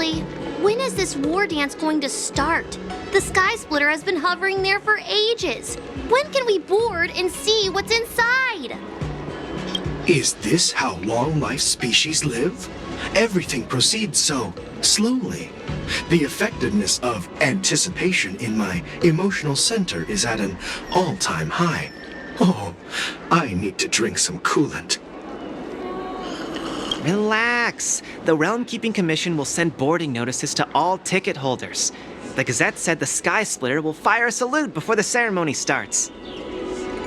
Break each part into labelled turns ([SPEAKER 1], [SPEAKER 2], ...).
[SPEAKER 1] seriously, when is this war dance going to start? The Sky Splitter has been hovering there for ages. When can we board and see what's inside?
[SPEAKER 2] Is this how long-life species live? Everything proceeds so slowly. The effectiveness of anticipation in my emotional center is at an all-time high. Oh, I need to drink some coolant.
[SPEAKER 3] Relax. The Realm Keeping Commission will send boarding notices to all ticket holders. The Gazette said the Sky Splitter will fire a salute before the ceremony starts.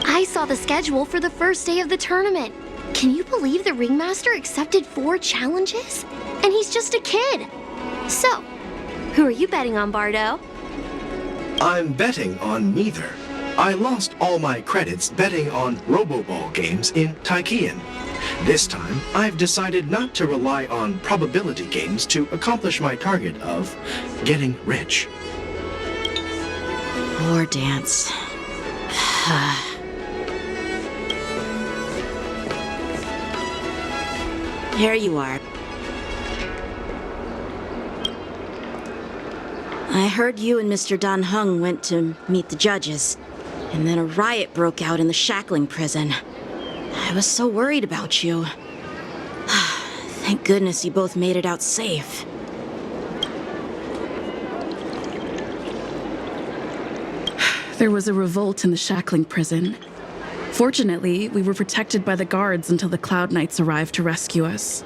[SPEAKER 1] I saw the schedule for the first day of the tournament. Can you believe the Ringmaster accepted 4 challenges? And he's just a kid. So, who are you betting on, Bardo?
[SPEAKER 2] I'm betting on neither. I lost all my credits betting on Roboball games in Taikian. This time, I've decided not to rely on probability games to accomplish my target of getting rich.
[SPEAKER 4] War dance. Here you are. I heard you and Mr. Dan Heng went to meet the judges, and then a riot broke out in the Shackling Prison. I was so worried about you. Thank goodness you both made it out safe.
[SPEAKER 5] There was a revolt in the Shackling Prison. Fortunately, we were protected by the guards until the Cloud Knights arrived to rescue us.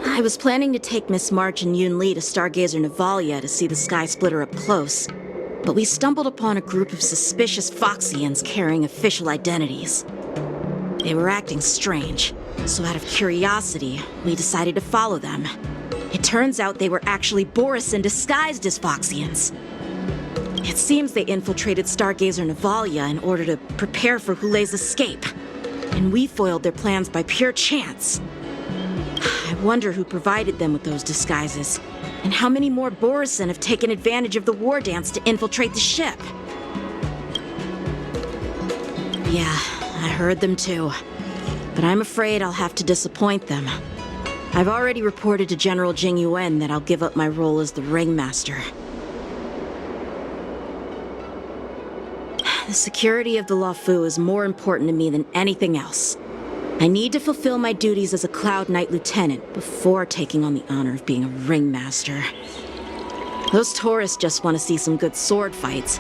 [SPEAKER 4] I was planning to take Miss March and Yun Li to Stargazer Navalia to see the Sky Splitter up close, but we stumbled upon a group of suspicious Foxians carrying official identities. They were acting strange, so out of curiosity, we decided to follow them. It turns out they were actually Borisin disguised as Foxians. It seems they infiltrated Stargazer Navalia in order to prepare for Hulei's escape, and we foiled their plans by pure chance. I wonder who provided them with those disguises, and how many more Borisin have taken advantage of the war dance to infiltrate the ship. Yeah, I heard them too, but I'm afraid I'll have to disappoint them. I've already reported to General Jing Yuan that I'll give up my role as the Ringmaster. The security of the Luofu is more important to me than anything else. I need to fulfill my duties as a Cloud Knight Lieutenant before taking on the honor of being a Ringmaster. Those tourists just want to see some good sword fights.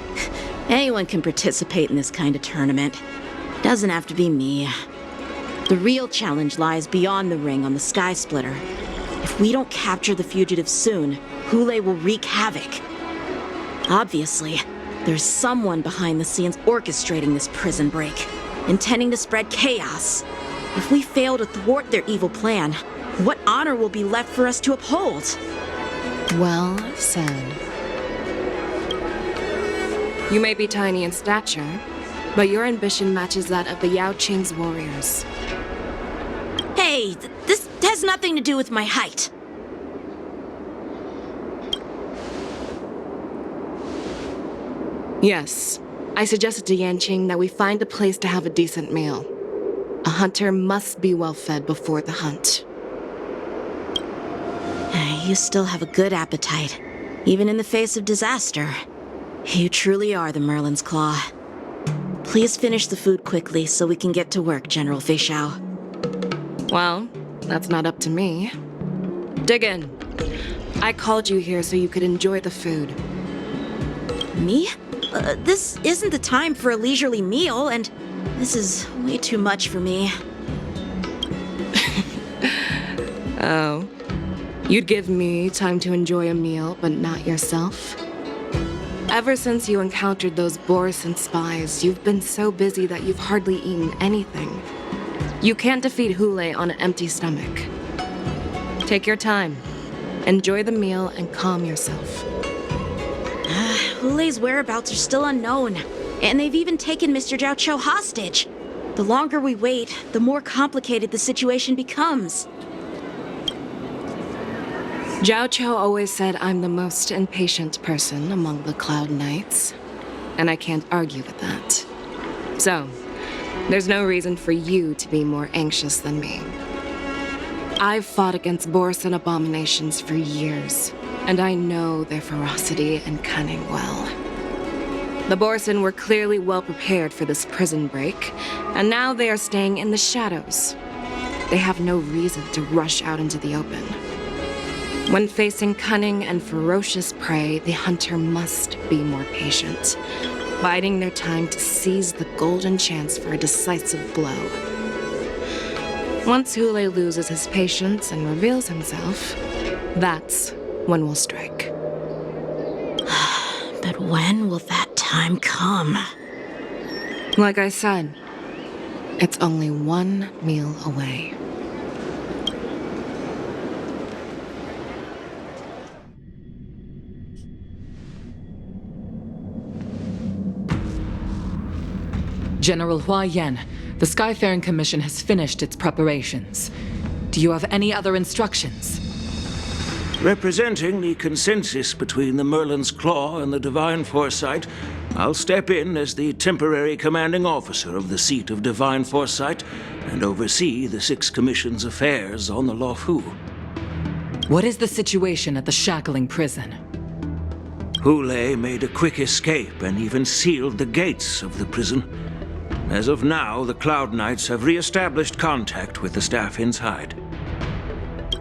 [SPEAKER 4] Anyone can participate in this kind of tournament. Doesn't have to be me. The real challenge lies beyond the ring on the Sky Splitter. If we don't capture the fugitives soon, Hulei will wreak havoc. Obviously, there's someone behind the scenes orchestrating this prison break, intending to spread chaos. If we fail to thwart their evil plan, what honor will be left for us to uphold?
[SPEAKER 6] Well said. You may be tiny in stature, but your ambition matches that of the Yao Qing's warriors.
[SPEAKER 4] Hey, this has nothing to do with my height.
[SPEAKER 6] Yes, I suggested to Yanqing that we find a place to have a decent meal. A hunter must be well fed before the hunt.
[SPEAKER 4] You still have a good appetite, even in the face of disaster. You truly are the Merlin's Claw. Please finish the food quickly so we can get to work, General Feixiao.
[SPEAKER 6] Well, that's not up to me. Dig in. I called you here so you could enjoy the food.
[SPEAKER 4] Me? This isn't the time for a leisurely meal, and this is way too much for me.
[SPEAKER 6] Oh. You'd give me time to enjoy a meal, but not yourself? Ever since you encountered those Borisin spies, you've been so busy that you've hardly eaten anything. You can't defeat Hulei on an empty stomach. Take your time. Enjoy the meal and calm yourself.
[SPEAKER 4] Hulei's whereabouts are still unknown, and they've even taken Mr. Zhao Cho hostage. The longer we wait, the more complicated the situation becomes.
[SPEAKER 6] Zhao Cho always said I'm the most impatient person among the Cloud Knights, and I can't argue with that. So, there's no reason for you to be more anxious than me. I've fought against Borson abominations for years, and I know their ferocity and cunning well. The Borson were clearly well prepared for this prison break, and now they are staying in the shadows. They have no reason to rush out into the open. When facing cunning and ferocious prey, the hunter must be more patient, biding their time to seize the golden chance for a decisive blow. Once Hule loses his patience and reveals himself, that's when we'll strike.
[SPEAKER 4] But when will that time come?
[SPEAKER 6] Like I said, it's only one meal away.
[SPEAKER 7] General Hua Yan, the Skyfaring Commission has finished its preparations. Do you have any other instructions?
[SPEAKER 8] Representing the consensus between the Merlin's Claw and the Divine Foresight, I'll step in as the temporary commanding officer of the seat of Divine Foresight and oversee the 6 Commission's affairs on the Luofu.
[SPEAKER 7] What is the situation at the Shackling Prison?
[SPEAKER 8] Hule made a quick escape and even sealed the gates of the prison. As of now, the Cloud Knights have re-established contact with the staff inside.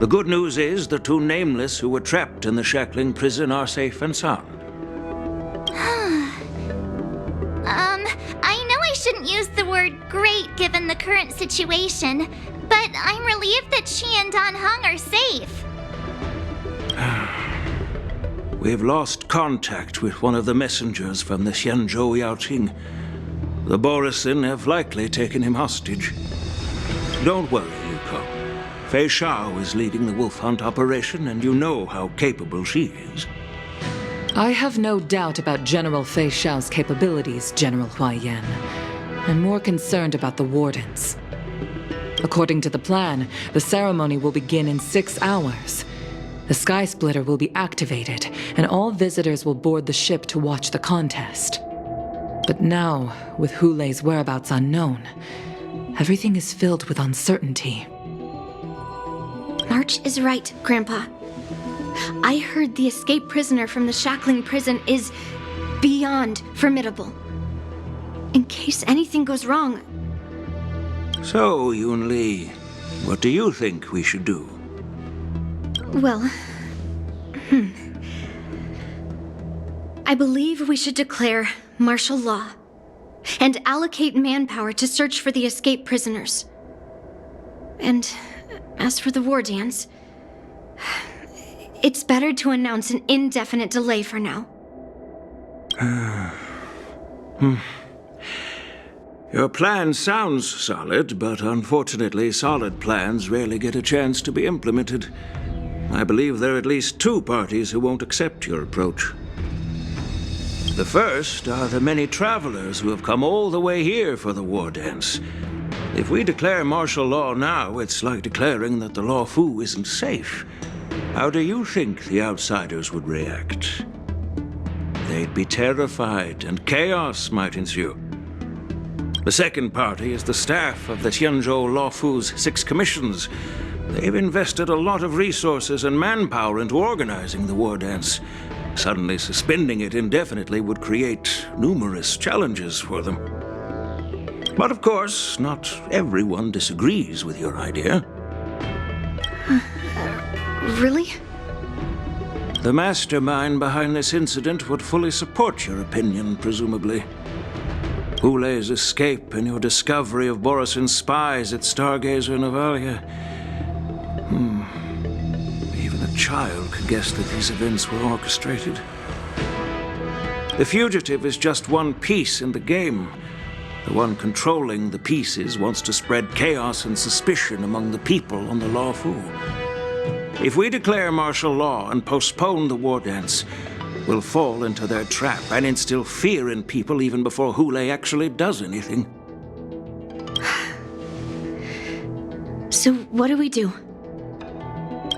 [SPEAKER 8] The good news is the 2 Nameless who were trapped in the Shackling Prison are safe and sound.
[SPEAKER 9] I know I shouldn't use the word great given the current situation, but I'm relieved that she and Dan Heng are safe.
[SPEAKER 8] We've lost contact with one of the messengers from the Xianzhou Yaoqing. The Borison have likely taken him hostage. Don't worry, Yuko. Fei Shao is leading the wolf hunt operation, and you know how capable she is.
[SPEAKER 7] I have no doubt about General Fei Shao's capabilities, General Hua Yan. I'm more concerned about the Wardance. According to the plan, the ceremony will begin in 6 hours. The Sky Splitter will be activated, and all visitors will board the ship to watch the contest. But now, with Hule's whereabouts unknown, everything is filled with uncertainty.
[SPEAKER 1] March is right, Grandpa. I heard the escaped prisoner from the Shackling Prison is beyond formidable. In case anything goes wrong.
[SPEAKER 8] So, Yun-Li, what do you think we should do?
[SPEAKER 1] Well, I believe we should declare martial law and allocate manpower to search for the escaped prisoners. And as for the Wardance, it's better to announce an indefinite delay for now.
[SPEAKER 8] Your plan sounds solid, but unfortunately solid plans rarely get a chance to be implemented. I believe there are at least 2 parties who won't accept your approach. The first are the many travelers who have come all the way here for the Wardance. If we declare martial law now, it's like declaring that the Luofu isn't safe. How do you think the outsiders would react? They'd be terrified, and chaos might ensue. The second party is the staff of the Xianzhou Luofu's 6 commissions. They've invested a lot of resources and manpower into organizing the Wardance. Suddenly suspending it indefinitely would create numerous challenges for them. But of course, not everyone disagrees with your idea.
[SPEAKER 1] Really?
[SPEAKER 8] The mastermind behind this incident would fully support your opinion, presumably. Hule's escape and your discovery of Borison's spies at Stargazer Navalia. Even a child could guess that these events were orchestrated. The fugitive is just one piece in the game. The one controlling the pieces wants to spread chaos and suspicion among the people on the Luofu. If we declare martial law and postpone the Wardance, we'll fall into their trap and instill fear in people even before Hule actually does anything.
[SPEAKER 1] So what do we do?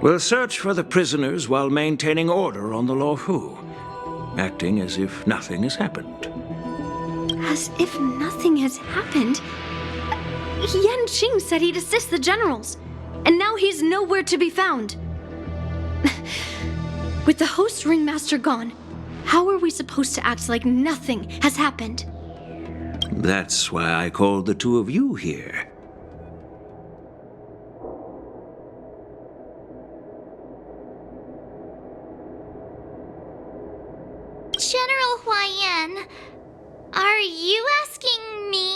[SPEAKER 8] We'll search for the prisoners while maintaining order on the Luofu, acting as if nothing has happened.
[SPEAKER 1] As if nothing has happened? Yan Qing said he'd assist the generals. and now he's nowhere to be found. With the host ringmaster gone, how are we supposed to act like nothing has happened?
[SPEAKER 8] That's why I called the two of you here.
[SPEAKER 9] General Huaiyan, are you asking me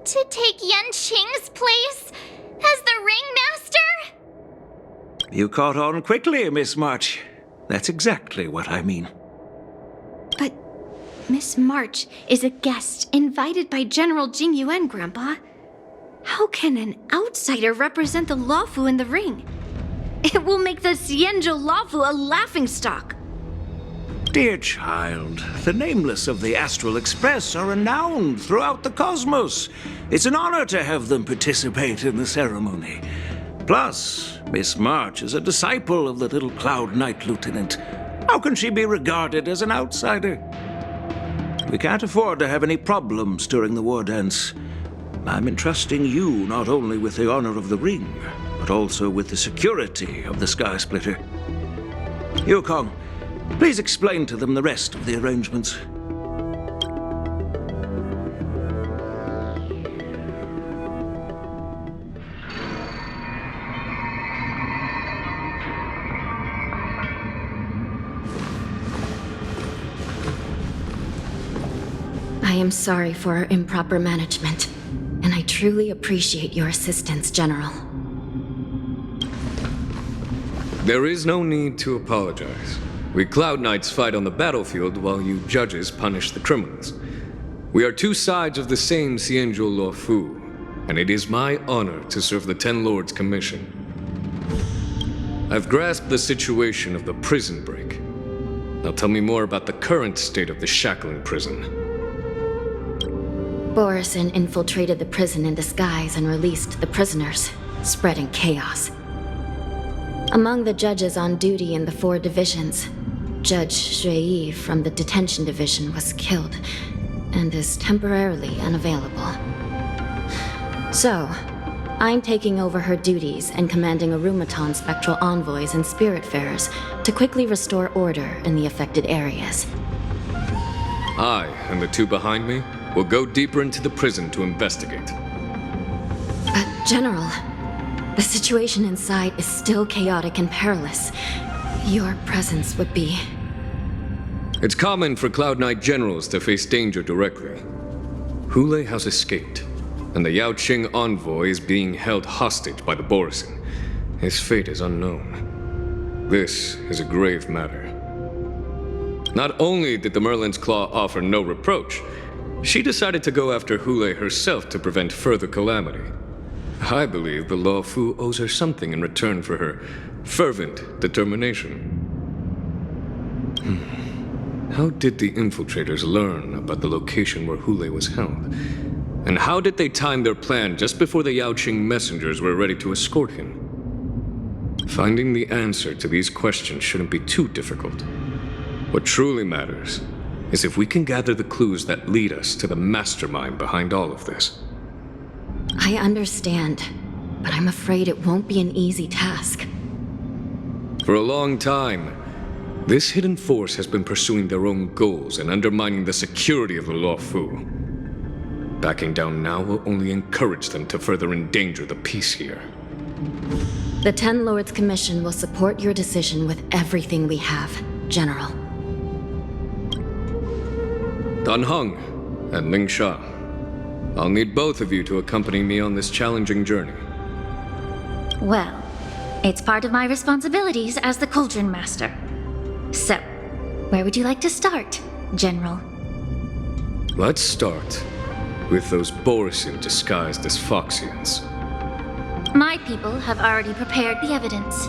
[SPEAKER 9] to take Yanqing's place as the ringmaster?
[SPEAKER 8] You caught on quickly, Miss March. That's exactly what I mean.
[SPEAKER 1] But Miss March is a guest invited by General Jing Yuan, Grandpa. How can an outsider represent the Luofu in the ring? It will make the Xianzhou Luofu a laughingstock.
[SPEAKER 8] Dear child, the nameless of the Astral Express are renowned throughout the cosmos. It's an honor to have them participate in the ceremony. Plus, Miss March is a disciple of the little Cloud Knight Lieutenant. How can she be regarded as an outsider? We can't afford to have any problems during the Wardance. I'm entrusting you not only with the honor of the ring, but also with the security of the Sky Splitter. Yukong, please explain to them the rest of the arrangements.
[SPEAKER 1] I am sorry for our improper management, and I truly appreciate your assistance, General.
[SPEAKER 10] There is no need to apologize. We Cloud Knights fight on the battlefield while you judges punish the criminals. We are two sides of the same Xianzhou Luofu, and it is my honor to serve the Ten Lords' commission. I've grasped the situation of the prison break. Now tell me more about the current state of the Shackling Prison.
[SPEAKER 1] Borison infiltrated the prison in disguise and released the prisoners, spreading chaos. Among the judges on duty in the 4 divisions, Judge Shui from the detention division was killed and is temporarily unavailable. So, I'm taking over her duties and commanding Arumaton spectral envoys and spiritfarers to quickly restore order in the affected areas.
[SPEAKER 10] I and the two behind me will go deeper into the prison to investigate.
[SPEAKER 1] But, General, the situation inside is still chaotic and perilous. Your presence would be...
[SPEAKER 10] It's common for Cloud Knight generals to face danger directly. Hule has escaped, and the Yaoqing envoy is being held hostage by the Borison. His fate is unknown. This is a grave matter. Not only did the Merlin's Claw offer no reproach, she decided to go after Hule herself to prevent further calamity. I believe the Luofu owes her something in return for her fervent determination. How did the infiltrators learn about the location where Hule was held? And how did they time their plan just before the Yaoqing messengers were ready to escort him? Finding the answer to these questions shouldn't be too difficult. What truly matters is if we can gather the clues that lead us to the mastermind behind all of this.
[SPEAKER 1] I understand, but I'm afraid it won't be an easy task.
[SPEAKER 10] For a long time, this hidden force has been pursuing their own goals and undermining the security of the Luofu. Backing down now will only encourage them to further endanger the peace here.
[SPEAKER 1] The Ten Lords Commission will support your decision with everything we have, General.
[SPEAKER 10] Dan Heng and Ling Sha, I'll need both of you to accompany me on this challenging journey.
[SPEAKER 9] Well, it's part of my responsibilities as the Cauldron Master. So, where would you like to start, General?
[SPEAKER 10] Let's start with those Borison disguised as Foxians.
[SPEAKER 9] My people have already prepared the evidence.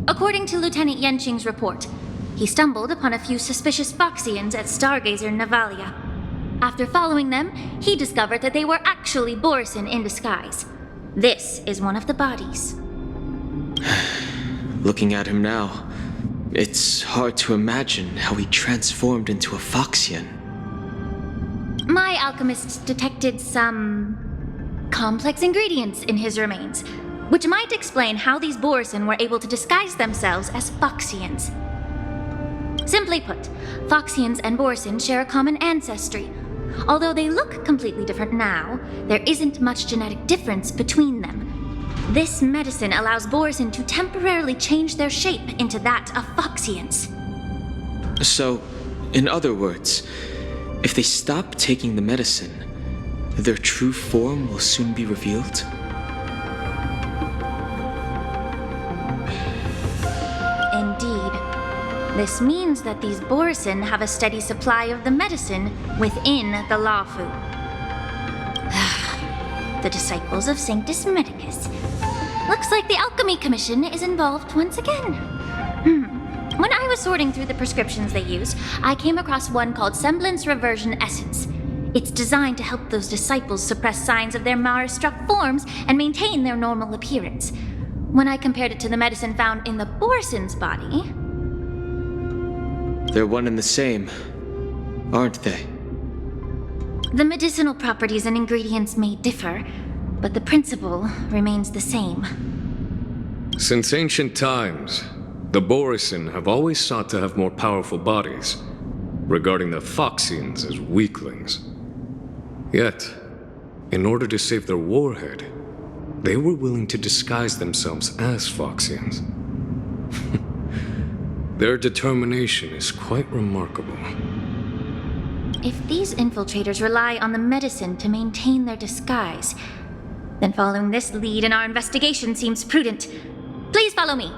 [SPEAKER 9] According to Lieutenant Yanqing's report, he stumbled upon a few suspicious Foxians at Stargazer Navalia. After following them, he discovered that they were actually Borson in disguise. This is one of the bodies.
[SPEAKER 11] Looking at him now, it's hard to imagine how he transformed into a Foxian.
[SPEAKER 9] My alchemists detected some complex ingredients in his remains, which might explain how these Borson were able to disguise themselves as Foxians. Simply put, Foxians and Borson share a common ancestry. Although they look completely different now, there isn't much genetic difference between them. This medicine allows Borson to temporarily change their shape into that of Foxians.
[SPEAKER 11] So, in other words, if they stop taking the medicine, their true form will soon be revealed?
[SPEAKER 9] Indeed. This means that these Borson have a steady supply of the medicine within the Lawfu. The disciples of Sanctus Medicus. Looks like the Alchemy Commission is involved once again. When I was sorting through the prescriptions they used, I came across one called Semblance Reversion Essence. It's designed to help those disciples suppress signs of their Mara-struck forms and maintain their normal appearance. When I compared it to the medicine found in the Borson's body...
[SPEAKER 11] They're one and the same, aren't they?
[SPEAKER 9] The medicinal properties and ingredients may differ, but the principle remains the same.
[SPEAKER 10] Since ancient times, the Borson have always sought to have more powerful bodies, regarding the Foxians as weaklings. Yet, in order to save their warhead, they were willing to disguise themselves as Foxians. Their determination is quite remarkable.
[SPEAKER 9] If these infiltrators rely on the medicine to maintain their disguise, then following this lead in our investigation seems prudent. Please follow me.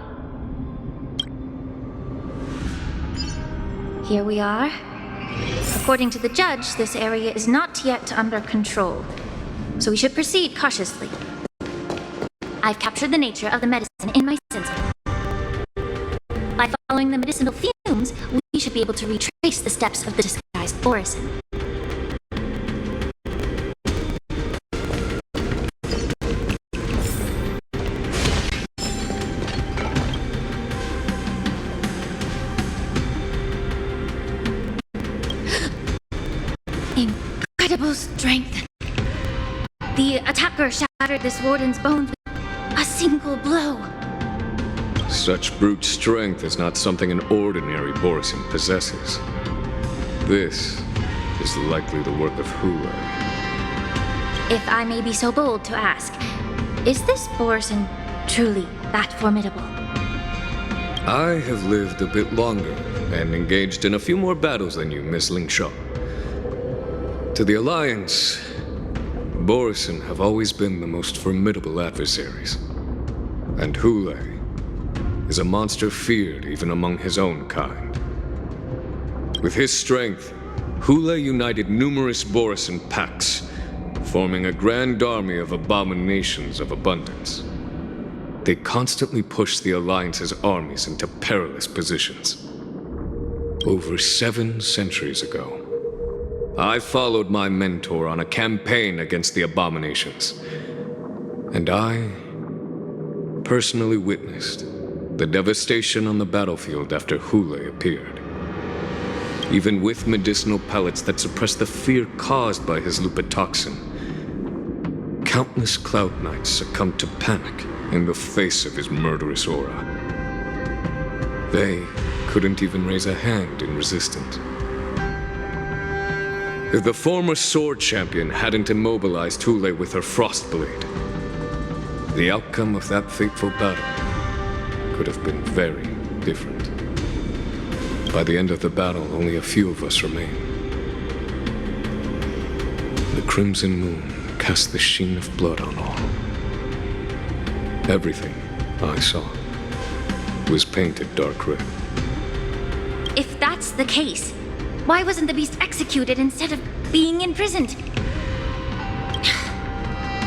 [SPEAKER 9] Here we are. According to the judge, this area is not yet under control, so we should proceed cautiously. I've captured the nature of the medicine in my sensor. By following the medicinal fumes, we should be able to retrace the steps of the disguised Borson. Incredible strength. The attacker shattered this warden's bones with a single blow.
[SPEAKER 10] Such brute strength is not something an ordinary Borson possesses. This is likely the work of Hula.
[SPEAKER 9] If I may be so bold to ask, is this Borson truly that formidable?
[SPEAKER 10] I have lived a bit longer and engaged in a few more battles than you, Miss Lingshaw. To the Alliance, Borson have always been the most formidable adversaries. And Hule is a monster feared even among his own kind. With his strength, Hule united numerous Borson packs, forming a grand army of abominations of abundance. They constantly pushed the Alliance's armies into perilous positions. Over 7 centuries ago, I followed my mentor on a campaign against the abominations, and I personally witnessed the devastation on the battlefield after Hule appeared. Even with medicinal pellets that suppressed the fear caused by his lupitoxin, countless Cloud Knights succumbed to panic in the face of his murderous aura. They couldn't even raise a hand in resistance. If the former sword champion hadn't immobilized Hule with her Frostblade, the outcome of that fateful battle could have been very different. By the end of the battle, only a few of us remained. The crimson moon cast the sheen of blood on all. Everything I saw was painted dark red.
[SPEAKER 9] If that's the case, why wasn't the beast executed instead of being imprisoned?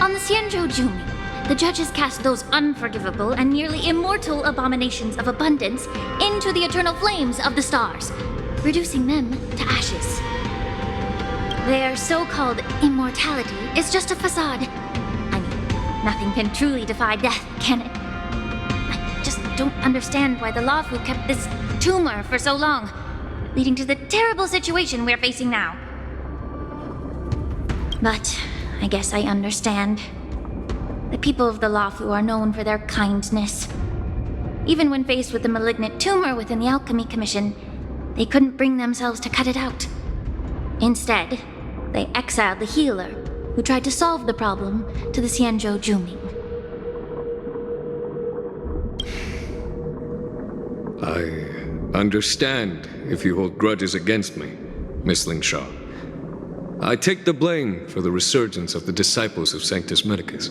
[SPEAKER 9] On the Xianzhou Junin, the judges cast those unforgivable and nearly immortal abominations of abundance into the eternal flames of the stars, reducing them to ashes. Their so-called immortality is just a facade. I mean, nothing can truly defy death, can it? I just don't understand why the Lafu kept this tumor for so long, leading to the terrible situation we're facing now. But I guess I understand. The people of the Lafu are known for their kindness. Even when faced with the malignant tumor within the Alchemy Commission, they couldn't bring themselves to cut it out. Instead, they exiled the healer, who tried to solve the problem, to the Xianzhou Juming.
[SPEAKER 10] I understand if you hold grudges against me, Miss Lingshaw. I take the blame for the resurgence of the disciples of Sanctus Medicus.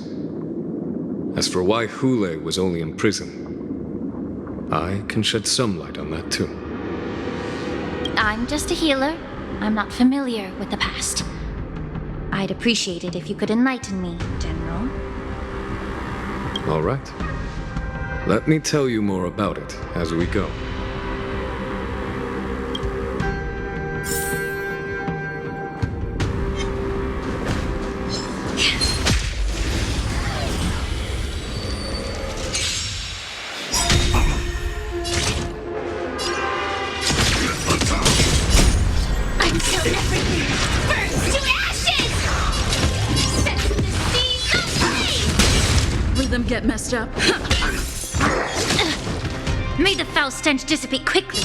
[SPEAKER 10] As for why Hule was only in prison, I can shed some light on that too.
[SPEAKER 9] I'm just a healer. I'm not familiar with the past. I'd appreciate it if you could enlighten me, General.
[SPEAKER 10] All right. Let me tell you more about it as we go.
[SPEAKER 5] Get messed up.
[SPEAKER 9] May the foul stench dissipate quickly.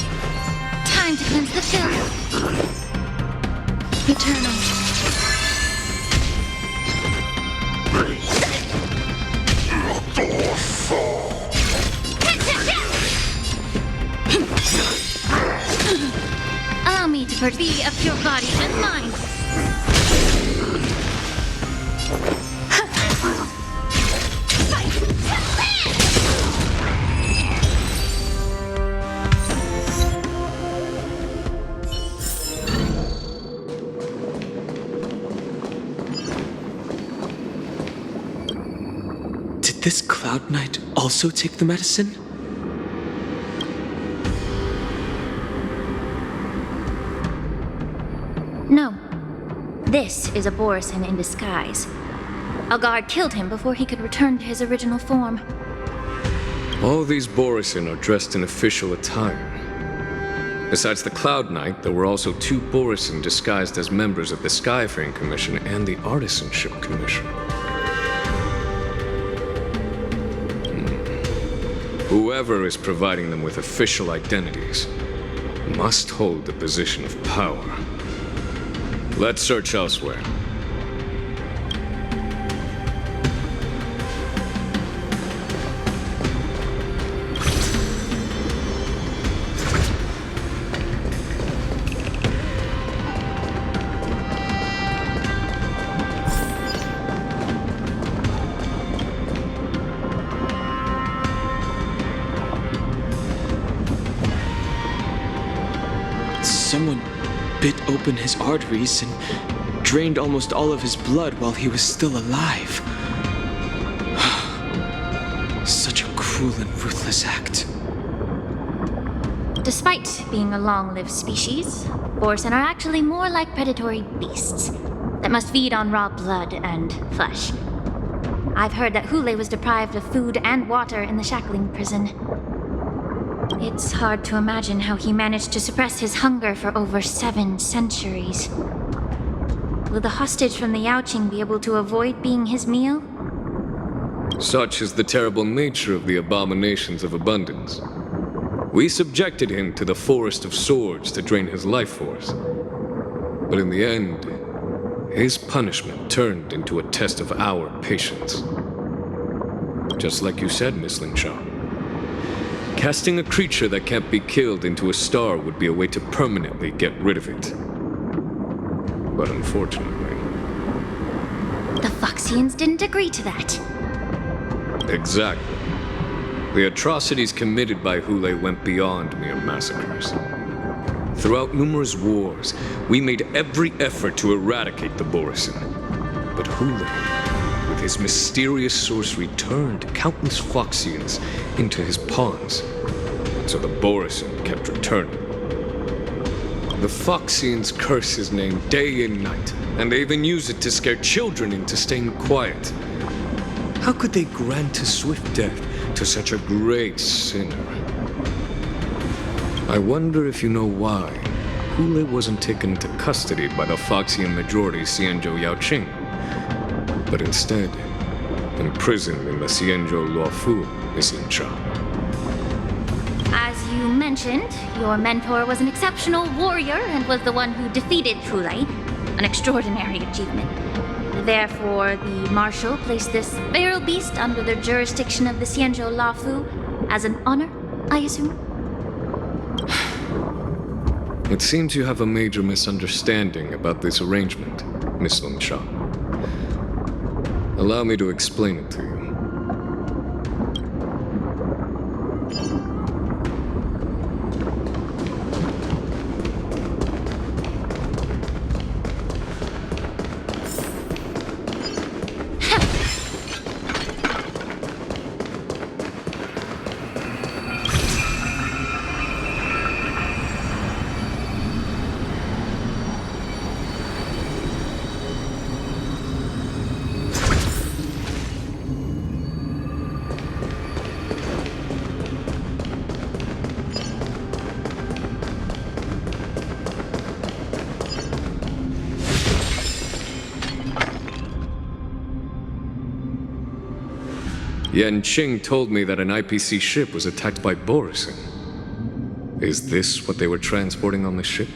[SPEAKER 9] Time to cleanse the filth. Eternal. Allow me to be of your body and mind.
[SPEAKER 11] Did this Cloud Knight also take the medicine?
[SPEAKER 9] No. This is a Borisin in disguise. A guard killed him before he could return to his original form.
[SPEAKER 10] All these Borisin are dressed in official attire. Besides the Cloud Knight, there were also 2 Borisin disguised as members of the Skyfaring Commission and the Artisanship Commission. Whoever is providing them with official identities must hold the position of power. Let's search elsewhere.
[SPEAKER 11] Someone bit open his arteries and drained almost all of his blood while he was still alive. Such a cruel and ruthless act.
[SPEAKER 9] Despite being a long-lived species, Borisin are actually more like predatory beasts that must feed on raw blood and flesh. I've heard that Hule was deprived of food and water in the Shackling Prison. It's hard to imagine how he managed to suppress his hunger for over 7 centuries. Will the hostage from the Yaoqing be able to avoid being his meal?
[SPEAKER 10] Such is the terrible nature of the abominations of abundance. We subjected him to the Forest of Swords to drain his life force. But in the end, his punishment turned into a test of our patience. Just like you said, Miss Lingshaw. Casting a creature that can't be killed into a star would be a way to permanently get rid of it. But unfortunately...
[SPEAKER 9] The Foxians didn't agree to that.
[SPEAKER 10] Exactly. The atrocities committed by Hule went beyond mere massacres. Throughout numerous wars, we made every effort to eradicate the Borisin. But Hule, with his mysterious sorcery, turned countless Foxians into his pawns. So the Borisin kept returning. The Foxians curse his name day and night, and they even use it to scare children into staying quiet. How could they grant a swift death to such a great sinner? I wonder if you know why Hule wasn't taken into custody by the Foxian majority Xianzhou Yaoqing, but instead imprisoned in the Xianzhou Luofu, Miss Yinsha.
[SPEAKER 9] As you mentioned, your mentor was an exceptional warrior and was the one who defeated Hule, an extraordinary achievement. Therefore, the Marshal placed this feral beast under the jurisdiction of the Xianzhou Luofu as an honor, I assume?
[SPEAKER 10] It seems you have a major misunderstanding about this arrangement, Miss Yinsha. Allow me to explain it to you. Yanqing told me that an IPC ship was attacked by Borison. Is this what they were transporting on the ship?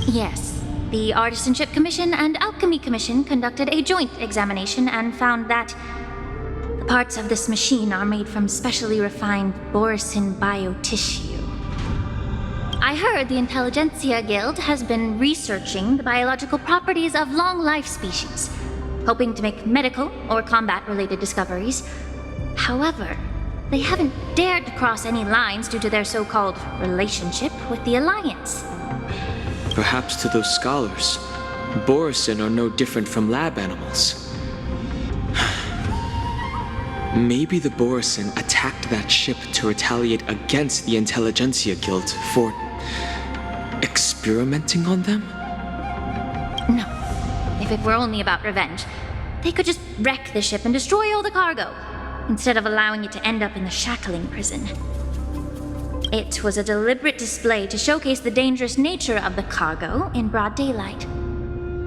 [SPEAKER 9] Yes. The Artisanship Commission and Alchemy Commission conducted a joint examination and found that the parts of this machine are made from specially refined Borison biotissue. I heard the Intelligentsia Guild has been researching the biological properties of long-life species, hoping to make medical or combat-related discoveries. However, they haven't dared to cross any lines due to their so-called relationship with the Alliance.
[SPEAKER 11] Perhaps to those scholars, Borison are no different from lab animals. Maybe the Borison attacked that ship to retaliate against the Intelligentsia Guild for experimenting on them?
[SPEAKER 9] No. If it were only about revenge, they could just wreck the ship and destroy all the cargo, instead of allowing it to end up in the Shackling Prison. It was a deliberate display to showcase the dangerous nature of the cargo in broad daylight.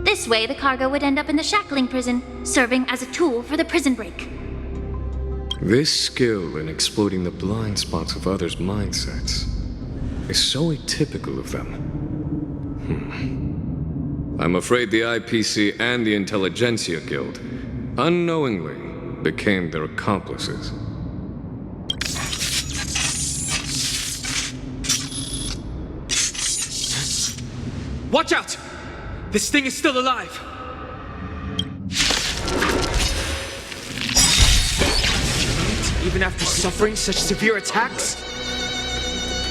[SPEAKER 9] This way, the cargo would end up in the Shackling Prison, serving as a tool for the prison break.
[SPEAKER 10] This skill in exploiting the blind spots of others' mindsets is so atypical of them. I'm afraid the IPC and the Intelligentsia Guild unknowingly became their accomplices.
[SPEAKER 11] Watch out! This thing is still alive! Even after suffering such severe attacks?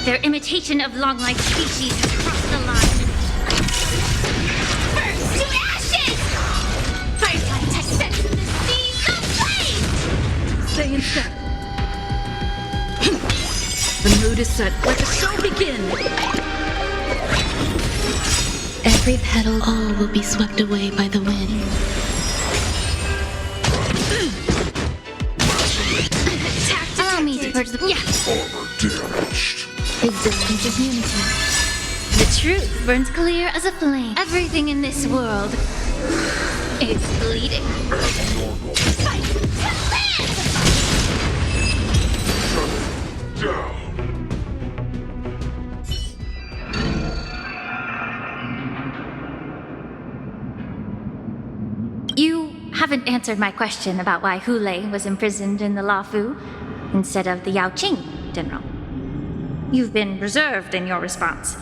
[SPEAKER 9] Their imitation of long-life species has crossed the line. Burn to ashes! Firefly tech sent to the sea, the flame!
[SPEAKER 5] Stay in step. The mood is set. Let the show begin!
[SPEAKER 12] Every petal, all will be swept away by the wind.
[SPEAKER 9] Allow me to purge the... Existence is unity. The truth burns clear as a flame. Everything in this world is bleeding. Fight to live! You haven't answered my question about why Hule was imprisoned in the Luofu instead of the Yaoqing, General. You've been reserved in your response.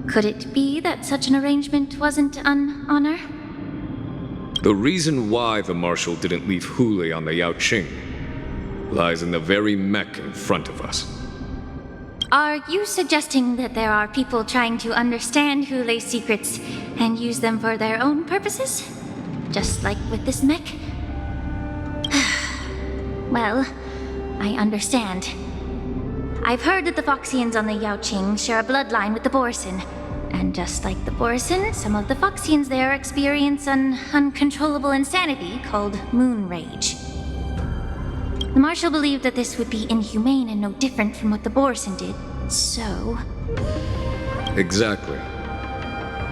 [SPEAKER 9] Could it be that such an arrangement wasn't an honor?
[SPEAKER 10] The reason why the Marshal didn't leave Hule on the Yaoqing lies in the very mech in front of us.
[SPEAKER 9] Are you suggesting that there are people trying to understand Hule's secrets and use them for their own purposes? Just like with this mech? Well, I understand. I've heard that the Foxians on the Yaoqing share a bloodline with the Borson. And just like the Borson, some of the Foxians there experience an uncontrollable insanity called moon rage. The Marshal believed that this would be inhumane and no different from what the Borson did, so...
[SPEAKER 10] Exactly.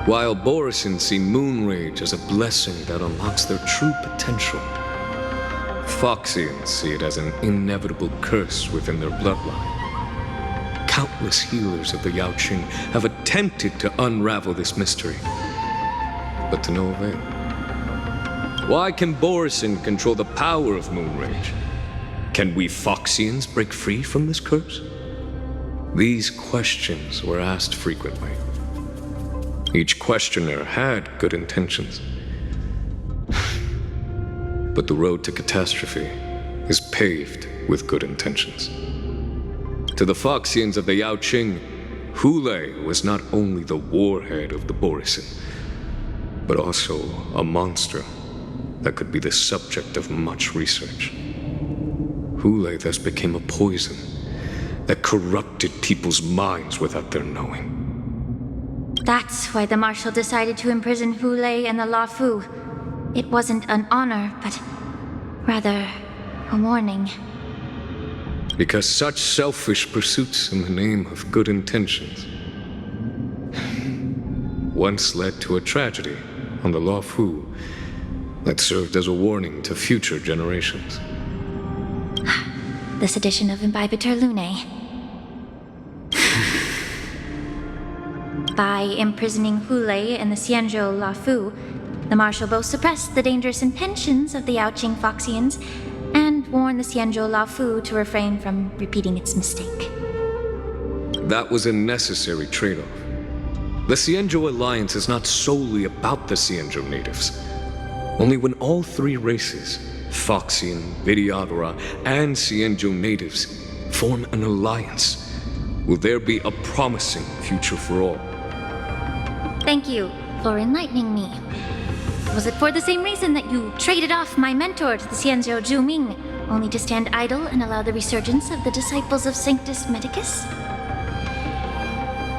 [SPEAKER 10] While Borson see moon rage as a blessing that unlocks their true potential, Foxians see it as an inevitable curse within their bloodline. Countless healers of the Yaoqing have attempted to unravel this mystery, but to no avail. Why can Borson control the power of moon rage? Can we Foxians break free from this curse? These questions were asked frequently. Each questioner had good intentions. But the road to catastrophe is paved with good intentions. To the Foxians of the Yaoqing, Hule was not only the warhead of the Borson, but also a monster that could be the subject of much research. Hule thus became a poison that corrupted people's minds without their knowing.
[SPEAKER 9] That's why the Marshal decided to imprison Hule and the Luofu. It wasn't an honor, but rather a warning.
[SPEAKER 10] Because such selfish pursuits in the name of good intentions once led to a tragedy on the Luofu that served as a warning to future generations.
[SPEAKER 9] This edition of Imbibitor Lunae. By imprisoning Hule and the Xianzhou Luofu, the Marshal both suppressed the dangerous intentions of the Yaoqing Foxians and warned the Xianzhou Luofu to refrain from repeating its mistake.
[SPEAKER 10] That was a necessary trade-off. The Xianzhou alliance is not solely about the Xianzhou natives. Only when all three races, Foxian, Videodora, and Xianzhou natives, form an alliance, will there be a promising future for all.
[SPEAKER 9] Thank you for enlightening me. Was it for the same reason that you traded off my mentor to the Xianzhou Zhuming, only to stand idle and allow the resurgence of the disciples of Sanctus Medicus?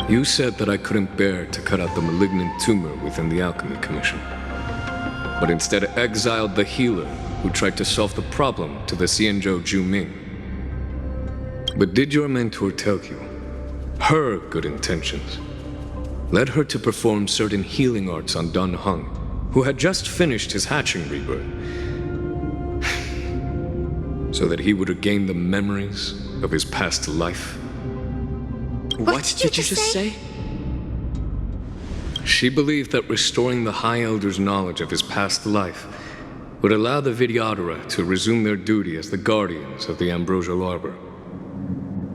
[SPEAKER 10] You said that I couldn't bear to cut out the malignant tumor within the Alchemy Commission, but instead exiled the healer who tried to solve the problem to the Xianzhou Zhuming. But did your mentor tell you her good intentions led her to perform certain healing arts on Dan Heng, who had just finished his hatching rebirth, so that he would regain the memories of his past life?
[SPEAKER 11] What did you just say?
[SPEAKER 10] She believed that restoring the High Elder's knowledge of his past life would allow the Videodora to resume their duty as the guardians of the Ambrosial Arbor,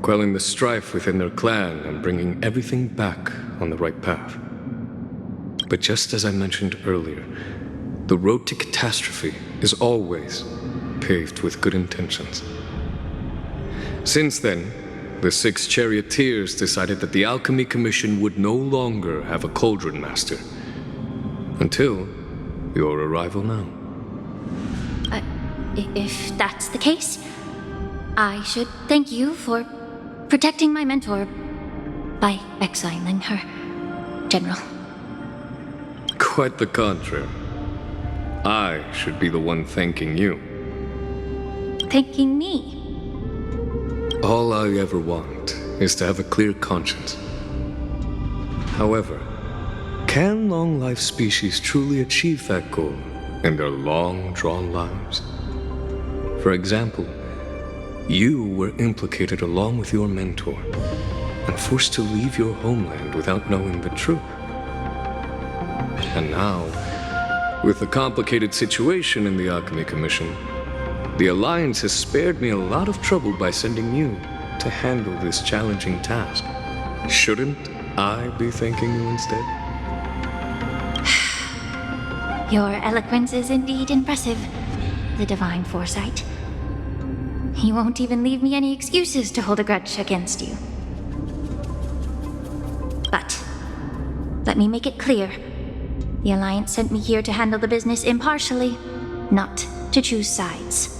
[SPEAKER 10] quelling the strife within their clan and bringing everything back on the right path. But just as I mentioned earlier, the road to catastrophe is always paved with good intentions. Since then, the 6 charioteers decided that the Alchemy Commission would no longer have a cauldron master. Until your arrival now.
[SPEAKER 9] If that's the case, I should thank you for protecting my mentor by exiling her, General.
[SPEAKER 10] Quite the contrary. I should be the one thanking you.
[SPEAKER 9] Thanking me?
[SPEAKER 10] All I ever want is to have a clear conscience. However, can long-life species truly achieve that goal in their long-drawn lives? For example, you were implicated along with your mentor and forced to leave your homeland without knowing the truth. And now, with the complicated situation in the Alchemy Commission, the Alliance has spared me a lot of trouble by sending you to handle this challenging task. Shouldn't I be thanking you instead?
[SPEAKER 9] Your eloquence is indeed impressive, the divine foresight. You won't even leave me any excuses to hold a grudge against you. But let me make it clear. The Alliance sent me here to handle the business impartially, not to choose sides.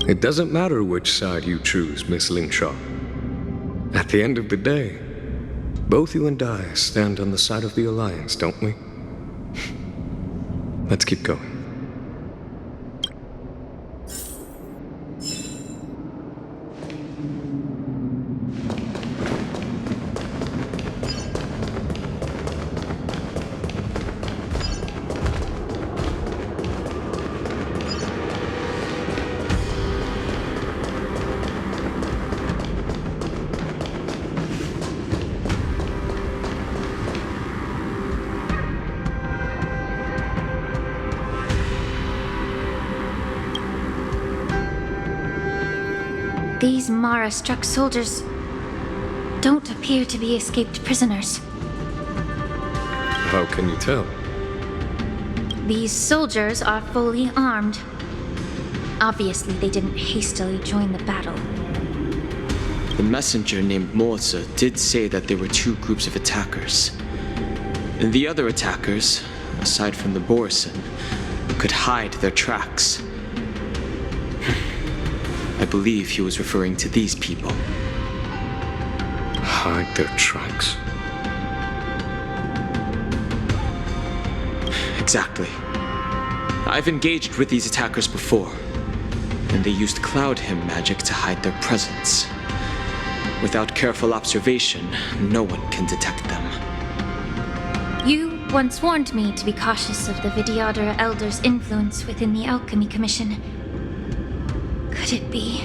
[SPEAKER 10] It doesn't matter which side you choose, Miss Lingshaw. At the end of the day, both you and I stand on the side of the Alliance, don't we? Let's keep going.
[SPEAKER 9] These Mara-struck soldiers don't appear to be escaped prisoners.
[SPEAKER 10] How can you tell?
[SPEAKER 9] These soldiers are fully armed. Obviously, they didn't hastily join the battle.
[SPEAKER 11] The messenger named Moza did say that there were two groups of attackers. And the other attackers, aside from the Borison, could hide their tracks. I believe he was referring to these people.
[SPEAKER 10] Hide their tracks?
[SPEAKER 11] Exactly. I've engaged with these attackers before, and they used Cloud Hymn magic to hide their presence. Without careful observation, no one can detect them.
[SPEAKER 9] You once warned me to be cautious of the Vidyadhara Elder's influence within the Alchemy Commission. Could it be?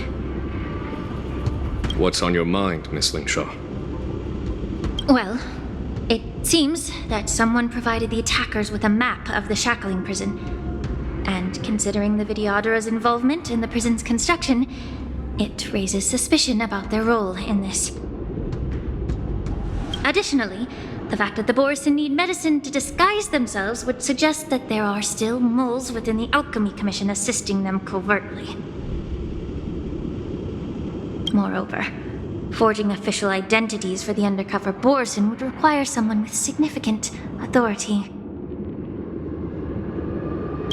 [SPEAKER 10] What's on your mind, Miss Lingshaw?
[SPEAKER 9] Well, it seems that someone provided the attackers with a map of the Shackling Prison. And considering the Vidyadhara's involvement in the prison's construction, it raises suspicion about their role in this. Additionally, the fact that the Borison need medicine to disguise themselves would suggest that there are still moles within the Alchemy Commission assisting them covertly. Moreover, forging official identities for the undercover Borison would require someone with significant authority.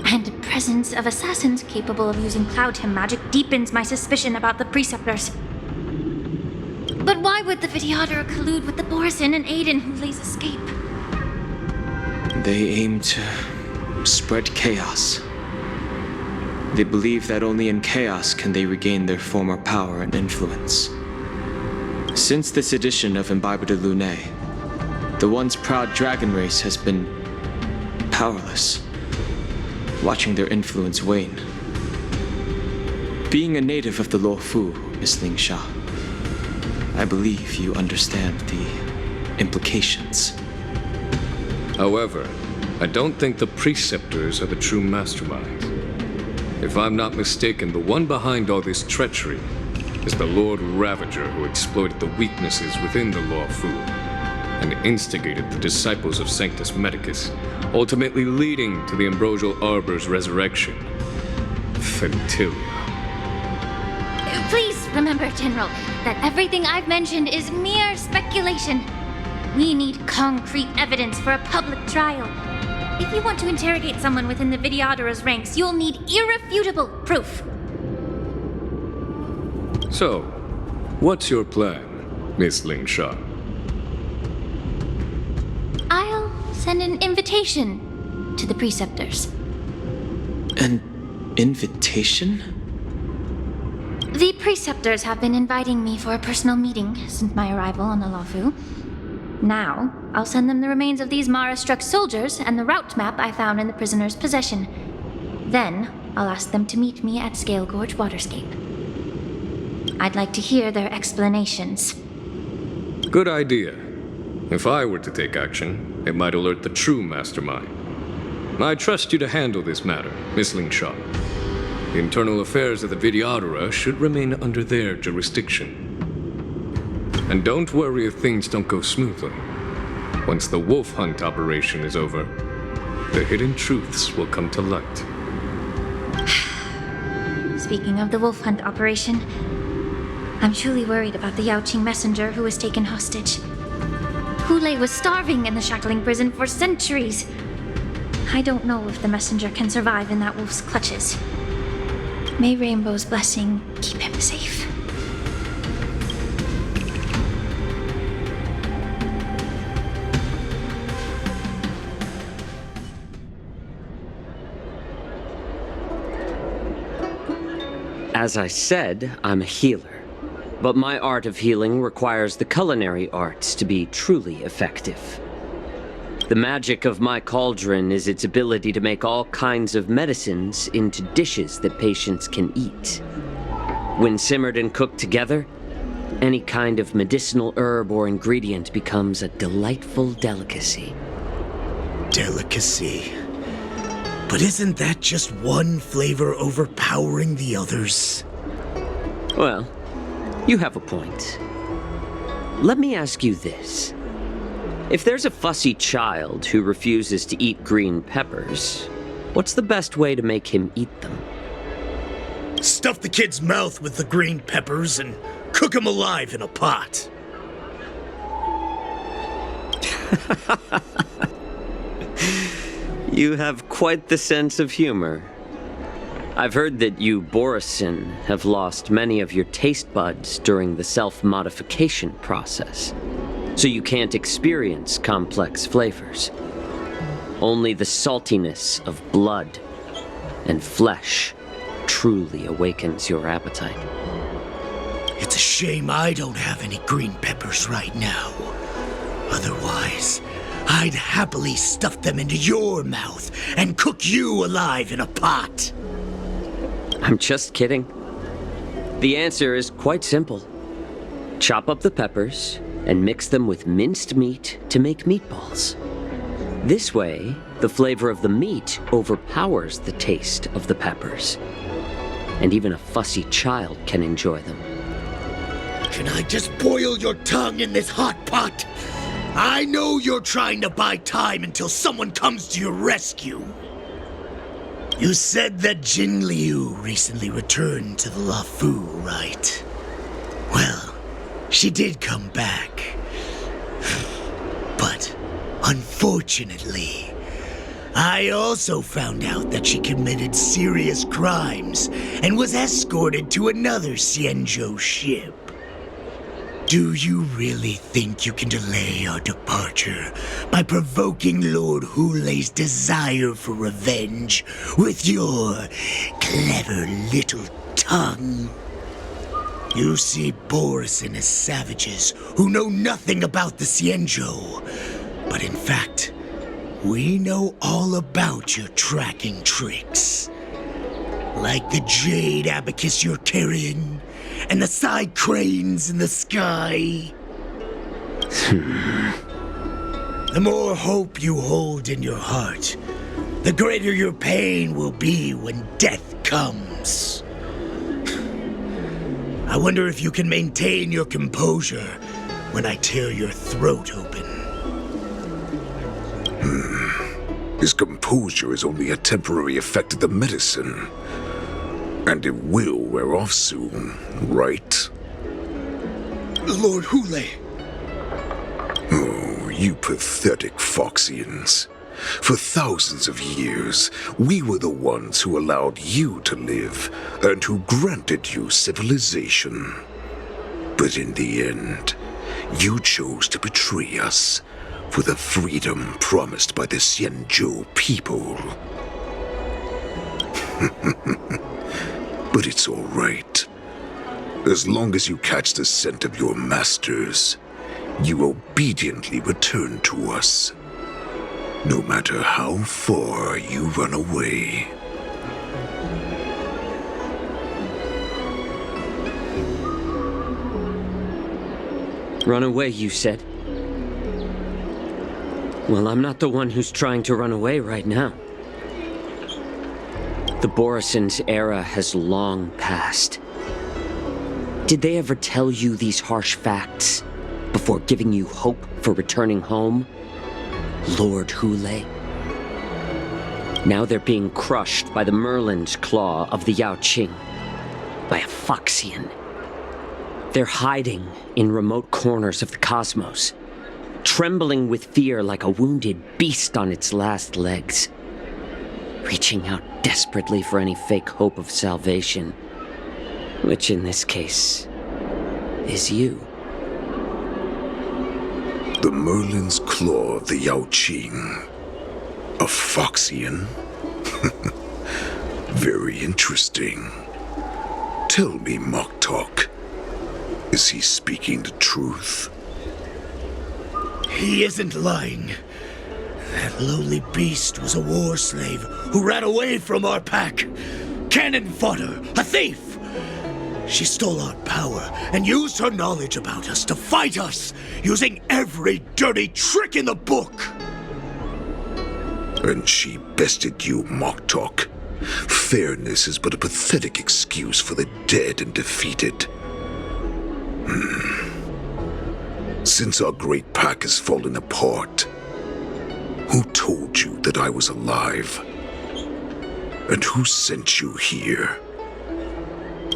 [SPEAKER 9] And the presence of assassins capable of using Cloud Hymn magic deepens my suspicion about the Preceptors. But why would the Vidyadhara collude with the Borison and aid in Hulei's escape?
[SPEAKER 11] They aim to spread chaos. They believe that only in chaos can they regain their former power and influence. Since this edition of Imbibe de Lune, the once proud dragon race has been powerless, watching their influence wane. Being a native of the Luofu, Miss Lingshaw, I believe you understand the implications.
[SPEAKER 10] However, I don't think the Preceptors are the true masterminds. If I'm not mistaken, the one behind all this treachery is the Lord Ravager who exploited the weaknesses within the Luofu and instigated the disciples of Sanctus Medicus, ultimately leading to the Ambrosial Arbor's resurrection. Fentilia.
[SPEAKER 9] Please remember, General, that everything I've mentioned is mere speculation. We need concrete evidence for a public trial. If you want to interrogate someone within the Vidyadhara's ranks, you'll need irrefutable proof.
[SPEAKER 10] So, what's your plan, Miss Lingshaw?
[SPEAKER 9] I'll send an invitation to the Preceptors.
[SPEAKER 11] An invitation?
[SPEAKER 9] The Preceptors have been inviting me for a personal meeting since my arrival on the Luofu. Now, I'll send them the remains of these Mara-struck soldiers and the route map I found in the prisoner's possession. Then, I'll ask them to meet me at Scale Gorge Waterscape. I'd like to hear their explanations.
[SPEAKER 10] Good idea. If I were to take action, it might alert the true mastermind. I trust you to handle this matter, Miss Lingshaw. The internal affairs of the Vidyadhara should remain under their jurisdiction. And don't worry if things don't go smoothly. Once the wolf hunt operation is over, the hidden truths will come to light.
[SPEAKER 9] Speaking of the wolf hunt operation, I'm truly worried about the Yaoqing messenger who was taken hostage. Hulei was starving in the Shackling Prison for centuries. I don't know if the messenger can survive in that wolf's clutches. May Rainbow's blessing keep him safe.
[SPEAKER 13] As I said, I'm a healer. But my art of healing requires the culinary arts to be truly effective. The magic of my cauldron is its ability to make all kinds of medicines into dishes that patients can eat. When simmered and cooked together, any kind of medicinal herb or ingredient becomes a delightful delicacy.
[SPEAKER 14] Delicacy. But isn't that just one flavor overpowering the others?
[SPEAKER 13] Well, you have a point. Let me ask you this. If there's a fussy child who refuses to eat green peppers, what's the best way to make him eat them?
[SPEAKER 14] Stuff the kid's mouth with the green peppers and cook him alive in a pot.
[SPEAKER 13] You have quite the sense of humor. I've heard that you, Borisin, have lost many of your taste buds during the self-modification process, so you can't experience complex flavors. Only the saltiness of blood and flesh truly awakens your appetite.
[SPEAKER 14] It's a shame I don't have any green peppers right now. Otherwise, I'd happily stuff them into your mouth and cook you alive in a pot.
[SPEAKER 13] I'm just kidding. The answer is quite simple. Chop up the peppers and mix them with minced meat to make meatballs. This way, the flavor of the meat overpowers the taste of the peppers. And even a fussy child can enjoy them.
[SPEAKER 14] Can I just boil your tongue in this hot pot? I know you're trying to buy time until someone comes to your rescue. You said that Jin Liu recently returned to the Luofu, right? Well, she did come back. But, unfortunately, I also found out that she committed serious crimes and was escorted to another Xianzhou ship. Do you really think you can delay our departure by provoking Lord Hulei's desire for revenge with your clever little tongue? You see Borisin as savages who know nothing about the Xianzhou, but in fact, we know all about your tracking tricks. Like the jade abacus you're carrying, and the side cranes in the sky. The more hope you hold in your heart, the greater your pain will be when death comes. I wonder if you can maintain your composure when I tear your throat open.
[SPEAKER 15] His composure is only a temporary effect of the medicine. And it will wear off soon, right?
[SPEAKER 14] Lord Hulei!
[SPEAKER 15] Oh, you pathetic Foxians. For thousands of years, we were the ones who allowed you to live, and who granted you civilization. But in the end, you chose to betray us for the freedom promised by the Xianzhou people. But it's all right. As long as you catch the scent of your masters, you obediently return to us. No matter how far you run away.
[SPEAKER 13] Run away, you said? Well, I'm not the one who's trying to run away right now. The Borisin's era has long passed. Did they ever tell you these harsh facts before giving you hope for returning home? Lord Hulei? Now they're being crushed by the Merlin's claw of the Yaoqing, by a Foxian. They're hiding in remote corners of the cosmos, trembling with fear like a wounded beast on its last legs, reaching out desperately for any fake hope of salvation, which in this case is you.
[SPEAKER 15] The Merlin's claw of the Yaoqing. A Foxian? Very interesting. Tell me, Moktok, is he speaking the truth?
[SPEAKER 14] He isn't lying. That lowly beast was a war slave who ran away from our pack. Cannon fodder, a thief! She stole our power and used her knowledge about us to fight us, using every dirty trick in the book!
[SPEAKER 15] And she bested you, Moktok. Fairness is but a pathetic excuse for the dead and defeated. Since our great pack has fallen apart, who told you that I was alive? And who sent you here?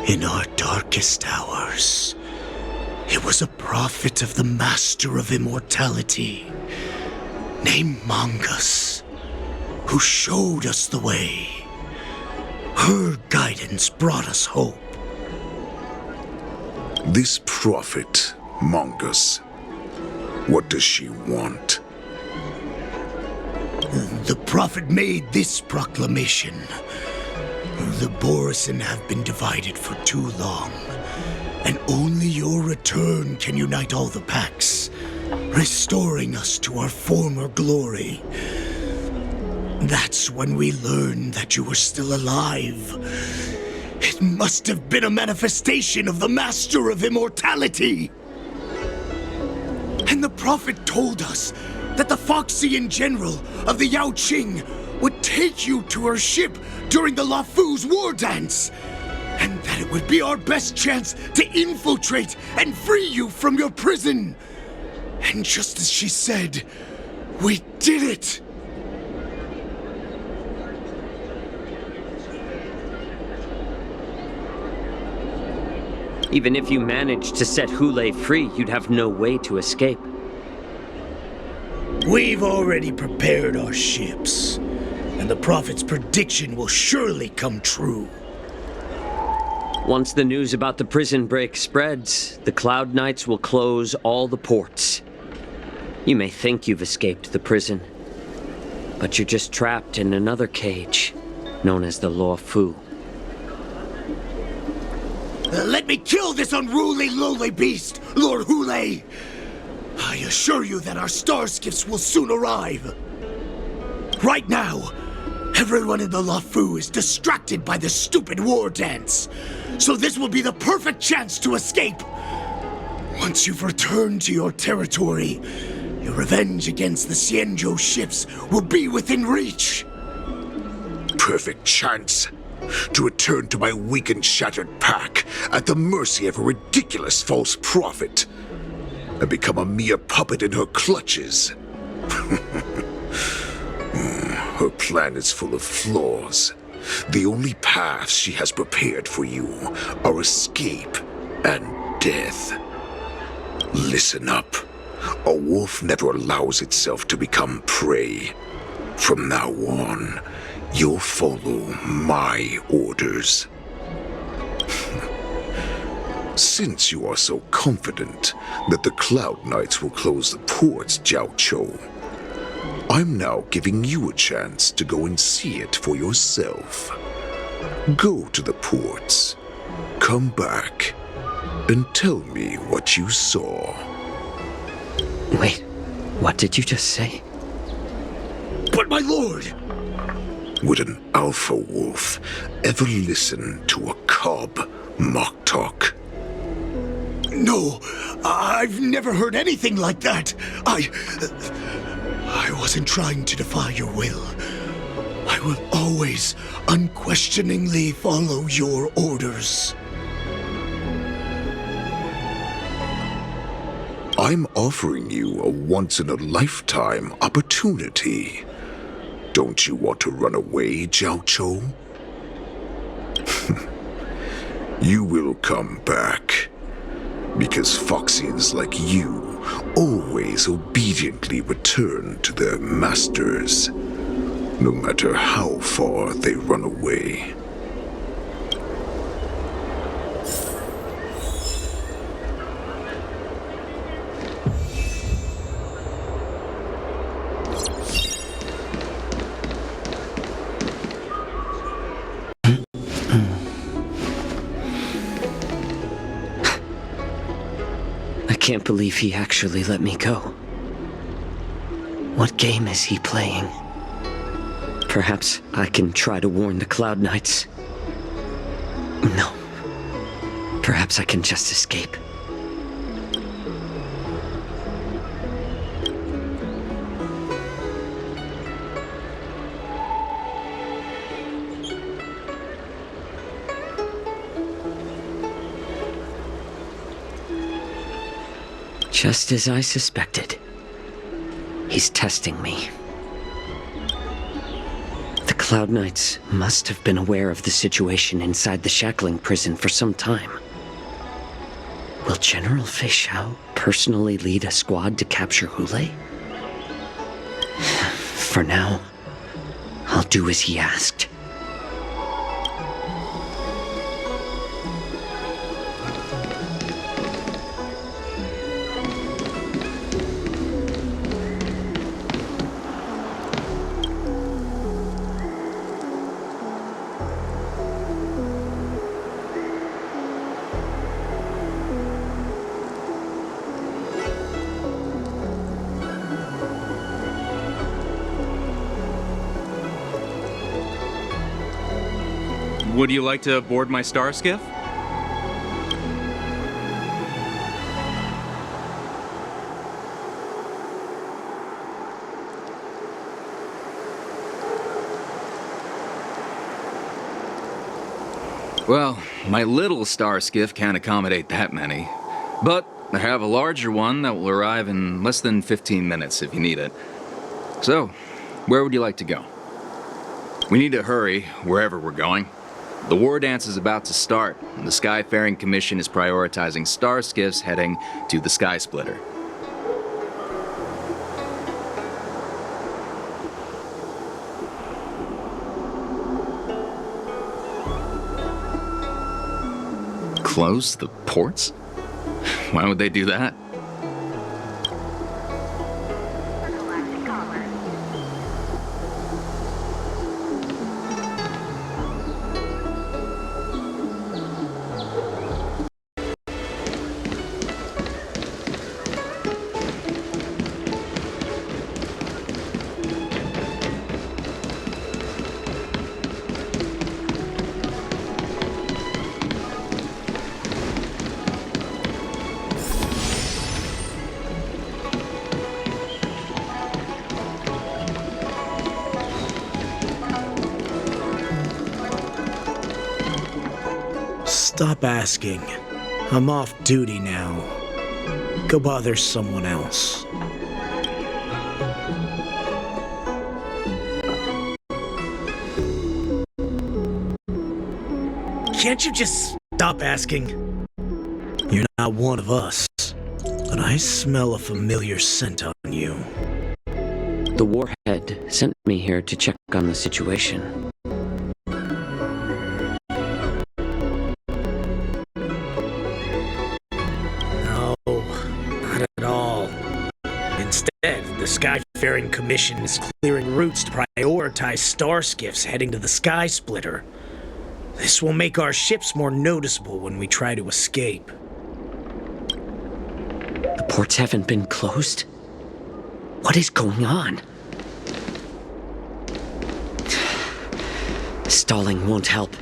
[SPEAKER 14] In our darkest hours, it was a prophet of the Master of Immortality, named Mongus, who showed us the way. Her guidance brought us hope.
[SPEAKER 15] This prophet, Mongus, what does she want?
[SPEAKER 14] The prophet made this proclamation. The Borisin have been divided for too long, and only your return can unite all the packs, restoring us to our former glory. That's when we learned that you were still alive. It must have been a manifestation of the Master of Immortality. And the prophet told us that the Foxian general of the Yaoqing would take you to her ship during the Lafu's Wardance, and that it would be our best chance to infiltrate and free you from your prison. And just as she said, we did it!
[SPEAKER 13] Even if you managed to set Hule free, you'd have no way to escape.
[SPEAKER 14] We've already prepared our ships, and the prophet's prediction will surely come true.
[SPEAKER 13] Once the news about the prison break spreads, the Cloud Knights will close all the ports. You may think you've escaped the prison, but you're just trapped in another cage, known as the Law Fu.
[SPEAKER 14] Let me kill this unruly, lowly beast, Lord Hule! I assure you that our star skiffs will soon arrive. Right now, everyone in the Lafu is distracted by the stupid war dance, so this will be the perfect chance to escape. Once you've returned to your territory, your revenge against the Xianzhou ships will be within reach.
[SPEAKER 15] Perfect chance to return to my weak and shattered pack at the mercy of a ridiculous false prophet and become a mere puppet in her clutches. Her plan is full of flaws. The only paths she has prepared for you are escape and death. Listen up. A wolf never allows itself to become prey. From now on, you'll follow my orders. Since you are so confident that the Cloud Knights will close the ports, Xianzhou, I'm now giving you a chance to go and see it for yourself. Go to the ports, come back, and tell me what you saw.
[SPEAKER 13] Wait, what did you just say?
[SPEAKER 14] But my lord!
[SPEAKER 15] Would an alpha wolf ever listen to a cub, Moktok?
[SPEAKER 14] No, I've never heard anything like that. I wasn't trying to defy your will. I will always unquestioningly follow your orders.
[SPEAKER 15] I'm offering you a once-in-a-lifetime opportunity. Don't you want to run away, Xianzhou? You will come back. Because Foxians like you always obediently return to their masters, no matter how far they run away.
[SPEAKER 13] can't believe he actually let me go. What game is he playing? Perhaps I can try to warn the Cloud Knights. No. Perhaps I can just escape. Just as I suspected. He's testing me. The Cloud Knights must have been aware of the situation inside the Shackling Prison for some time. Will General Fei Xiao personally lead a squad to capture Hule? For now, I'll do as he asked.
[SPEAKER 16] Would you like to board my star skiff? Well, my little star skiff can't accommodate that many. But I have a larger one that will arrive in less than 15 minutes if you need it. So, where would you like to go? We need to hurry wherever we're going. The Wardance is about to start, and the Skyfaring Commission is prioritizing star skiffs heading to the Sky Splitter. Close the ports? Why would they do that?
[SPEAKER 14] Stop asking. I'm off duty now. Go bother someone else. Can't you just stop asking? You're not one of us, but I smell a familiar scent on you.
[SPEAKER 13] The Warhead sent me here to check on the situation.
[SPEAKER 14] Instead, the Skyfaring Commission is clearing routes to prioritize star skiffs heading to the Sky Splitter. This will make our ships more noticeable when we try to escape.
[SPEAKER 13] The ports haven't been closed? What is going on? Stalling won't help.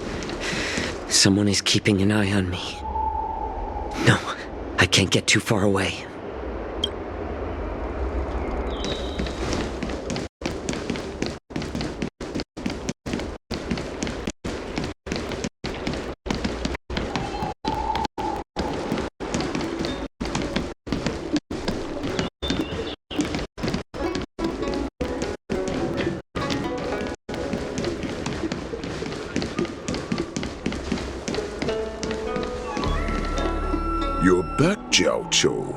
[SPEAKER 13] Someone is keeping an eye on me. No, I can't get too far away.
[SPEAKER 15] You're back, Xianzhou.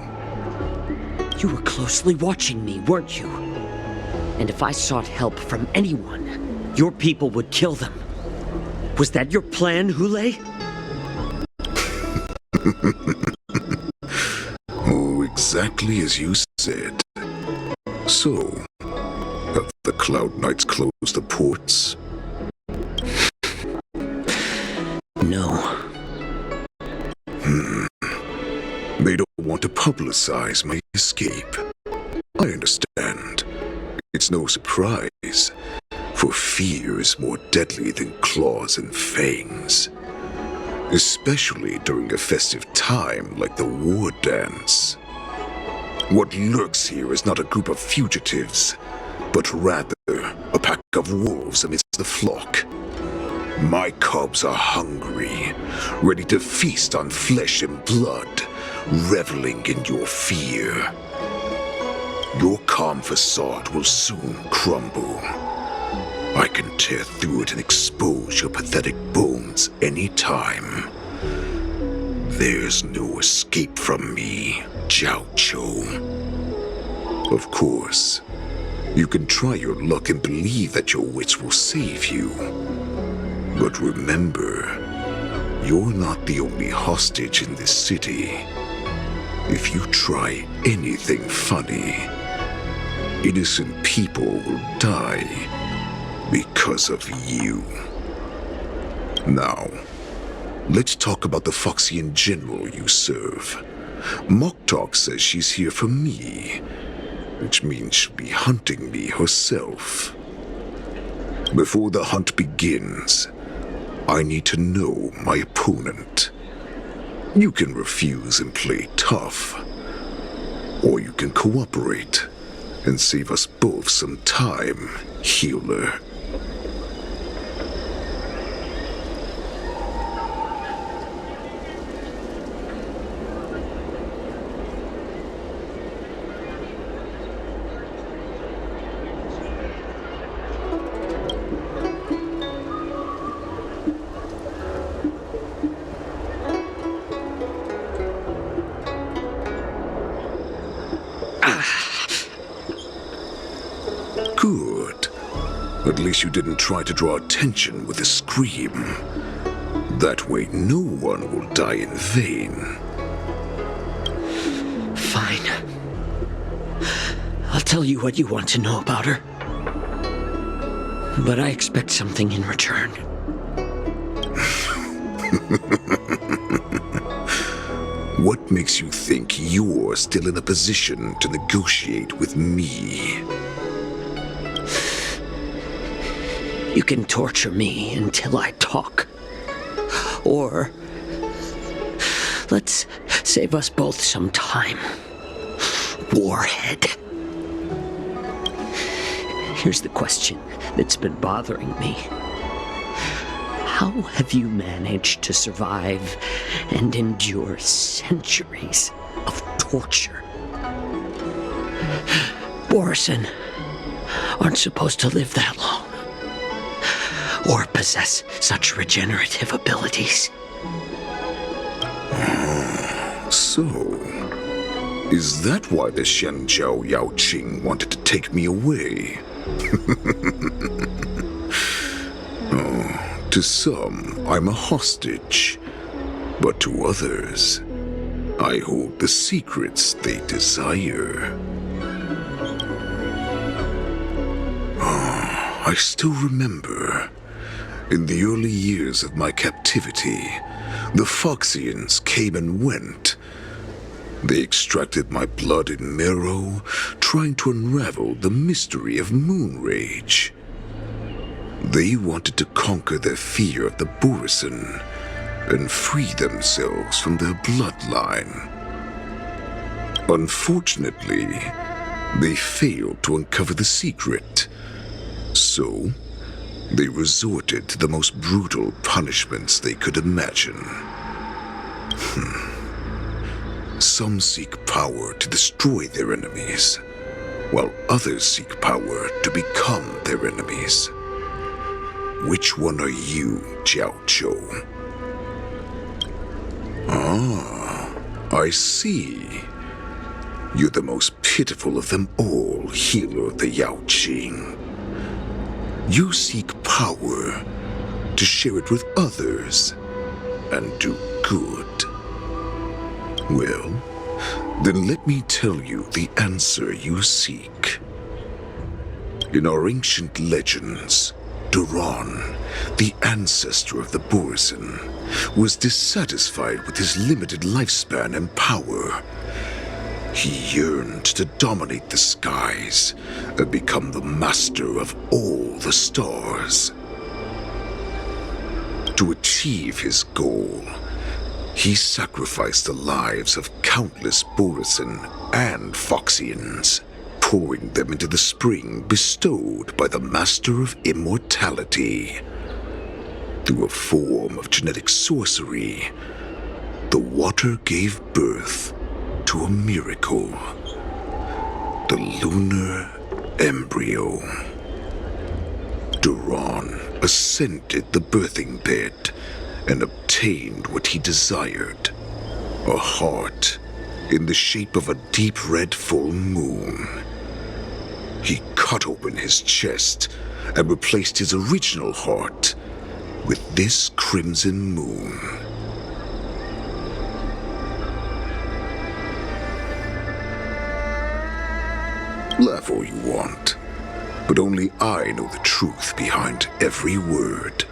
[SPEAKER 13] You were closely watching me, weren't you? And if I sought help from anyone, your people would kill them. Was that your plan, Hule?
[SPEAKER 15] Oh, exactly as you said. So, have the Cloud Knights closed the ports?
[SPEAKER 13] No.
[SPEAKER 15] They don't want to publicize my escape. I understand. It's no surprise, for fear is more deadly than claws and fangs. Especially during a festive time like the Wardance. What lurks here is not a group of fugitives, but rather a pack of wolves amidst the flock. My cubs are hungry, ready to feast on flesh and blood, reveling in your fear. Your calm facade will soon crumble. I can tear through it and expose your pathetic bones any time. There's no escape from me, Xianzhou. Of course, you can try your luck and believe that your wits will save you. But remember, you're not the only hostage in this city. If you try anything funny, innocent people will die because of you. Now, let's talk about the Foxian general you serve. Moktok says she's here for me, which means she'll be hunting me herself. Before the hunt begins, I need to know my opponent. You can refuse and play tough, or you can cooperate and save us both some time, healer. Good. At least you didn't try to draw attention with a scream. That way no one will die in vain.
[SPEAKER 13] Fine. I'll tell you what you want to know about her. But I expect something in return.
[SPEAKER 15] What makes you think you're still in a position to negotiate with me?
[SPEAKER 13] You can torture me until I talk. Or let's save us both some time. Warhead. Here's the question that's been bothering me. How have you managed to survive and endure centuries of torture? Borison aren't supposed to live that long, or possess such regenerative abilities.
[SPEAKER 15] So, is that why the Xianzhou Yaoqing wanted to take me away? Oh, to some, I'm a hostage, but to others, I hold the secrets they desire. Oh, I still remember. In the early years of my captivity, the Foxians came and went. They extracted my blood and marrow, trying to unravel the mystery of moon rage. They wanted to conquer their fear of the Borison and free themselves from their bloodline. Unfortunately, they failed to uncover the secret. So, they resorted to the most brutal punishments they could imagine. Some seek power to destroy their enemies, while others seek power to become their enemies. Which one are you, Xianzhou? Ah, I see. You're the most pitiful of them all, healer of the Yaoqing. You seek power to share it with others and do good. Well, then let me tell you the answer you seek. In our ancient legends, Duran, the ancestor of the Borison, was dissatisfied with his limited lifespan and power. He yearned to dominate the skies and become the master of all the stars. To achieve his goal, he sacrificed the lives of countless Borison and Foxians, pouring them into the spring bestowed by the Master of Immortality. Through a form of genetic sorcery, the water gave birth to a miracle. The lunar embryo. Duran ascended the birthing bed and obtained what he desired, a heart in the shape of a deep red full moon. He cut open his chest and replaced his original heart with this crimson moon. Laugh all you want, but only I know the truth behind every word.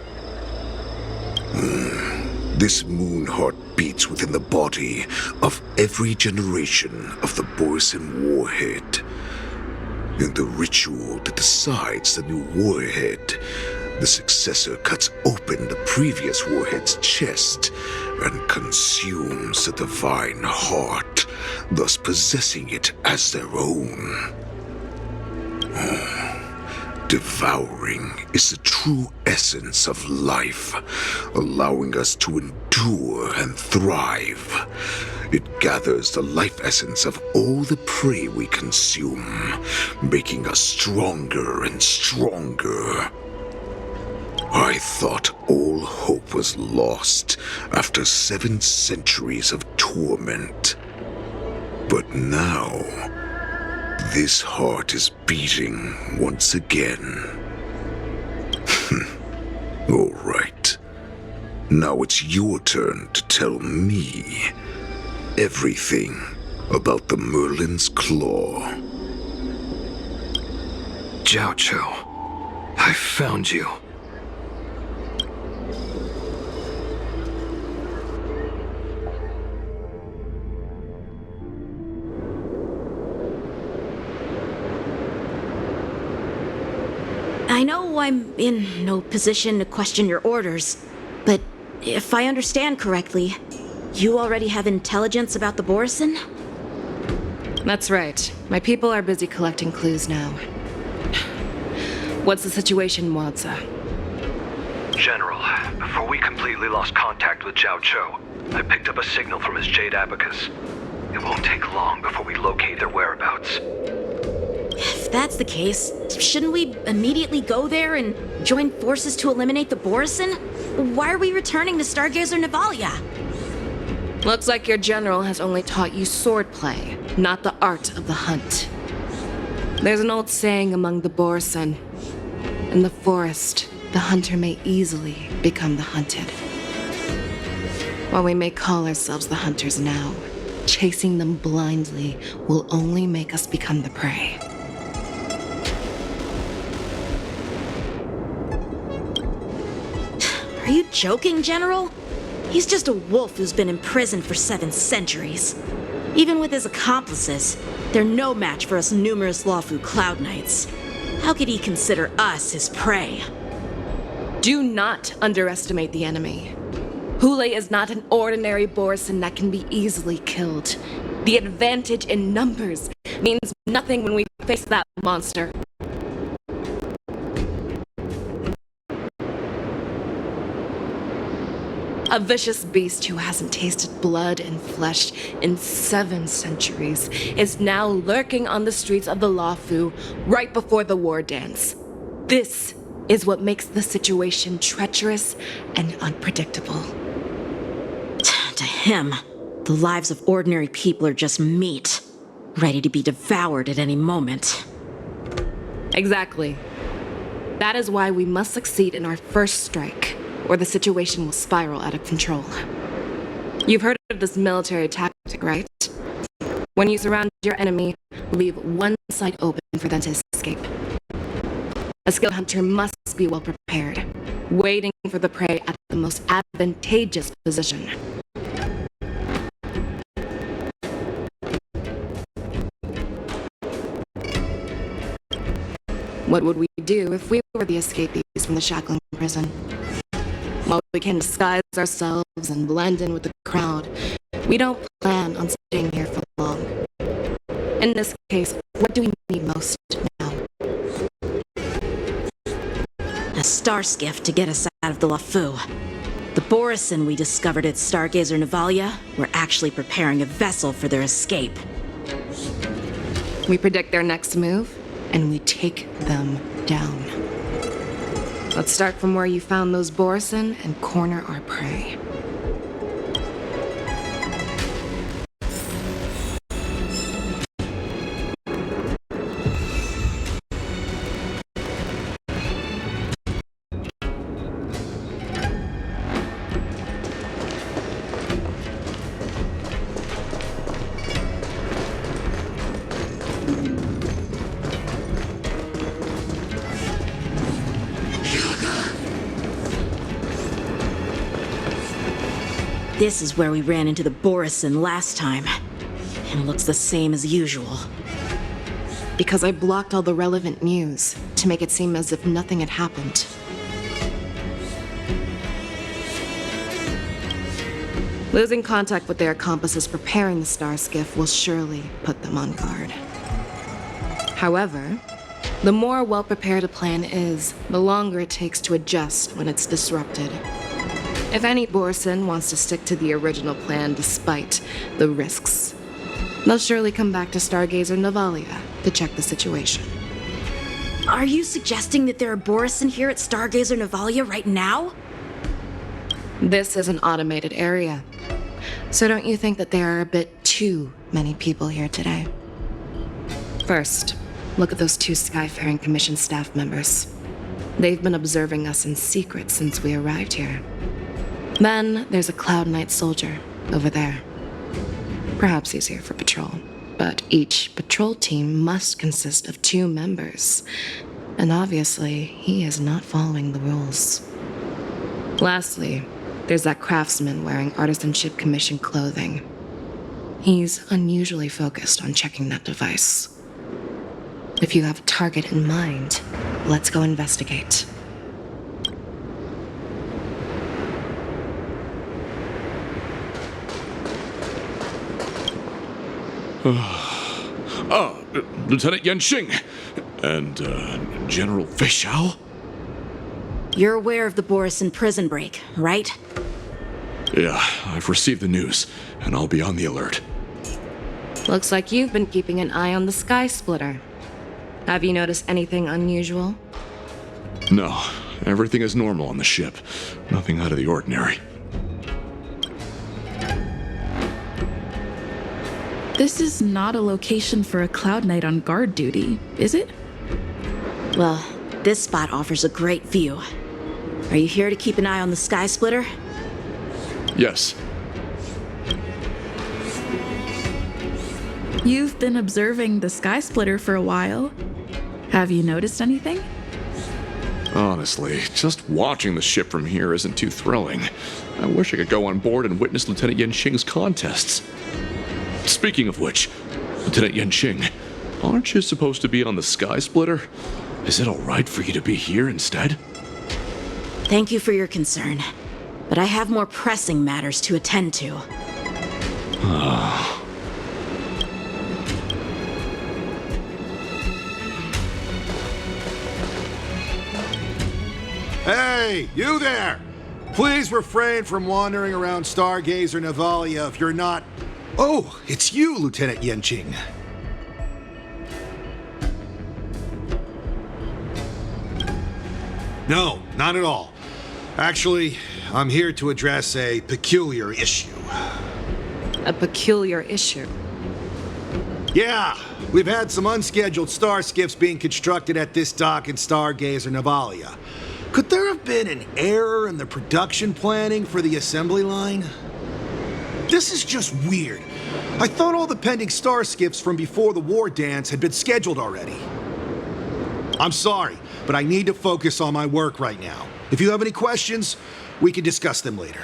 [SPEAKER 15] This moon heart beats within the body of every generation of the Borison warhead. In the ritual that decides the new warhead, the successor cuts open the previous warhead's chest and consumes the divine heart, thus possessing it as their own. Devouring is the true essence of life, allowing us to endure and thrive. It gathers the life essence of all the prey we consume, making us stronger and stronger. I thought all hope was lost after 7 centuries of torment. But now, this heart is beating once again. All right. Now it's your turn to tell me everything about the Merlin's Claw.
[SPEAKER 10] Xianzhou, I found you.
[SPEAKER 4] I know I'm in no position to question your orders, but if I understand correctly, you already have intelligence about the Borison?
[SPEAKER 6] That's right. My people are busy collecting clues now. What's the situation, Wadza?
[SPEAKER 17] General, before we completely lost contact with Xianzhou, I picked up a signal from his jade abacus. It won't take long before we locate their whereabouts.
[SPEAKER 4] If that's the case, shouldn't we immediately go there and join forces to eliminate the Borison? Why are we returning to Stargazer Navalia?
[SPEAKER 6] Looks like your general has only taught you swordplay, not the art of the hunt. There's an old saying among the Borison. In the forest, the hunter may easily become the hunted. While we may call ourselves the hunters now, chasing them blindly will only make us become the prey.
[SPEAKER 4] Are you joking, General? He's just a wolf who's been imprisoned for 7 centuries. Even with his accomplices, they're no match for us numerous Lawfu Cloud Knights. How could he consider us his prey?
[SPEAKER 6] Do not underestimate the enemy. Hule is not an ordinary Borison that can be easily killed. The advantage in numbers means nothing when we face that monster. A vicious beast who hasn't tasted blood and flesh in 7 centuries is now lurking on the streets of the Lawfu right before the Wardance. This is what makes the situation treacherous and unpredictable.
[SPEAKER 4] To him, the lives of ordinary people are just meat, ready to be devoured at any moment.
[SPEAKER 6] Exactly. That is why we must succeed in our first strike, or the situation will spiral out of control. You've heard of this military tactic, right? When you surround your enemy, leave one side open for them to escape. A skilled hunter must be be well prepared, waiting for the prey at the most advantageous position. What would we do if we were the escapees from the Shackling Prison? While we can disguise ourselves and blend in with the crowd, we don't plan on staying here for long. In this case, what do we need most now?
[SPEAKER 4] A star skiff to get us out of the LaFou. The Borison we discovered at Stargazer Navalia were actually preparing a vessel for their escape.
[SPEAKER 6] We predict their next move, and we take them down. Let's start from where you found those Borison and corner our prey.
[SPEAKER 4] This is where we ran into the Borison last time. And it looks the same as usual.
[SPEAKER 6] Because I blocked all the relevant news to make it seem as if nothing had happened. Losing contact with their accomplices preparing the star skiff will surely put them on guard. However, the more well-prepared a plan is, the longer it takes to adjust when it's disrupted. If any Borison wants to stick to the original plan despite the risks, they'll surely come back to Stargazer Navalia to check the situation.
[SPEAKER 4] Are you suggesting that there are Borison here at Stargazer Navalia right now?
[SPEAKER 6] This is an automated area, so don't you think that there are a bit too many people here today? First, look at those 2 Skyfaring Commission staff members. They've been observing us in secret since we arrived here. Then there's a Cloud Knight soldier over there. Perhaps he's here for patrol, but each patrol team must consist of 2 members. And obviously, he is not following the rules. Lastly, there's that craftsman wearing Artisanship Commission clothing. He's unusually focused on checking that device. If you have a target in mind, let's go investigate.
[SPEAKER 18] Lieutenant Yanxing and General Xianzhou?
[SPEAKER 4] You're aware of the Borison prison break, right?
[SPEAKER 18] Yeah, I've received the news, and I'll be on the alert.
[SPEAKER 6] Looks like you've been keeping an eye on the Sky Splitter. Have you noticed anything unusual?
[SPEAKER 18] No, everything is normal on the ship. Nothing out of the ordinary.
[SPEAKER 5] This is not a location for a Cloud Knight on guard duty, is it?
[SPEAKER 4] Well, this spot offers a great view. Are you here to keep an eye on the Sky Splitter?
[SPEAKER 18] Yes.
[SPEAKER 5] You've been observing the Sky Splitter for a while. Have you noticed anything?
[SPEAKER 18] Honestly, just watching the ship from here isn't too thrilling. I wish I could go on board and witness Lieutenant Yanxing's contests. Speaking of which, Lieutenant Yanxing, aren't you supposed to be on the Sky Splitter? Is it all right for you to be here instead?
[SPEAKER 4] Thank you for your concern, but I have more pressing matters to attend to.
[SPEAKER 19] Hey, you there! Please refrain from wandering around Stargazer Navalia if you're not... Oh, it's you, Lieutenant Yanxing. No, not at all. Actually, I'm here to address a peculiar issue.
[SPEAKER 6] A peculiar issue?
[SPEAKER 19] Yeah, we've had some unscheduled star skiffs being constructed at this dock in Stargazer Navalia. Could there have been an error in the production planning for the assembly line? This is just weird. I thought all the pending star skiffs from before the Wardance had been scheduled already. I'm sorry, but I need to focus on my work right now. If you have any questions, we can discuss them later.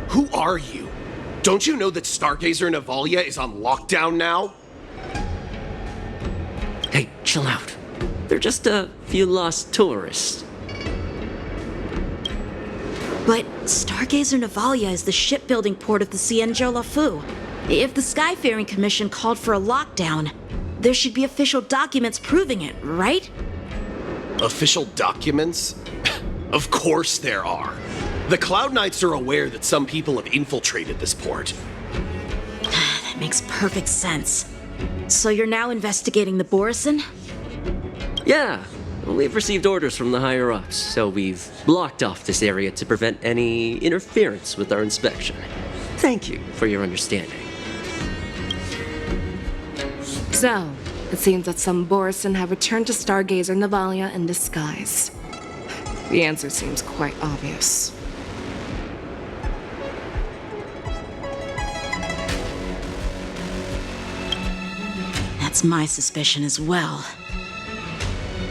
[SPEAKER 20] Who are you? Don't you know that Stargazer Navalia is on lockdown now?
[SPEAKER 13] Hey, chill out. They're just a few lost tourists.
[SPEAKER 4] But Stargazer Navalia is the shipbuilding port of the Xianzhou. If the Skyfaring Commission called for a lockdown, there should be official documents proving it, right?
[SPEAKER 20] Official documents? Of course there are. The Cloud Knights are aware that some people have infiltrated this port.
[SPEAKER 4] That makes perfect sense. So you're now investigating the Borison?
[SPEAKER 13] Yeah, we've received orders from the higher-ups, so we've blocked off this area to prevent any interference with our inspection. Thank you for your understanding.
[SPEAKER 6] So, it seems that some Borison have returned to Stargazer Navalia in disguise. The answer seems quite obvious.
[SPEAKER 4] That's my suspicion as well.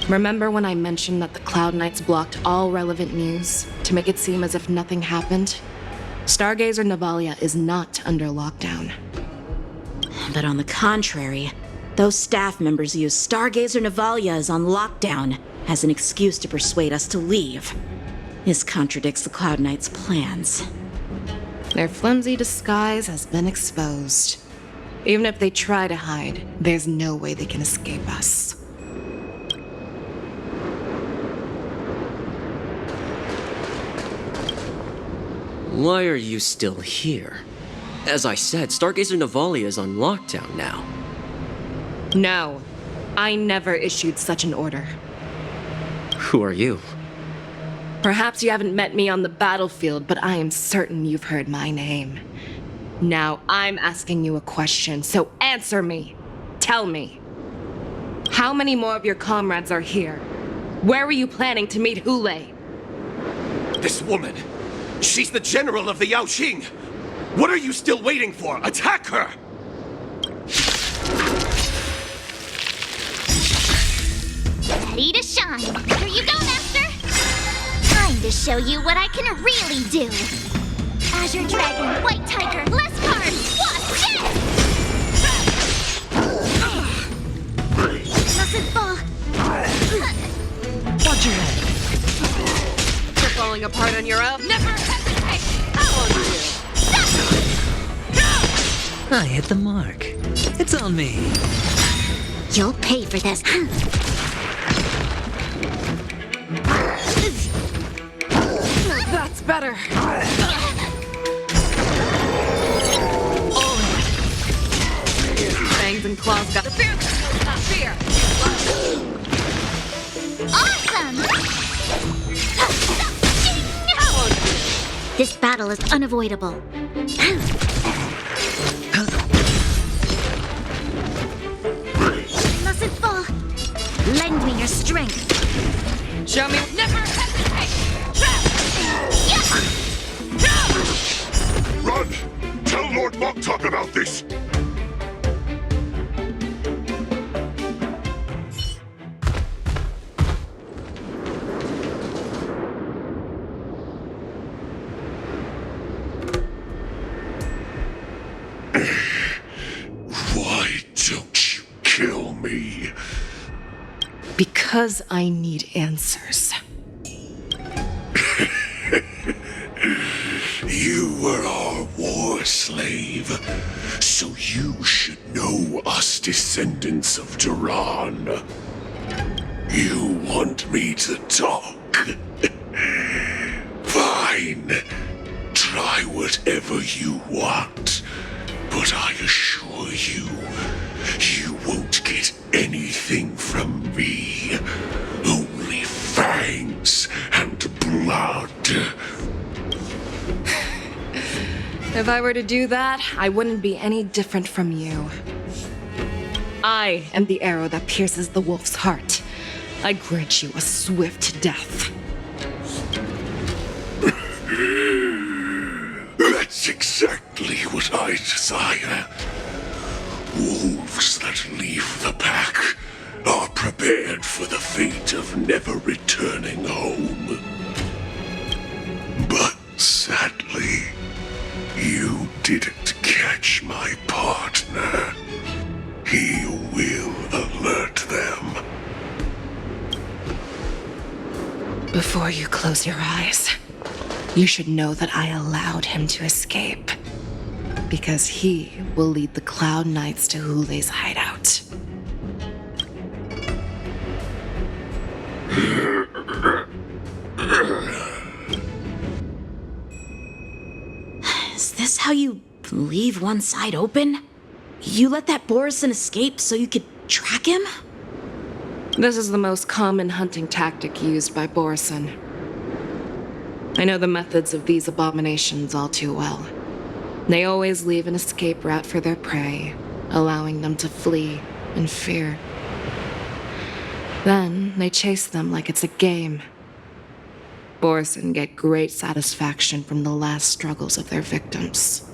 [SPEAKER 6] Remember when I mentioned that the Cloud Knights blocked all relevant news to make it seem as if nothing happened? Stargazer Navalia is not under lockdown.
[SPEAKER 4] But on the contrary, those staff members use Stargazer Navalia is on lockdown as an excuse to persuade us to leave. This contradicts the Cloud Knights' plans.
[SPEAKER 6] Their flimsy disguise has been exposed. Even if they try to hide, there's no way they can escape us.
[SPEAKER 13] Why are you still here? As I said, Stargazer Navalia is on lockdown now.
[SPEAKER 6] No, I never issued such an order.
[SPEAKER 13] Who are you?
[SPEAKER 6] Perhaps you haven't met me on the battlefield, but I am certain you've heard my name. Now I'm asking you a question, so answer me. Tell me. How many more of your comrades are here? Where were you planning to meet Hule?
[SPEAKER 20] This woman, she's the general of the Yaoqing. What are you still waiting for? Attack her!
[SPEAKER 9] Ready to shine. Here you go, Master. Time to show you what I can really do. Azure Dragon, White Tiger, less cards. What's this? Mustn't fall.
[SPEAKER 21] Watch your head. You're falling apart on your own. Never hesitate. How on you? I hit the mark. It's on me.
[SPEAKER 9] You'll pay for this.
[SPEAKER 6] That's better. Fangs and claws got the fear that knows not fear.
[SPEAKER 9] Awesome! This battle is unavoidable. Mustn't fall. Lend me your strength.
[SPEAKER 6] Show me. Never hesitate.
[SPEAKER 15] Run! Tell Lord Moktok about this! Why don't you kill me?
[SPEAKER 6] Because I need answers.
[SPEAKER 15] You were our war slave, so you should know us descendants of Duran. You want me to talk? Fine. Try whatever you want, but I assure you, you won't get anything from me. Only fangs and blood.
[SPEAKER 6] If I were to do that, I wouldn't be any different from you. I am the arrow that pierces the wolf's heart. I grant you a swift death.
[SPEAKER 15] Let's Just exactly what I desire. Wolves that leave the pack are prepared for the fate of never returning home. But sadly, you didn't catch my partner. He will alert them.
[SPEAKER 6] Before you close your eyes, you should know that I allowed him to escape. Because he will lead the Cloud Knights to Hule's hideout.
[SPEAKER 4] Is this how you leave one side open? You let that Borison escape so you could track him?
[SPEAKER 6] This is the most common hunting tactic used by Borison. I know the methods of these abominations all too well. They always leave an escape route for their prey, allowing them to flee in fear. Then they chase them like it's a game. Borison get great satisfaction from the last struggles of their victims.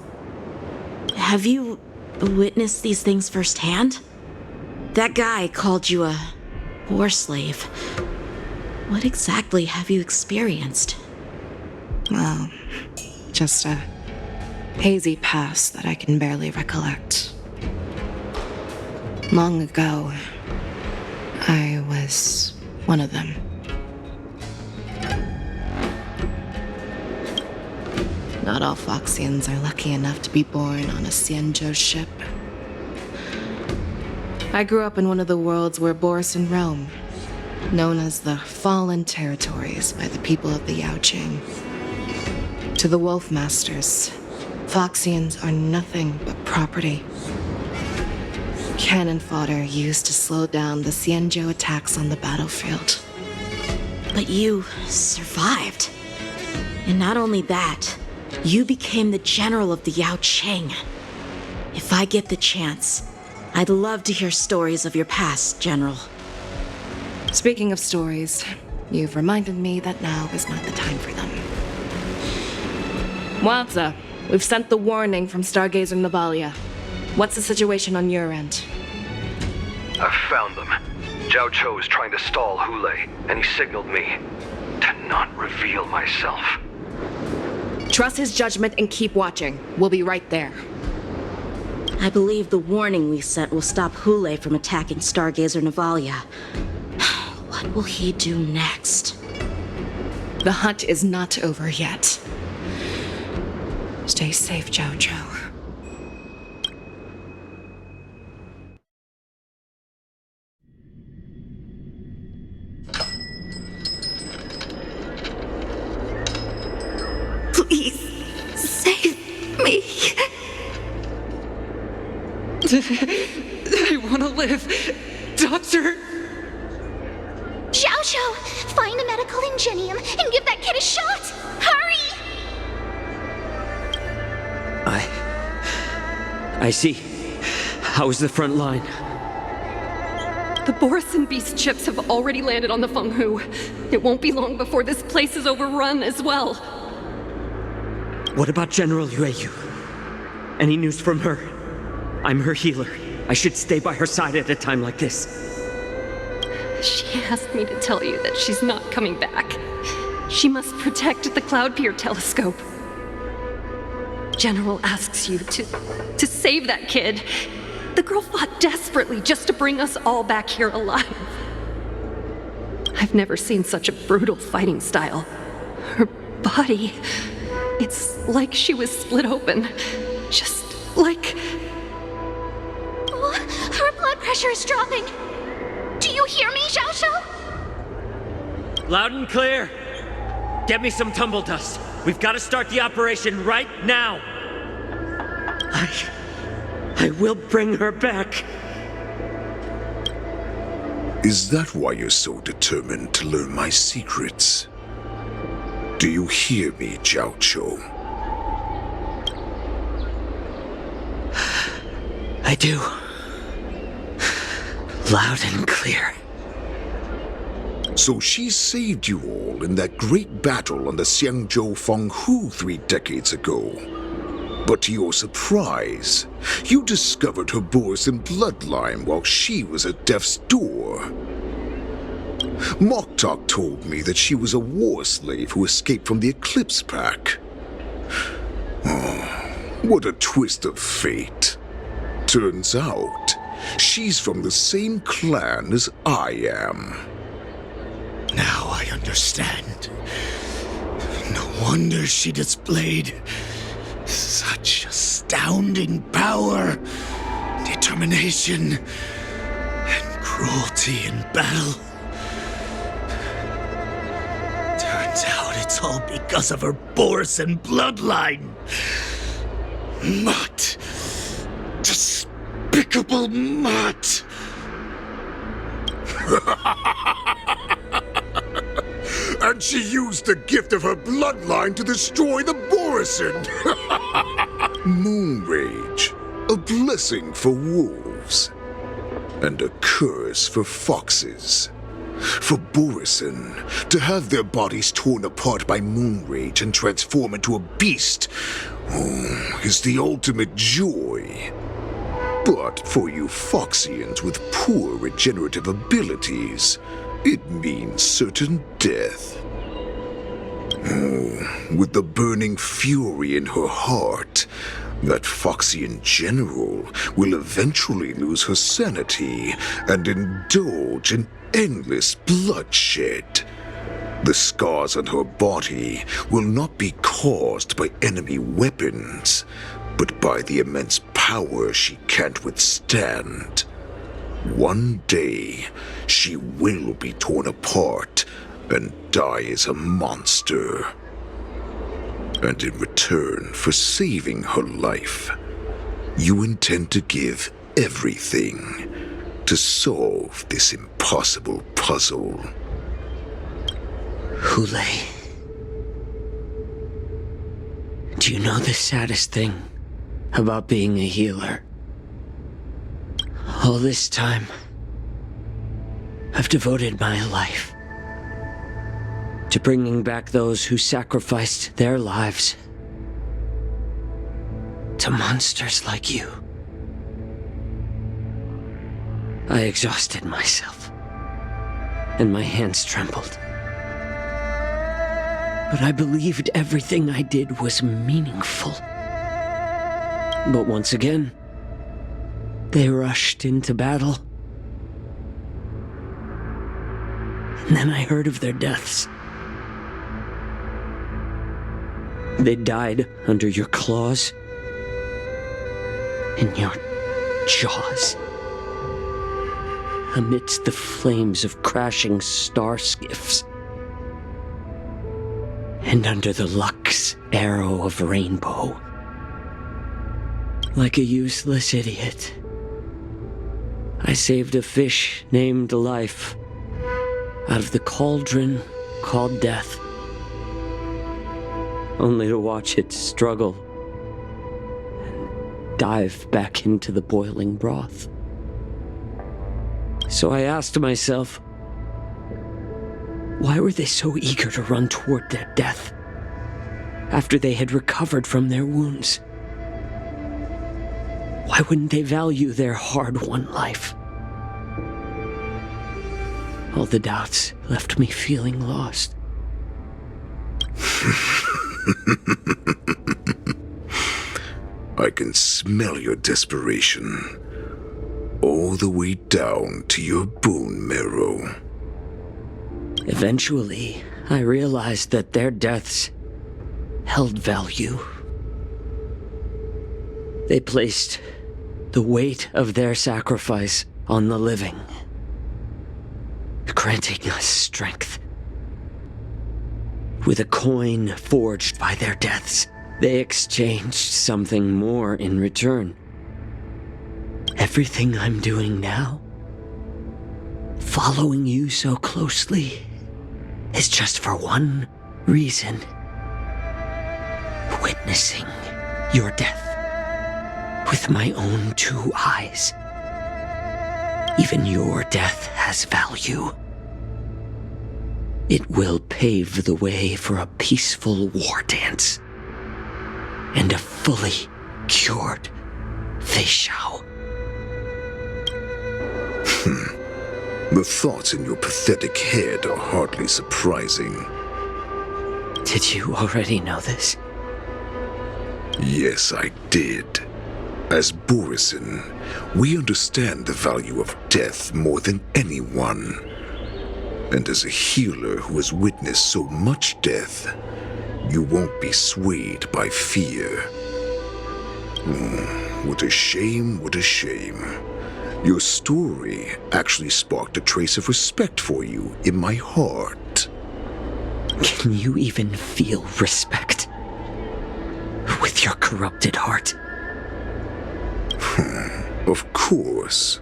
[SPEAKER 4] Have you witnessed these things firsthand? That guy called you a war slave. What exactly have you experienced?
[SPEAKER 6] Well, just a hazy past that I can barely recollect. Long ago, I was one of them. Not all Foxians are lucky enough to be born on a Xianzhou ship. I grew up in one of the worlds where Borison roam, known as the Fallen Territories by the people of the Yaoqing. To the Wolf Masters, Foxians are nothing but property. Cannon fodder used to slow down the Xianzhou attacks on the battlefield.
[SPEAKER 4] But you survived. And not only that, you became the general of the Yaoqing. If I get the chance, I'd love to hear stories of your past, General.
[SPEAKER 6] Speaking of stories, you've reminded me that now is not the time for them. Wadza, we've sent the warning from Stargazer Navalia. What's the situation on your end?
[SPEAKER 17] I've found them. Xianzhou is trying to stall Hule, and he signaled me to not reveal myself.
[SPEAKER 6] Trust his judgment and keep watching. We'll be right there.
[SPEAKER 4] I believe the warning we sent will stop Hule from attacking Stargazer Navalia. What will he do next?
[SPEAKER 6] The hunt is not over yet. Stay safe, Xianzhou.
[SPEAKER 1] Please, save me.
[SPEAKER 7] I want to live. Doctor!
[SPEAKER 9] Xianzhou, find a medical ingenium and give that kid a shot! Hurry!
[SPEAKER 13] I see. How's the front line?
[SPEAKER 21] The Borison beast chips have already landed on the Fenghu. It won't be long before this place is overrun as well.
[SPEAKER 13] What about General Yueyu? Any news from her? I'm her healer. I should stay by her side at a time like this.
[SPEAKER 21] She asked me to tell you that she's not coming back. She must protect the Cloudpeer telescope. General asks you to save that kid. The girl fought desperately just to bring us all back here alive. I've never seen such a brutal fighting style. Her body, it's like she was split open. Just like...
[SPEAKER 9] Her blood pressure is dropping. Do you hear me, Xianzhou?
[SPEAKER 13] Loud and clear. Get me some tumble dust. We've got to start the operation right now. I will bring her back.
[SPEAKER 15] Is that why you're so determined to learn my secrets? Do you hear me, Xianzhou?
[SPEAKER 13] I do. Loud and clear.
[SPEAKER 15] So she saved you all in that great battle on the Xianzhou Fenghu 3 decades ago. But to your surprise, you discovered her Borson bloodline while she was at death's door. Moktok told me that she was a war slave who escaped from the Eclipse Pack. Oh, what a twist of fate. Turns out, she's from the same clan as I am.
[SPEAKER 14] Now I understand. No wonder she displayed such astounding power, determination, and cruelty in battle. Turns out it's all because of her Borson bloodline. Mutt. Despicable mutt.
[SPEAKER 15] And she used the gift of her bloodline to destroy the Borson. Moon Rage, a blessing for wolves, and a curse for foxes. For Borson, to have their bodies torn apart by Moon Rage and transform into a beast is the ultimate joy. But for you Foxians with poor regenerative abilities, it means certain death. With the burning fury in her heart, that Foxian general will eventually lose her sanity and indulge in endless bloodshed. The scars on her body will not be caused by enemy weapons, but by the immense power she can't withstand. One day, she will be torn apart and die as a monster. And in return for saving her life, you intend to give everything to solve this impossible puzzle.
[SPEAKER 13] Hule, do you know the saddest thing about being a healer? All this time, I've devoted my life to bringing back those who sacrificed their lives to monsters like you. I exhausted myself, and my hands trembled. But I believed everything I did was meaningful. But once again, they rushed into battle. And then I heard of their deaths. They died under your claws, in your jaws, amidst the flames of crashing star skiffs, and under the Lux arrow of rainbow. Like a useless idiot, I saved a fish named Life out of the cauldron called Death, only to watch it struggle and dive back into the boiling broth. So I asked myself, why were they so eager to run toward their death after they had recovered from their wounds? Why wouldn't they value their hard-won life? All the doubts left me feeling lost.
[SPEAKER 15] I can smell your desperation, all the way down to your bone marrow.
[SPEAKER 13] Eventually, I realized that their deaths held value. They placed the weight of their sacrifice on the living, granting us strength. With a coin forged by their deaths, they exchanged something more in return. Everything I'm doing now, following you so closely, is just for one reason: witnessing your death with my own two eyes. Even your death has value. It will pave the way for a peaceful war dance and a fully cured Fei Xiao.
[SPEAKER 15] The thoughts in your pathetic head are hardly surprising.
[SPEAKER 13] Did you already know this?
[SPEAKER 15] Yes, I did. As Borisin, we understand the value of death more than anyone. And as a healer who has witnessed so much death, you won't be swayed by fear. What a shame, what a shame. Your story actually sparked a trace of respect for you in my heart.
[SPEAKER 13] Can you even feel respect with your corrupted heart?
[SPEAKER 15] Of course,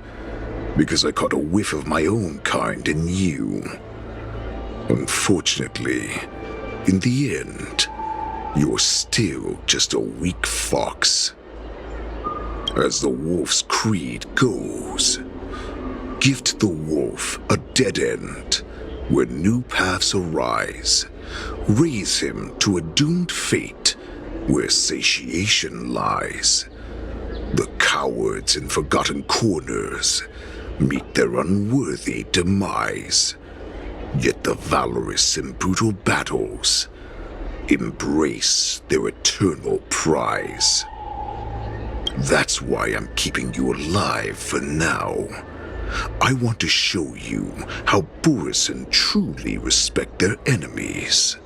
[SPEAKER 15] because I caught a whiff of my own kind in you. Unfortunately, in the end, you're still just a weak fox. As the wolf's creed goes, gift the wolf a dead end where new paths arise. Raise him to a doomed fate where satiation lies. The cowards in forgotten corners meet their unworthy demise. Yet the valorous in brutal battles embrace their eternal prize. That's why I'm keeping you alive for now. I want to show you how Borisin truly respect their enemies.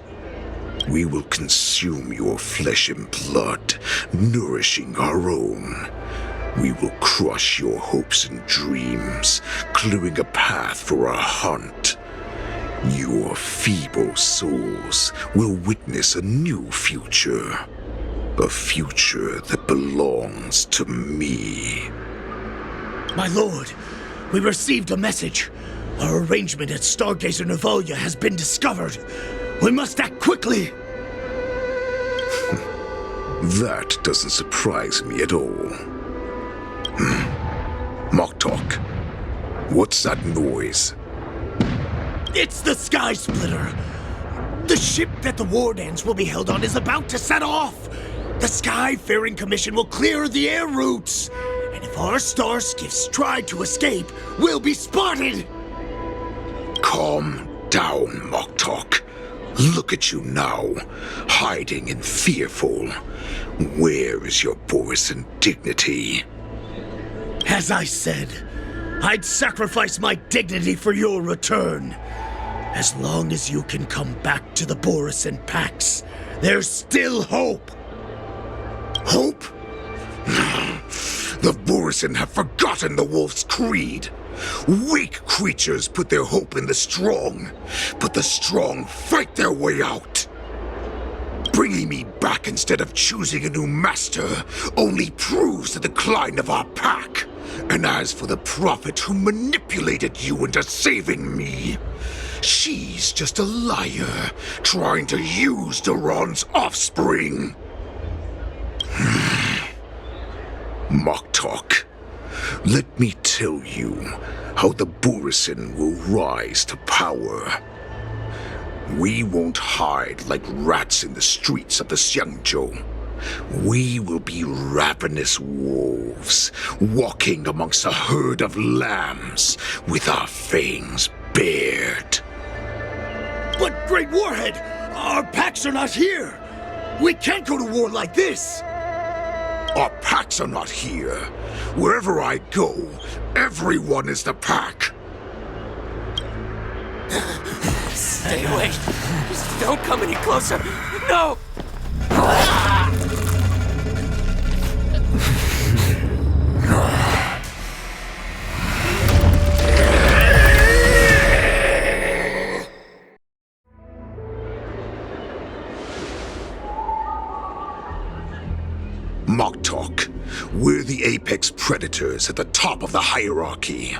[SPEAKER 15] We will consume your flesh and blood, nourishing our own. We will crush your hopes and dreams, clearing a path for our hunt. Your feeble souls will witness a new future. A future that belongs to me.
[SPEAKER 14] My lord, we received a message. Our arrangement at Stargazer Navalia has been discovered. We must act quickly.
[SPEAKER 15] That doesn't surprise me at all. Moktok, what's that noise?
[SPEAKER 14] It's the Sky Splitter. The ship that the Wardance will be held on is about to set off. The Skyfaring Commission will clear the air routes. And if our star skiffs try to escape, we'll be spotted.
[SPEAKER 15] Calm down, Moktok. Look at you now, hiding and fearful. Where is your Borisin dignity?
[SPEAKER 14] As I said, I'd sacrifice my dignity for your return. As long as you can come back to the Borisin Pax, there's still hope.
[SPEAKER 15] Hope? The Borisin have forgotten the wolf's creed. Weak creatures put their hope in the strong, but the strong fight their way out. Bringing me back instead of choosing a new master only proves the decline of our pack. And as for the prophet who manipulated you into saving me, she's just a liar trying to use Duran's offspring. Moktok, let me tell you how the Borisin will rise to power. We won't hide like rats in the streets of the Xianzhou. We will be ravenous wolves, walking amongst a herd of lambs with our fangs bared.
[SPEAKER 14] But, Great Warhead, our packs are not here. We can't go to war like this.
[SPEAKER 15] Our packs are not here. Wherever I go, everyone is the pack.
[SPEAKER 3] Stay away. Just don't come any closer. No!
[SPEAKER 15] Moktok, we're the apex predators at the top of the hierarchy.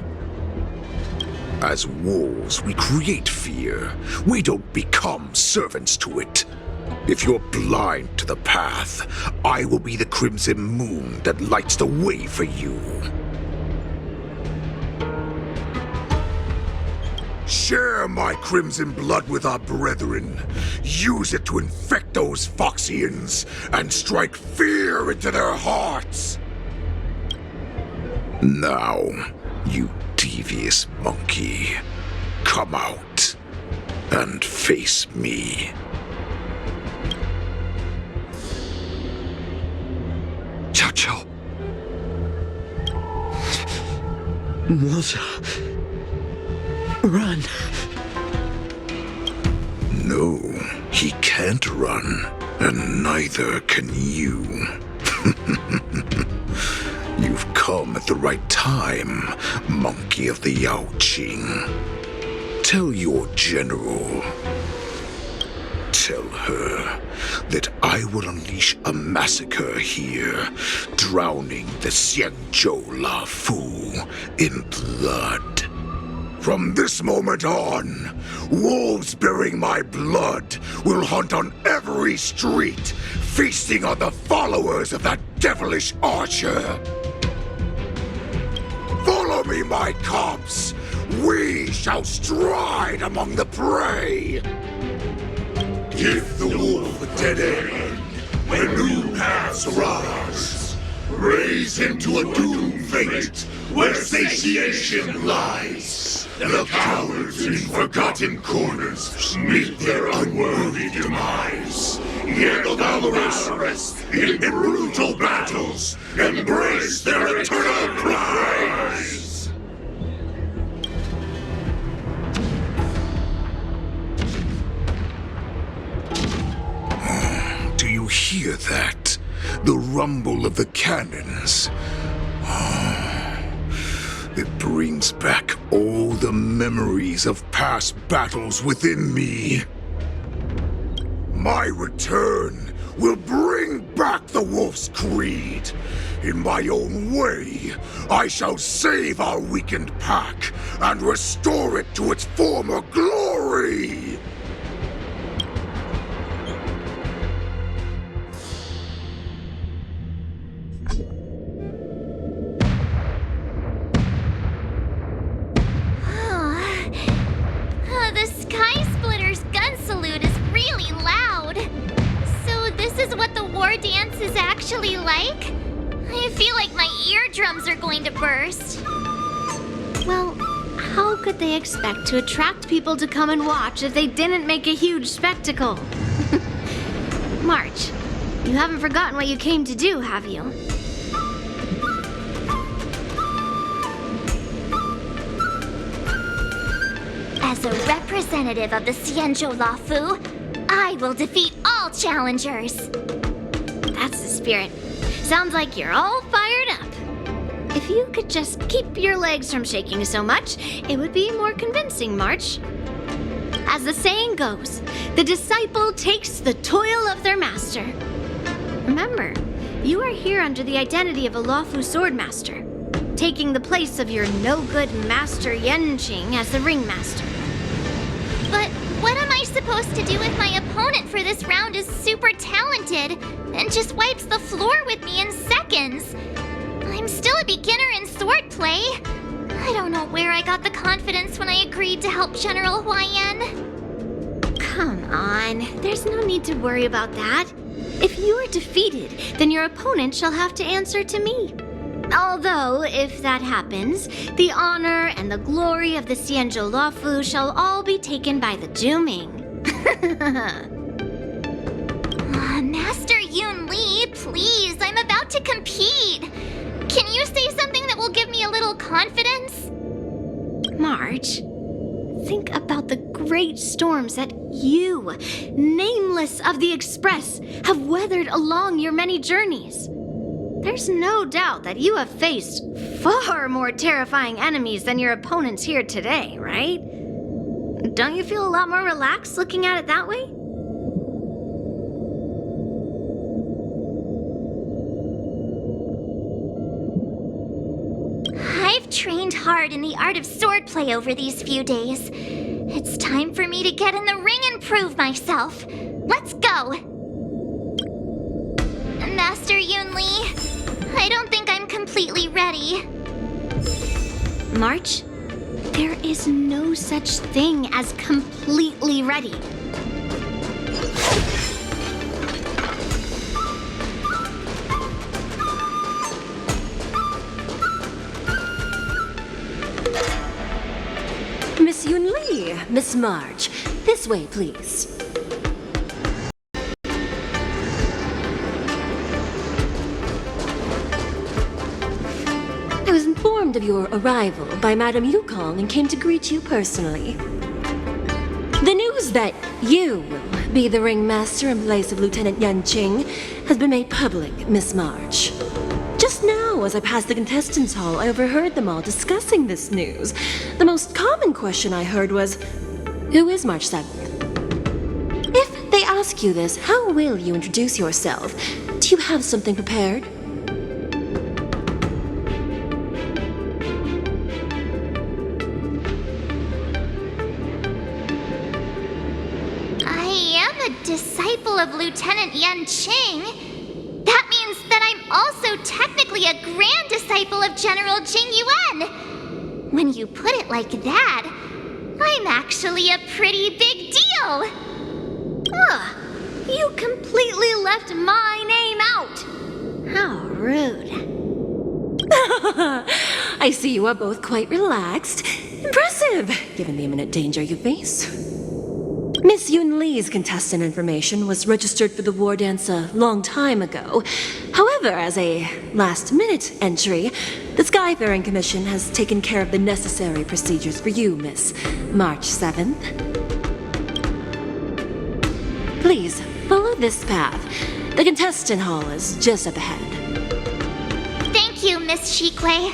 [SPEAKER 15] As wolves, we create fear. We don't become servants to it. If you're blind to the path, I will be the crimson moon that lights the way for you. Share my crimson blood with our brethren. Use it to infect those Foxians and strike fear into their hearts. Now, you devious monkey, come out and face me.
[SPEAKER 2] Xianzhou. Moza. Run.
[SPEAKER 15] No, he can't run, and neither can you. You've come at the right time, monkey of the Yaoqing. Tell your general. Tell her that I will unleash a massacre here, drowning the Xianzhou La Fu in blood. From this moment on, wolves bearing my blood will hunt on every street, feasting on the followers of that devilish archer. Follow me, my cops. We shall stride among the prey. Give the wolf a dead end when new paths arise. Raise him to a doomed fate where satiation lies. The cowards in forgotten corners meet their unworthy demise. Yet the valorous in brutal battles embrace their eternal prize. Do you hear that? The rumble of the cannons. It brings back all the memories of past battles within me. My return will bring back the Wolf's Creed. In my own way, I shall save our weakened pack and restore it to its former glory.
[SPEAKER 9] The Sky Splitter's gun salute is really loud. So this is what the Wardance is actually like? I feel like my eardrums are going to burst.
[SPEAKER 1] Well, how could they expect to attract people to come and watch if they didn't make a huge spectacle? March, you haven't forgotten what you came to do, have you?
[SPEAKER 9] As a representative of the Xianzhou La Fu, I will defeat all challengers.
[SPEAKER 1] That's the spirit. Sounds like you're all fired up. If you could just keep your legs from shaking so much, it would be more convincing, March. As the saying goes, the disciple takes the toil of their master. Remember, you are here under the identity of a lawful swordmaster, taking the place of your no-good master Xianzhou as the ringmaster.
[SPEAKER 9] But what am I supposed to do if my opponent for this round is super talented and just wipes the floor with me in seconds? I'm still a beginner in swordplay. I don't know where I got the confidence when I agreed to help General Huaiyan.
[SPEAKER 1] Come on, there's no need to worry about that. If you are defeated, then your opponent shall have to answer to me. Although, if that happens, the honor and the glory of the Xianzhou La Fu shall all be taken by the Juming.
[SPEAKER 9] Master Yun Li, please, I'm about to compete. Can you say something that will give me a little confidence?
[SPEAKER 1] March, think about the great storms that you, nameless of the Express, have weathered along your many journeys. There's no doubt that you have faced far more terrifying enemies than your opponents here today, right? Don't you feel a lot more relaxed looking at it that way?
[SPEAKER 9] I've trained hard in the art of swordplay over these few days. It's time for me to get in the ring and prove myself. Let's go! Master Yun Li, I don't think I'm completely ready.
[SPEAKER 1] March, There is no such thing as completely ready.
[SPEAKER 8] Miss Yunli, Miss March, this way, please. I was informed of your arrival by Madame Yukong and came to greet you personally. The news that you will be the ringmaster in place of Lieutenant Yanqing has been made public, Miss March. Just now, as I passed the contestants' hall, I overheard them all discussing this news. The most common question I heard was, who is March 7th? If they ask you this, how will you introduce yourself? Do you have something prepared?
[SPEAKER 9] I am a disciple of Lieutenant Yanqing. That means that I'm also technically a grand disciple of General Jing Yuan. When you put it like that, I'm actually a pretty big deal. Ugh, you completely left my name out. How rude.
[SPEAKER 8] I see you are both quite relaxed. Impressive, given the imminent danger you face. Miss Yunli's contestant information was registered for the Wardance a long time ago. However, as a last-minute entry, the Skyfaring Commission has taken care of the necessary procedures for you, Miss March 7th. Please, follow this path. The contestant hall is just up ahead.
[SPEAKER 9] Thank you, Miss Shikwe.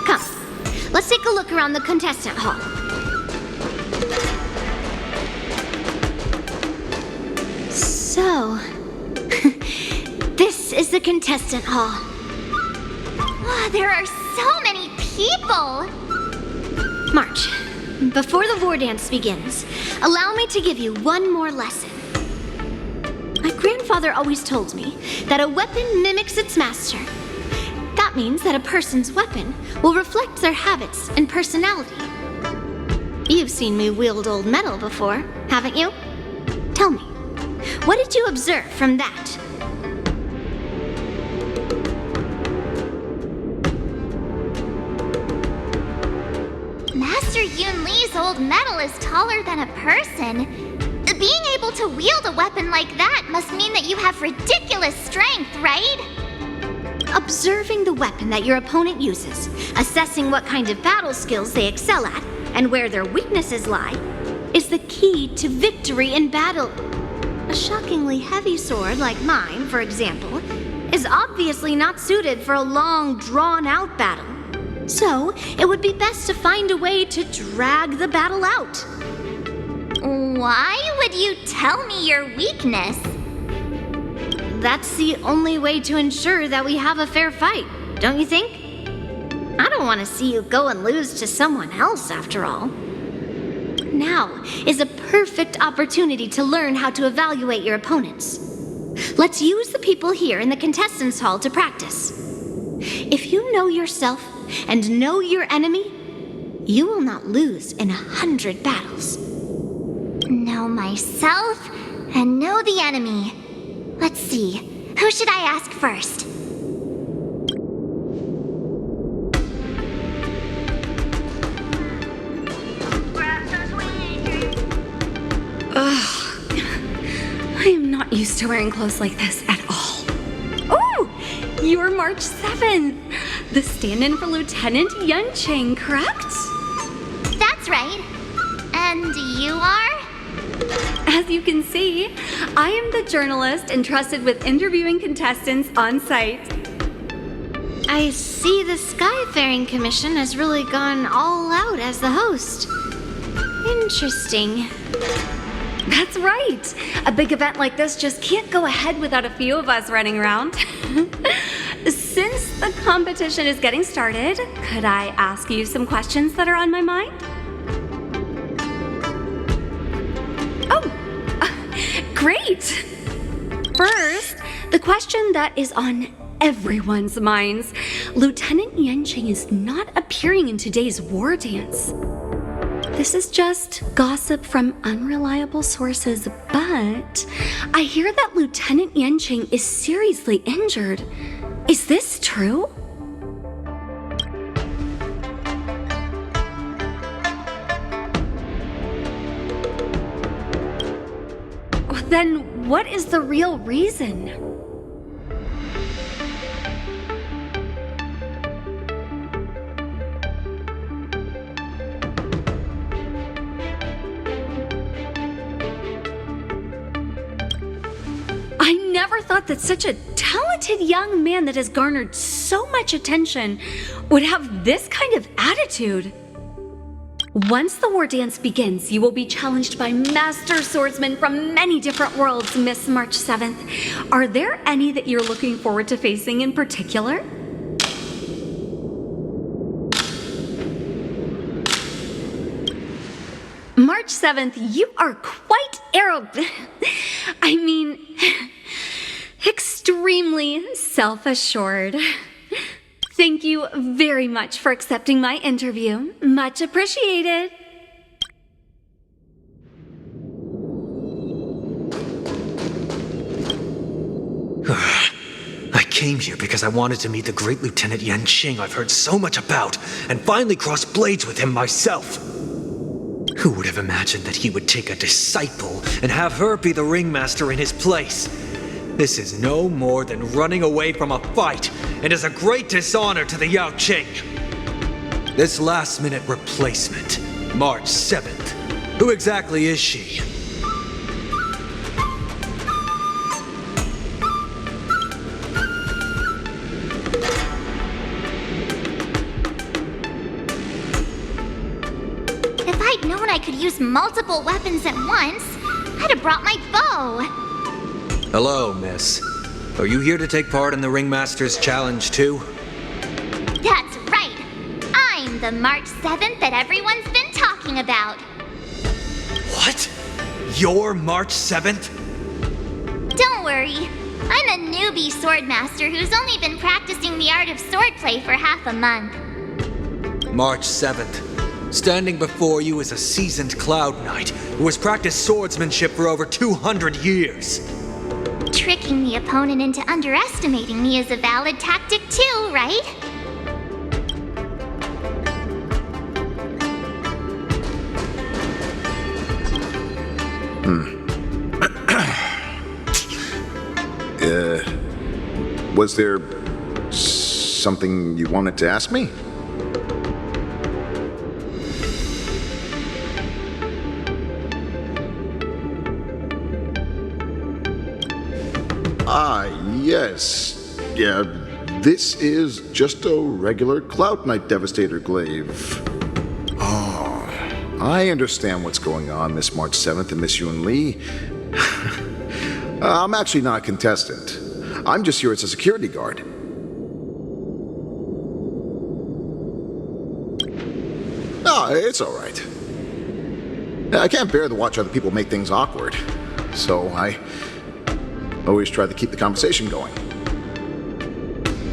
[SPEAKER 9] Come, let's take a look around the contestant hall. So, this is the contestant hall. Oh, there are so many people! March, before the war dance begins, allow me to give you one more lesson. My grandfather always told me that a weapon mimics its master. That means that a person's weapon will reflect their habits and personality. You've seen me wield old metal before, haven't you? Tell me, what did you observe from that? Master Yunli's old metal is taller than a person. Being able to wield a weapon like that must mean that you have ridiculous strength, right? Observing the weapon that your opponent uses, assessing what kind of battle skills they excel at, and where their weaknesses lie, is the key to victory in battle. A shockingly heavy sword like mine, for example, is obviously not suited for a long, drawn-out battle. So, it would be best to find a way to drag the battle out. Why would you tell me your weakness? That's the only way to ensure that we have a fair fight, don't you think? I don't want to see you go and lose to someone else, after all. Now is a perfect opportunity to learn how to evaluate your opponents. Let's use the people here in the contestants' hall to practice. If you know yourself and know your enemy, you will not lose in 100 battles. Know myself and know the enemy. Let's see, who should I ask first?
[SPEAKER 22] Ugh. I am not used to wearing clothes like this at all. Oh, you're March 7th. The stand-in for Lieutenant Yanqing, correct?
[SPEAKER 9] That's right. And you are?
[SPEAKER 22] As you can see, I am the journalist entrusted with interviewing contestants on site.
[SPEAKER 1] I see the Skyfaring Commission has really gone all out as the host. Interesting.
[SPEAKER 22] That's right. A big event like this just can't go ahead without a few of us running around. Since the competition is getting started, could I ask you some questions that are on my mind? Great! First, the question that is on everyone's minds. Lieutenant Xianzhou is not appearing in today's war dance. This is just gossip from unreliable sources, but I hear that Lieutenant Xianzhou is seriously injured. Is this true? Then what is the real reason? I never thought that such a talented young man that has garnered so much attention would have this kind of attitude. Once the war dance begins, you will be challenged by master swordsmen from many different worlds, Miss March 7th. Are there any that you're looking forward to facing in particular? March 7th, you are quite extremely self-assured. Thank you very much for accepting my interview. Much appreciated.
[SPEAKER 11] I came here because I wanted to meet the great Lieutenant Xianzhou I've heard so much about, and finally cross blades with him myself. Who would have imagined that he would take a disciple and have her be the ringmaster in his place? This is no more than running away from a fight, and is a great dishonor to the Yaoqing. This last-minute replacement, March 7th, who exactly is she?
[SPEAKER 9] If I'd known I could use multiple weapons at once, I'd have brought my bow.
[SPEAKER 11] Hello, miss. Are you here to take part in the Ringmaster's Challenge too?
[SPEAKER 9] That's right. I'm the March 7th that everyone's been talking about.
[SPEAKER 11] What? You're March 7th?
[SPEAKER 9] Don't worry. I'm a newbie swordmaster who's only been practicing the art of swordplay for half a month.
[SPEAKER 11] March 7th. Standing before you is a seasoned Cloud Knight who has practiced swordsmanship for over 200 years.
[SPEAKER 9] Tricking the opponent into underestimating me is a valid tactic too, right?
[SPEAKER 15] Was there something you wanted to ask me? Yes. Yeah, this is just a regular Cloud Knight Devastator glaive. Oh, I understand what's going on, Miss March 7th and Miss Yun Li. I'm actually not a contestant. I'm just here as a security guard. Oh, it's all right. I can't bear to watch other people make things awkward, so I always try to keep the conversation going.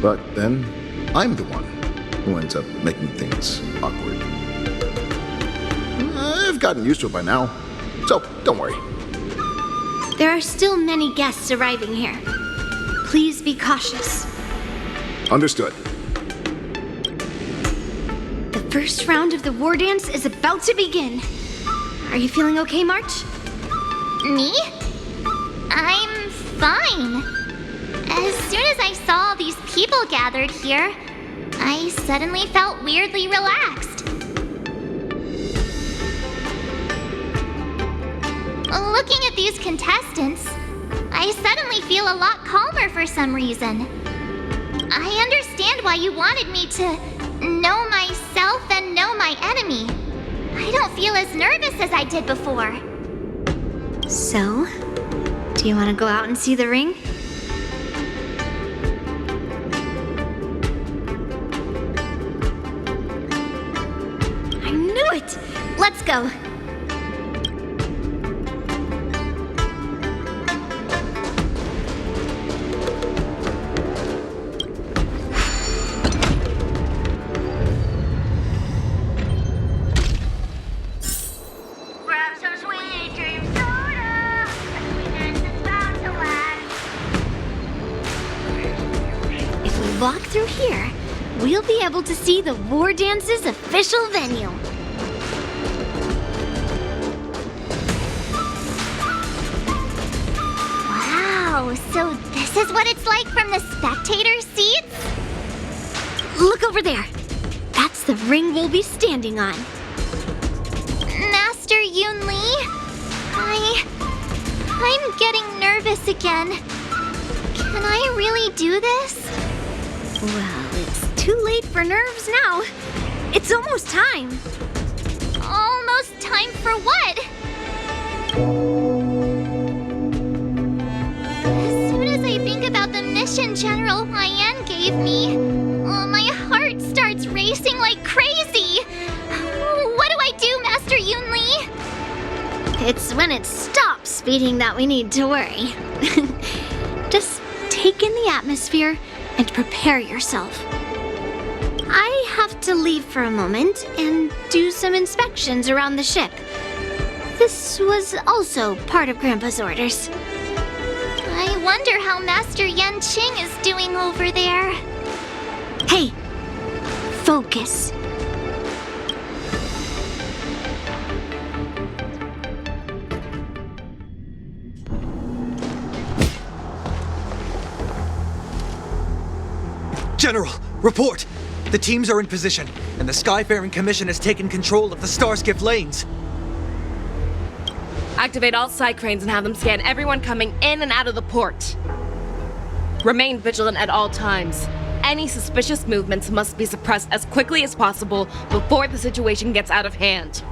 [SPEAKER 15] But then, I'm the one who ends up making things awkward. I've gotten used to it by now, so don't worry.
[SPEAKER 1] There are still many guests arriving here. Please be cautious.
[SPEAKER 15] Understood.
[SPEAKER 1] The first round of the war dance is about to begin. Are you feeling okay, March?
[SPEAKER 9] Me? I'm fine. As soon as I saw all these people gathered here, I suddenly felt weirdly relaxed. Looking at these contestants, I suddenly feel a lot calmer for some reason. I understand why you wanted me to know myself and know my enemy. I don't feel as nervous as I did before.
[SPEAKER 1] So, do you want to go out and see the ring? I knew it! Let's go. walk through here, we'll be able to see the Wardance's official venue. Wow, so this is what it's like from the spectator seats? Look over there. That's the ring we'll be standing on. Master Yun Li, I'm getting nervous again. Can I really do this? Well, it's too late for nerves now. It's almost time. Almost time for what? As soon as I think about the mission General Huaiyan gave me, my heart starts racing like crazy. What do I do, Master Yun Li? It's when it stops beating that we need to worry. Just take in the atmosphere and prepare yourself. I have to leave for a moment and do some inspections around the ship. This was also part of Grandpa's orders. I wonder how Master Yanqing is doing over there. Hey, focus.
[SPEAKER 11] General, report! The teams are in position, and the Skyfaring Commission has taken control of the Starskiff lanes.
[SPEAKER 6] Activate all side cranes and have them scan everyone coming in and out of the port. Remain vigilant at all times. Any suspicious movements must be suppressed as quickly as possible before the situation gets out of hand.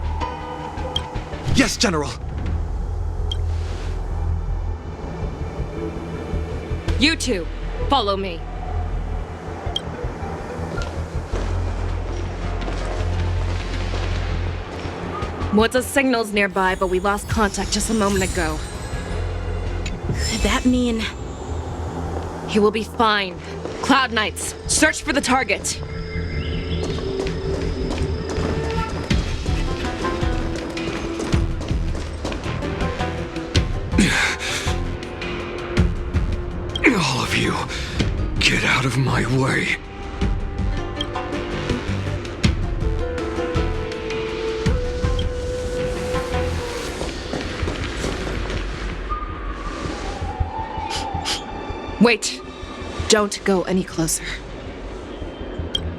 [SPEAKER 11] Yes, General.
[SPEAKER 6] You two, follow me. What's signal's nearby, but we lost contact just a moment ago.
[SPEAKER 4] Could that mean...
[SPEAKER 6] He will be fine. Cloud Knights, search for the target.
[SPEAKER 2] All of you, get out of my way.
[SPEAKER 6] Wait. Don't go any closer.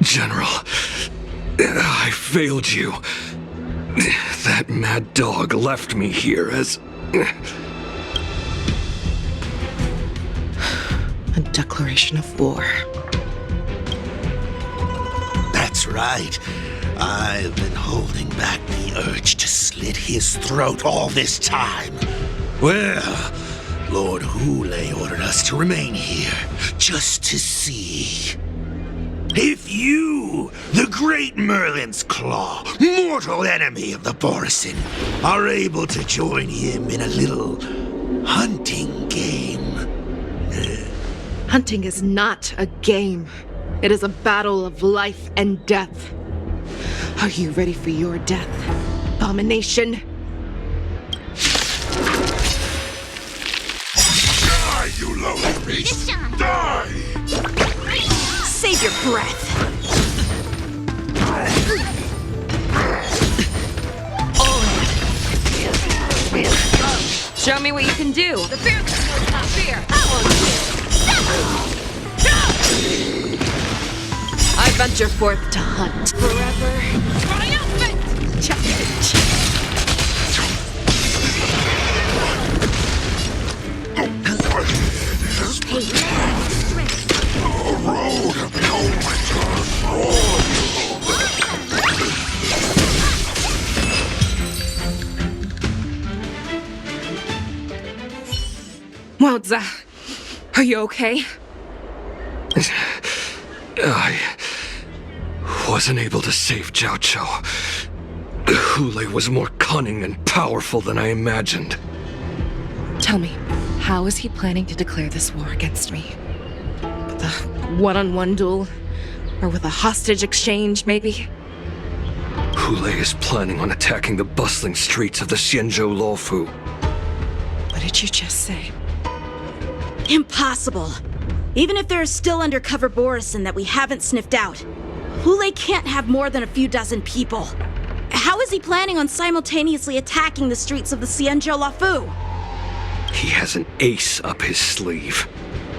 [SPEAKER 2] General, I failed you. That mad dog left me here as...
[SPEAKER 6] A declaration of war.
[SPEAKER 14] That's right. I've been holding back the urge to slit his throat all this time. Well, Lord Hule ordered us to remain here, just to see. If you, the great Merlin's Claw, mortal enemy of the Borison, are able to join him in a little hunting game.
[SPEAKER 6] Hunting is not a game. It is a battle of life and death. Are you ready for your death, Abomination?
[SPEAKER 15] Die, you lowly beast! Die!
[SPEAKER 4] Save your breath.
[SPEAKER 6] Show me what you can do. The fear is not fear. I venture forth to hunt. Forever. Triumphant! Challenge.
[SPEAKER 15] A road of no return
[SPEAKER 6] Waldza, are you okay?
[SPEAKER 2] I wasn't able to save Xianzhou. Hule was more cunning and powerful than I imagined.
[SPEAKER 6] Tell me, how is he planning to declare this war against me? With a one-on-one duel? Or with a hostage exchange, maybe?
[SPEAKER 2] Hule is planning on attacking the bustling streets of the Xianzhou Lawfu.
[SPEAKER 6] What did you just say?
[SPEAKER 4] Impossible. Even if there are still undercover Borison that we haven't sniffed out, Hule can't have more than a few dozen people. How is he planning on simultaneously attacking the streets of the Xianzhou Lafu?
[SPEAKER 2] He has an ace up his sleeve.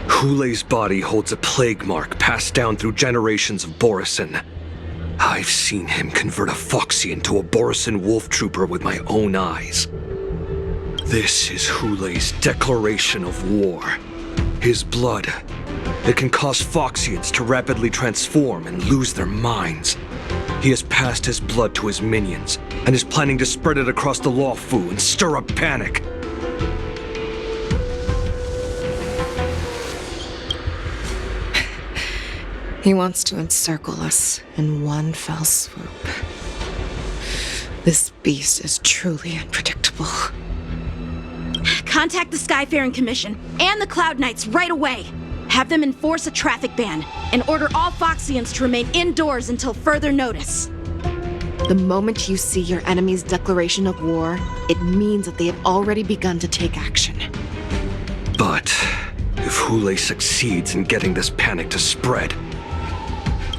[SPEAKER 2] Hule's body holds a plague mark passed down through generations of Borison. I've seen him convert a Foxy into a Borison wolf trooper with my own eyes. This is Hule's declaration of war. His blood. It can cause Foxians to rapidly transform and lose their minds. He has passed his blood to his minions, and is planning to spread it across the Luofu and stir up panic.
[SPEAKER 6] He wants to encircle us in one fell swoop. This beast is truly unpredictable.
[SPEAKER 4] Contact the Skyfaring Commission and the Cloud Knights right away. Have them enforce a traffic ban and order all Foxians to remain indoors until further notice.
[SPEAKER 6] The moment you see your enemy's declaration of war, it means that they have already begun to take action.
[SPEAKER 2] But if Hule succeeds in getting this panic to spread...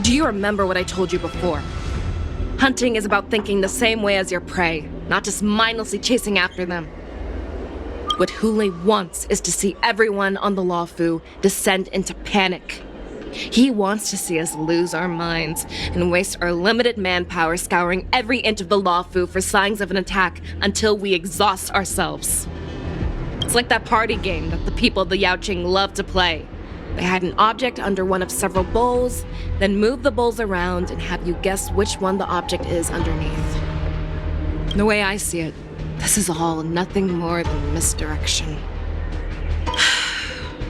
[SPEAKER 6] Do you remember what I told you before? Hunting is about thinking the same way as your prey, not just mindlessly chasing after them. What Hule wants is to see everyone on the Luofu descend into panic. He wants to see us lose our minds and waste our limited manpower scouring every inch of the Luofu for signs of an attack until we exhaust ourselves. It's like that party game that the people of the Yaoqing love to play. They hide an object under one of several bowls, then move the bowls around and have you guess which one the object is underneath. The way I see it, this is all nothing more than misdirection.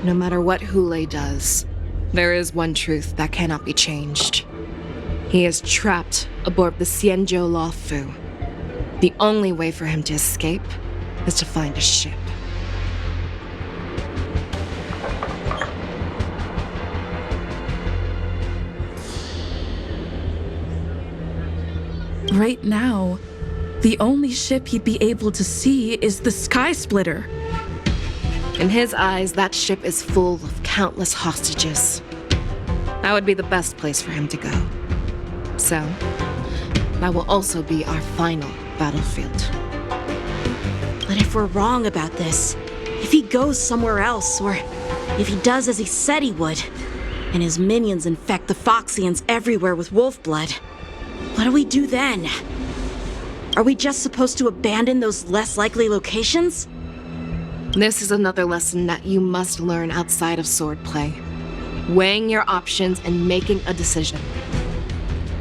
[SPEAKER 6] No matter what Hule does, there is one truth that cannot be changed. He is trapped aboard the Xianzhou Luofu. The only way for him to escape is to find a ship.
[SPEAKER 5] Right now, the only ship he'd be able to see is the Sky Splitter.
[SPEAKER 6] In his eyes, that ship is full of countless hostages. That would be the best place for him to go. So, that will also be our final battlefield.
[SPEAKER 4] But if we're wrong about this, if he goes somewhere else, or if he does as he said he would, and his minions infect the Foxians everywhere with wolf blood, what do we do then? Are we just supposed to abandon those less likely locations?
[SPEAKER 6] This is another lesson that you must learn outside of swordplay. Weighing your options and making a decision.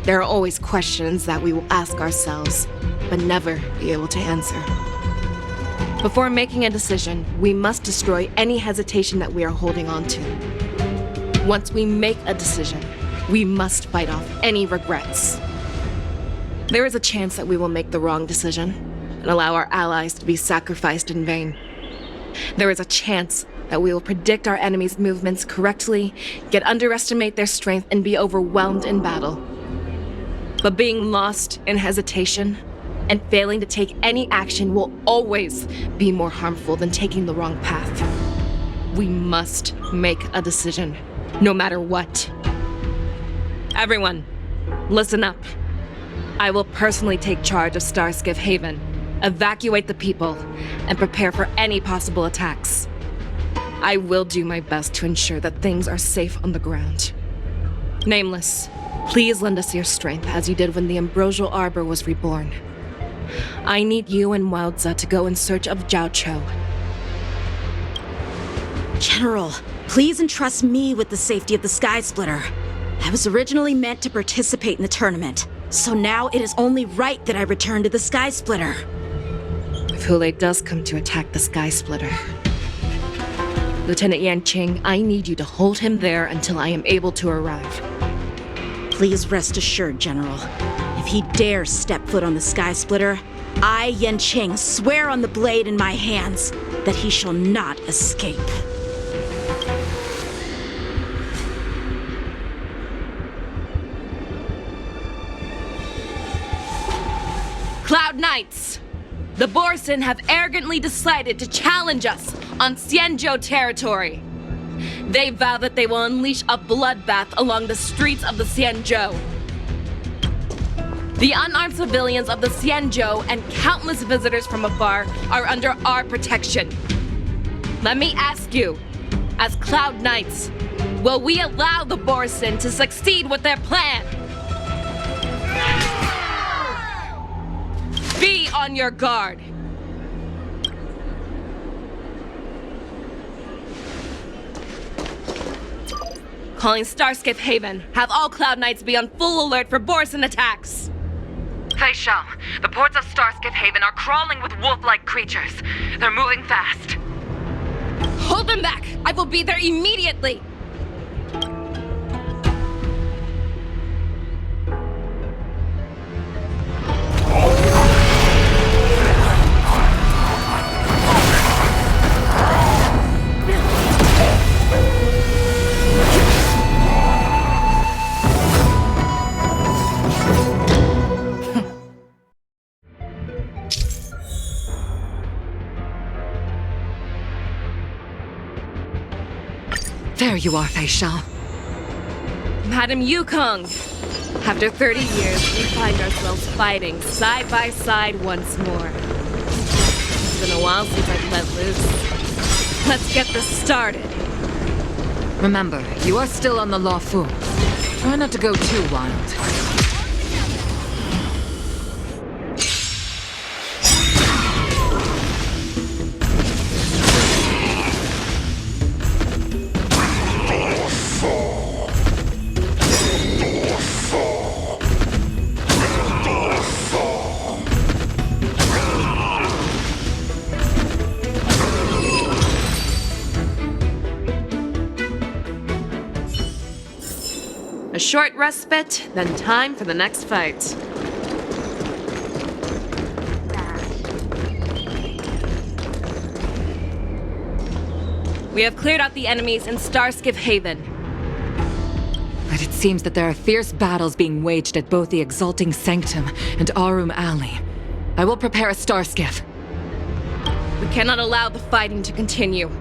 [SPEAKER 6] There are always questions that we will ask ourselves, but never be able to answer. Before making a decision, we must destroy any hesitation that we are holding on to. Once we make a decision, we must fight off any regrets. There is a chance that we will make the wrong decision and allow our allies to be sacrificed in vain. There is a chance that we will predict our enemies' movements correctly, yet underestimate their strength and be overwhelmed in battle. But being lost in hesitation and failing to take any action will always be more harmful than taking the wrong path. We must make a decision, no matter what. Everyone, listen up. I will personally take charge of Starskiff Haven, evacuate the people, and prepare for any possible attacks. I will do my best to ensure that things are safe on the ground. Nameless, please lend us your strength as you did when the Ambrosial Arbor was reborn. I need you and Wildza to go in search of Xianzhou.
[SPEAKER 4] General, please entrust me with the safety of the Sky Splitter. I was originally meant to participate in the tournament, so now it is only right that I return to the Sky Splitter.
[SPEAKER 6] If Hule does come to attack the Sky Splitter, Lieutenant Yanqing, I need you to hold him there until I am able to arrive.
[SPEAKER 4] Please rest assured, General. If he dares step foot on the Sky Splitter, I, Yanqing, swear on the blade in my hands that he shall not escape.
[SPEAKER 6] Cloud Knights! The Borison have arrogantly decided to challenge us on Xianzhou territory. They vow that they will unleash a bloodbath along the streets of the Xianzhou. The unarmed civilians of the Xianzhou and countless visitors from afar are under our protection. Let me ask you, as Cloud Knights, will we allow the Borson to succeed with their plan? Be on your guard. Calling Starskip Haven. Have all Cloud Knights be on full alert for Borson attacks.
[SPEAKER 12] Fei Shao, the ports of Starskip Haven are crawling with wolf-like creatures. They're moving fast.
[SPEAKER 6] Hold them back! I will be there immediately!
[SPEAKER 7] There you are, Fei Shao.
[SPEAKER 6] Madam Yukong! After 30 years, we find ourselves fighting side by side once more. It's been a while since I've let loose. Let's get this started.
[SPEAKER 7] Remember, you are still on the Law Fu. Try not to go too wild.
[SPEAKER 6] A short respite, then time for the next fight. We have cleared out the enemies in Starskip Haven.
[SPEAKER 7] But it seems that there are fierce battles being waged at both the Exalting Sanctum and Arum Alley. I will prepare a Starskiff.
[SPEAKER 6] We cannot allow the fighting to continue.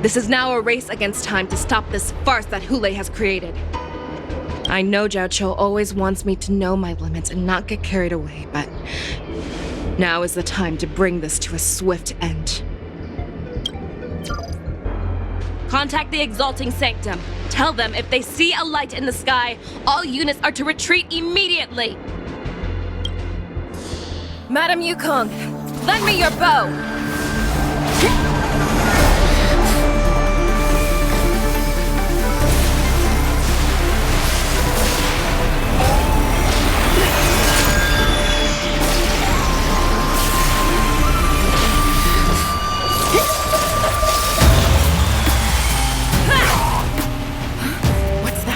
[SPEAKER 6] This is now a race against time to stop this farce that Hule has created. I know Xianzhou always wants me to know my limits and not get carried away, but now is the time to bring this to a swift end. Contact the Exalting Sanctum. Tell them if they see a light in the sky, all units are to retreat immediately. Madam Yukong, lend me your bow.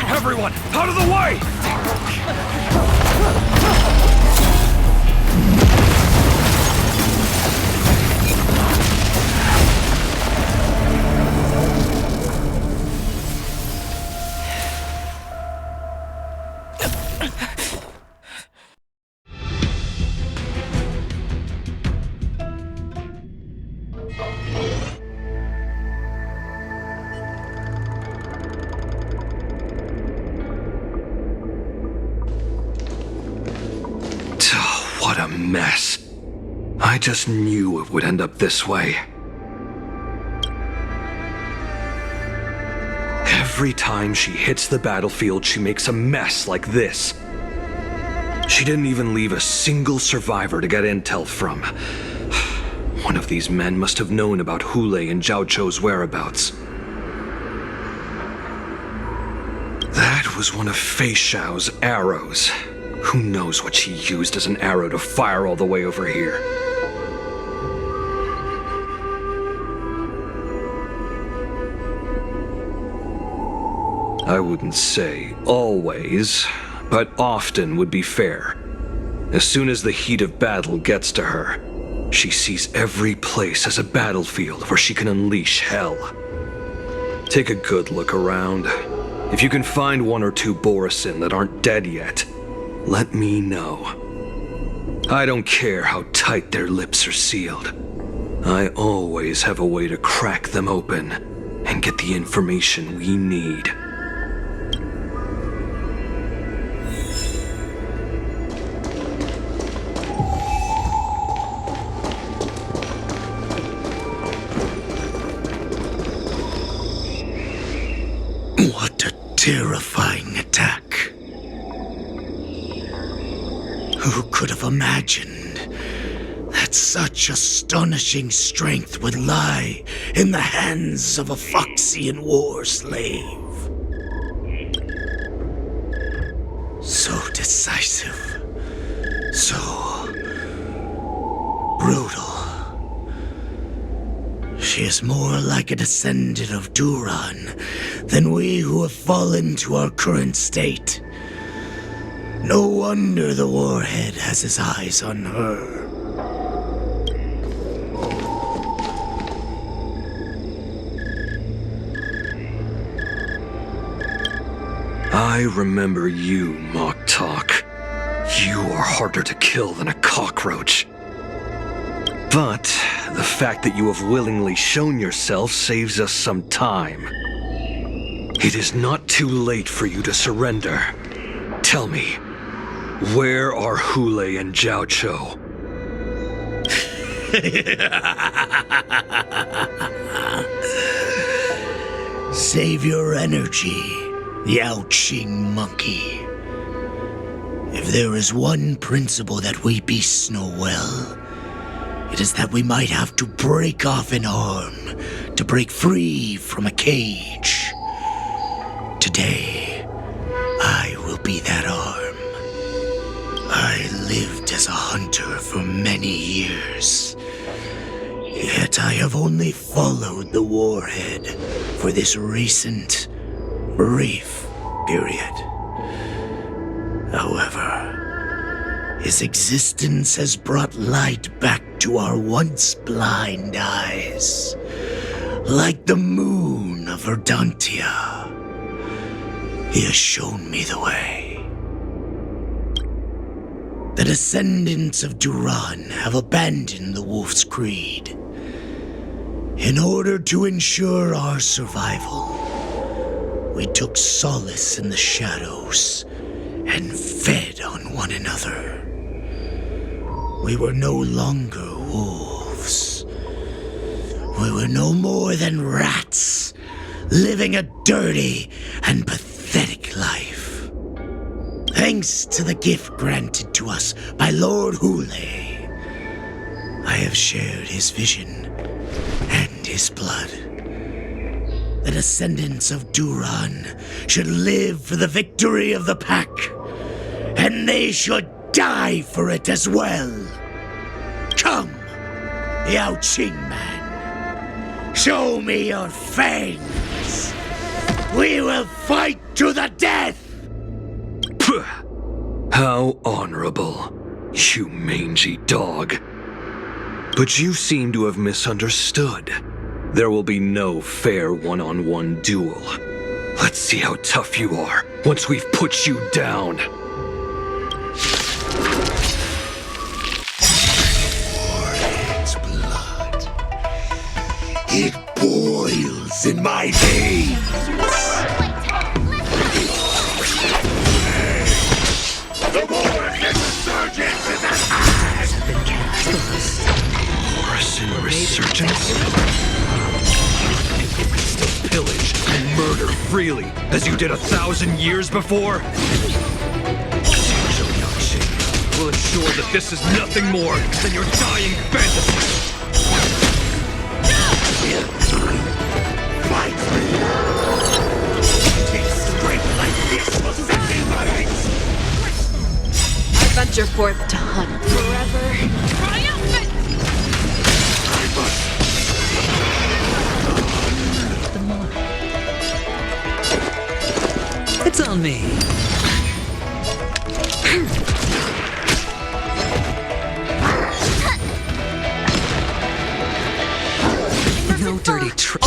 [SPEAKER 2] Everyone, out of the way! What a mess. I just knew it would end up this way. Every time she hits the battlefield, she makes a mess like this. She didn't even leave a single survivor to get intel from. One of these men must have known about Hule and Xianzhou's whereabouts. That was one of Fei Shao's arrows. Who knows what she used as an arrow to fire all the way over here? I wouldn't say always, but often would be fair. As soon as the heat of battle gets to her, she sees every place as a battlefield where she can unleash hell. Take a good look around. If you can find one or two Borison that aren't dead yet, let me know. I don't care how tight their lips are sealed. I always have a way to crack them open and get the information we need.
[SPEAKER 14] What a terrifying attack. Who could have imagined that such astonishing strength would lie in the hands of a Foxian war slave? So decisive, so brutal. She is more like a descendant of Duran than we who have fallen to our current state. No wonder the warhead has his eyes on her.
[SPEAKER 2] I remember you, Mock Talk. You are harder to kill than a cockroach. But the fact that you have willingly shown yourself saves us some time. It is not too late for you to surrender. Tell me, where are Hule and Xianzhou?
[SPEAKER 14] Save your energy, Yao Qing monkey. If there is one principle that we beasts know well, it is that we might have to break off an arm to break free from a cage. Today, I will be that arm. I lived as a hunter for many years, yet I have only followed the warhead for this recent, brief period. However, his existence has brought light back to our once blind eyes, like the moon of Verdantia. He has shown me the way. The descendants of Duran have abandoned the Wolf's Creed. In order to ensure our survival, we took solace in the shadows and fed on one another. We were no longer wolves. We were no more than rats, living a dirty and pathetic life. Thanks to the gift granted to us by Lord Hule, I have shared his vision and his blood. The descendants of Duran should live for the victory of the pack, and they should die for it as well. Come, Yao Qing man. Show me your fangs. We will fight to the death!
[SPEAKER 2] How honorable, you mangy dog. But you seem to have misunderstood. There will be no fair one-on-one duel. Let's see how tough you are once we've put you down.
[SPEAKER 14] Warhead's blood. It boils in my veins. The Morrison Resurgence is at hand!
[SPEAKER 2] Morrison Resurgence? You can still pillage and murder freely, as you did 1,000 years before? Xianzhou Yaxing will ensure that this is nothing more than your dying fantasy.
[SPEAKER 14] Fight me! Take strength like this will set me right!
[SPEAKER 6] I venture forth to hunt forever. Triumphant!
[SPEAKER 10] It's on me. No dirty trick.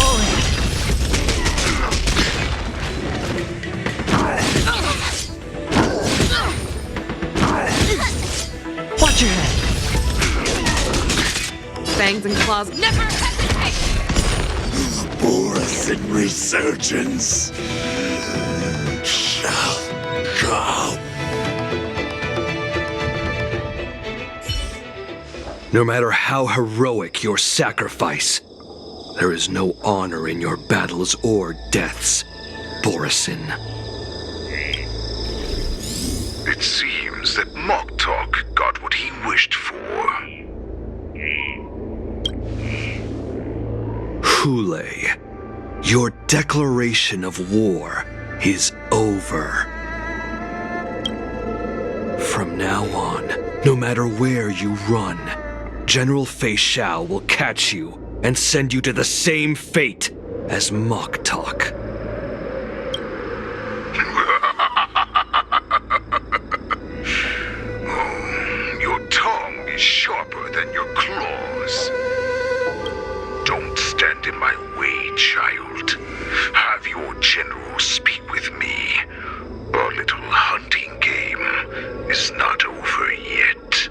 [SPEAKER 10] Watch your head.
[SPEAKER 6] Fangs and claws never hesitate!
[SPEAKER 14] Boris resurgence shall come.
[SPEAKER 2] No matter how heroic your sacrifice, there is no honor in your battles or deaths, Borisin.
[SPEAKER 15] It seems that Moktok got what he wished for.
[SPEAKER 2] Hule, your declaration of war is over. From now on, no matter where you run, General Fei Xiao will catch you and send you to the same fate as Moktok.
[SPEAKER 15] Your tongue is sharper than your claws. Don't stand in my way, child. Have your general speak with me. Our little hunting game is not over yet.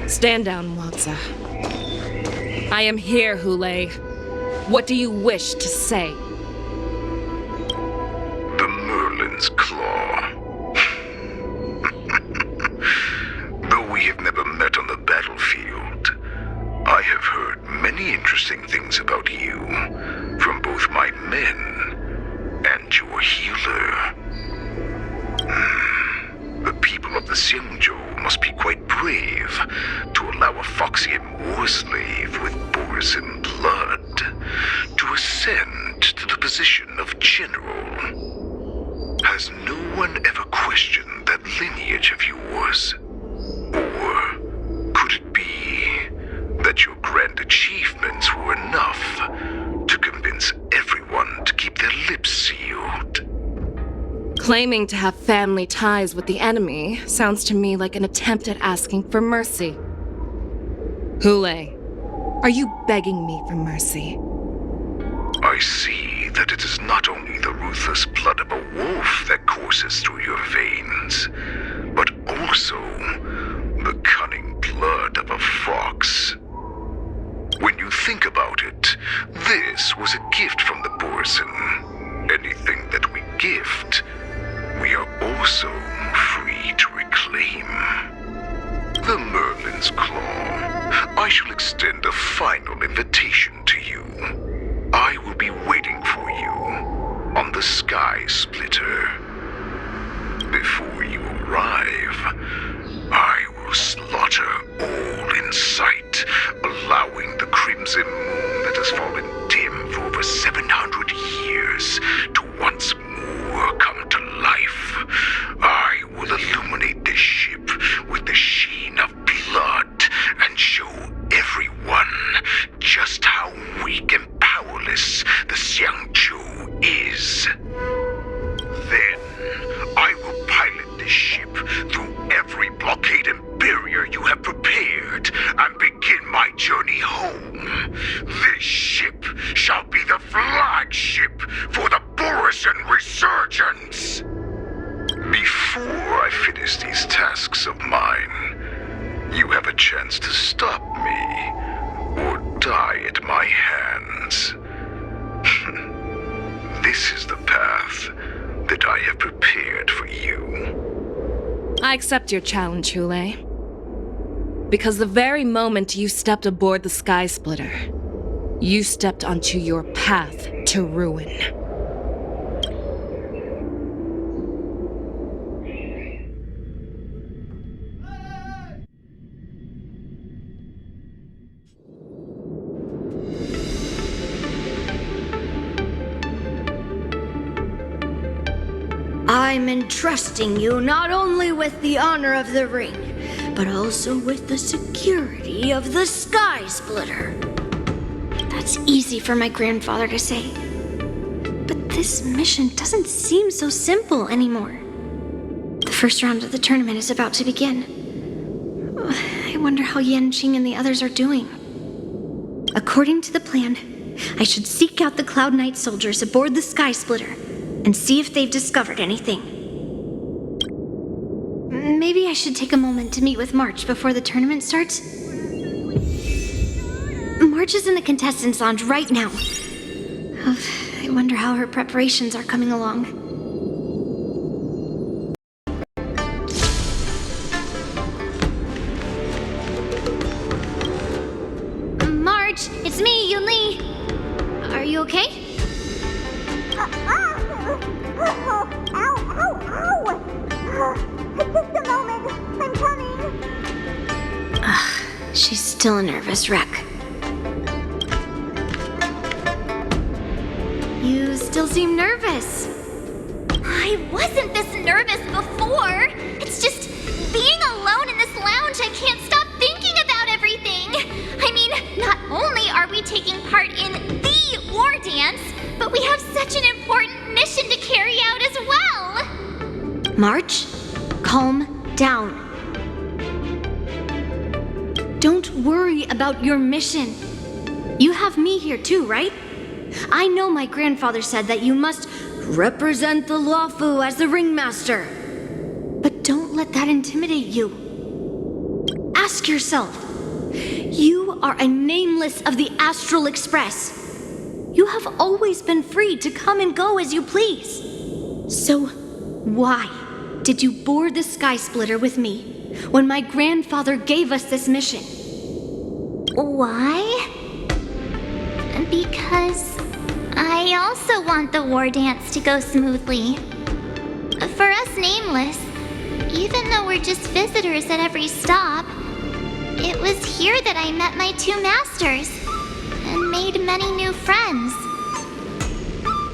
[SPEAKER 6] Stand down, Watsa. I am here, Hule. What do you wish to say?
[SPEAKER 15] The Merlin's Claw. Though we have never met on the battlefield, I have heard many interesting things about you from both my men and your healer. The people of the Xianzhou must be quite brave to allow a Foxian war slave with Borisin blood to ascend to the position of general. Has no one ever questioned that lineage of yours? Or could it be that your grand achievements were enough to convince everyone to keep their lips sealed?
[SPEAKER 6] Claiming to have family ties with the enemy sounds to me like an attempt at asking for mercy. Hule, are you begging me for mercy?
[SPEAKER 15] I see that it is not only the ruthless blood of a wolf that courses through your veins, but also the cunning blood of a fox. When you think about it, this was a gift from the Borisin. Anything that we gift, we are also free to reclaim. The Merlin's Claw. I shall extend a final invitation to you. I will be waiting for you on the Sky Splitter. Before you arrive, I will slaughter all in sight, allowing the crimson moon that has fallen dim for over 700 years to once more come to life. I will illuminate this ship with the sheen of blood and show everyone just how weak and powerless the Xianzhou is. Then, I will pilot this ship through every blockade and barrier you have prepared and begin my journey home. This ship shall be the flagship for the Borisin Resurgence. Before I finish these tasks of mine, you have a chance to stop me or die at my hands. This is the path that I have prepared for you.
[SPEAKER 6] I accept your challenge, Hule. Because the very moment you stepped aboard the Sky Splitter, you stepped onto your path to ruin.
[SPEAKER 1] I'm entrusting you not only with the honor of the ring, but also with the security of the Sky Splitter. That's easy for my grandfather to say. But this mission doesn't seem so simple anymore. The first round of the tournament is about to begin. I wonder how Yanqing and the others are doing. According to the plan, I should seek out the Cloud Knight soldiers aboard the Sky Splitter and see if they've discovered anything. Maybe I should take a moment to meet with March before the tournament starts? Marge is in the contestants' lounge right now. I wonder how her preparations are coming along. Marge, it's me, Yunli. Are you okay?
[SPEAKER 16] Just a moment. I'm coming.
[SPEAKER 1] She's still a nervous wreck. You still seem nervous.
[SPEAKER 9] I wasn't this nervous before. It's just being alone in this lounge, I can't stop thinking about everything. I mean, not only are we taking part in the Wardance, but we have such an important mission to carry out as well.
[SPEAKER 1] Marge, calm down. Don't worry about your mission. You have me here too, right? I know my grandfather said that you must represent the Luofu as the ringmaster. But don't let that intimidate you. Ask yourself, you are a nameless of the Astral Express. You have always been free to come and go as you please. So why did you board the Sky Splitter with me when my grandfather gave us this mission?
[SPEAKER 9] Why? Because I also want the Wardance to go smoothly. For us nameless, even though we're just visitors at every stop, it was here that I met my two masters and made many new friends.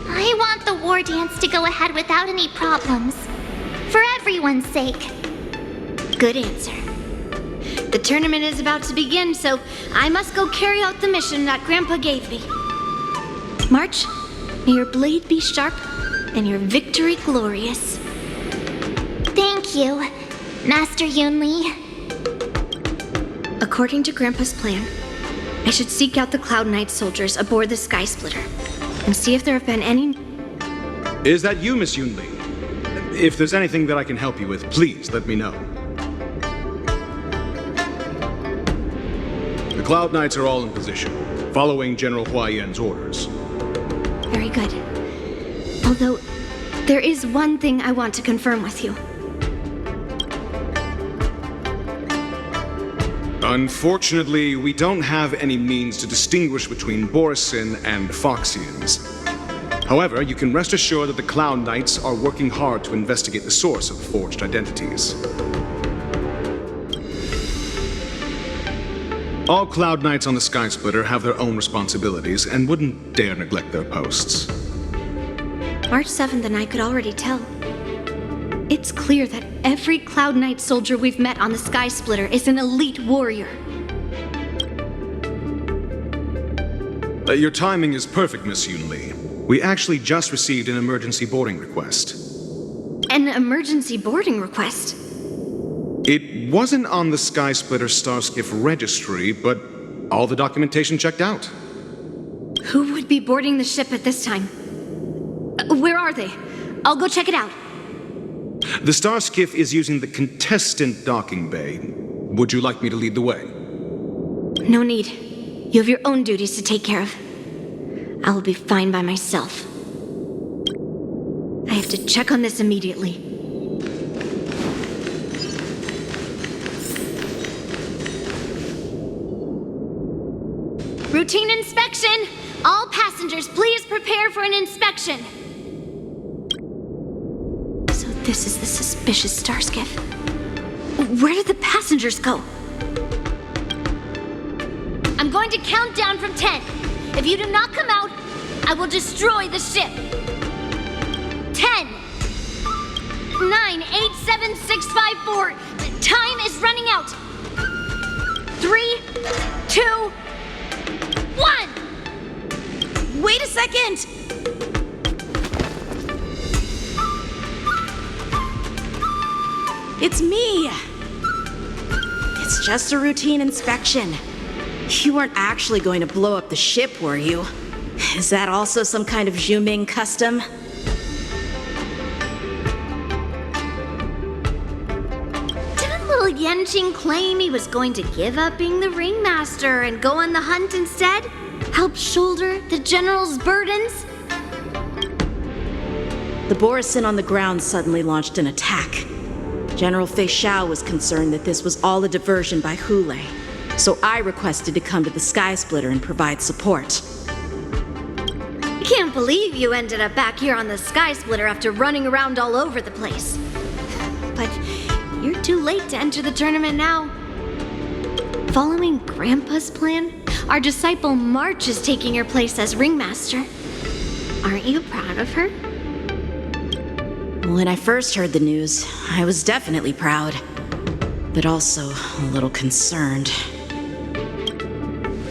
[SPEAKER 9] I want the Wardance to go ahead without any problems, for everyone's sake.
[SPEAKER 1] Good answer. The tournament is about to begin, so I must go carry out the mission that Grandpa gave me. March, may your blade be sharp and your victory glorious.
[SPEAKER 9] Thank you, Master Yunli.
[SPEAKER 1] According to Grandpa's plan, I should seek out the Cloud Knight soldiers aboard the Sky Splitter and see if there have been any...
[SPEAKER 19] Is that you, Miss Yunli? If there's anything that I can help you with, please let me know. The Cloud Knights are all in position, following General Huayan's orders.
[SPEAKER 1] Very good. Although, there is one thing I want to confirm with you.
[SPEAKER 19] Unfortunately, we don't have any means to distinguish between Borisin and Foxians. However, you can rest assured that the Cloud Knights are working hard to investigate the source of the forged identities. All Cloud Knights on the Sky Splitter have their own responsibilities and wouldn't dare neglect their posts.
[SPEAKER 1] March 7th and I could already tell. It's clear that every Cloud Knight soldier we've met on the Sky Splitter is an elite warrior.
[SPEAKER 19] Your timing is perfect, Miss Yunli. We actually just received an emergency boarding request.
[SPEAKER 1] An emergency boarding request?
[SPEAKER 19] It wasn't on the Sky Splitter Starskiff registry, but all the documentation checked out.
[SPEAKER 1] Who would be boarding the ship at this time? Where are they? I'll go check it out.
[SPEAKER 19] The Starskiff is using the contestant docking bay. Would you like me to lead the way?
[SPEAKER 1] No need. You have your own duties to take care of. I will be fine by myself. I have to check on this immediately. Routine inspection! All passengers, please prepare for an inspection! So this is the suspicious Starskiff. Where did the passengers go? I'm going to count down from 10. If you do not come out, I will destroy the ship. 10, 9, 8, 7, 6, 5, 4. Time is running out. 3, 2, 1. Wait a second.
[SPEAKER 4] It's me. It's just a routine inspection. You weren't actually going to blow up the ship, were you? Is that also some kind of Zhuming custom?
[SPEAKER 9] That little Yanqing claim he was going to give up being the ringmaster and go on the hunt instead? Help shoulder the general's burdens?
[SPEAKER 4] The Borisin on the ground suddenly launched an attack. General Fei Xiao was concerned that this was all a diversion by Hule, so I requested to come to the Sky Splitter and provide support.
[SPEAKER 9] I can't believe you ended up back here on the Sky Splitter after running around all over the place. But you're too late to enter the tournament now. Following Grandpa's plan, our disciple March is taking your place as ringmaster. Aren't you proud of her?
[SPEAKER 4] When I first heard the news, I was definitely proud, but also a little concerned.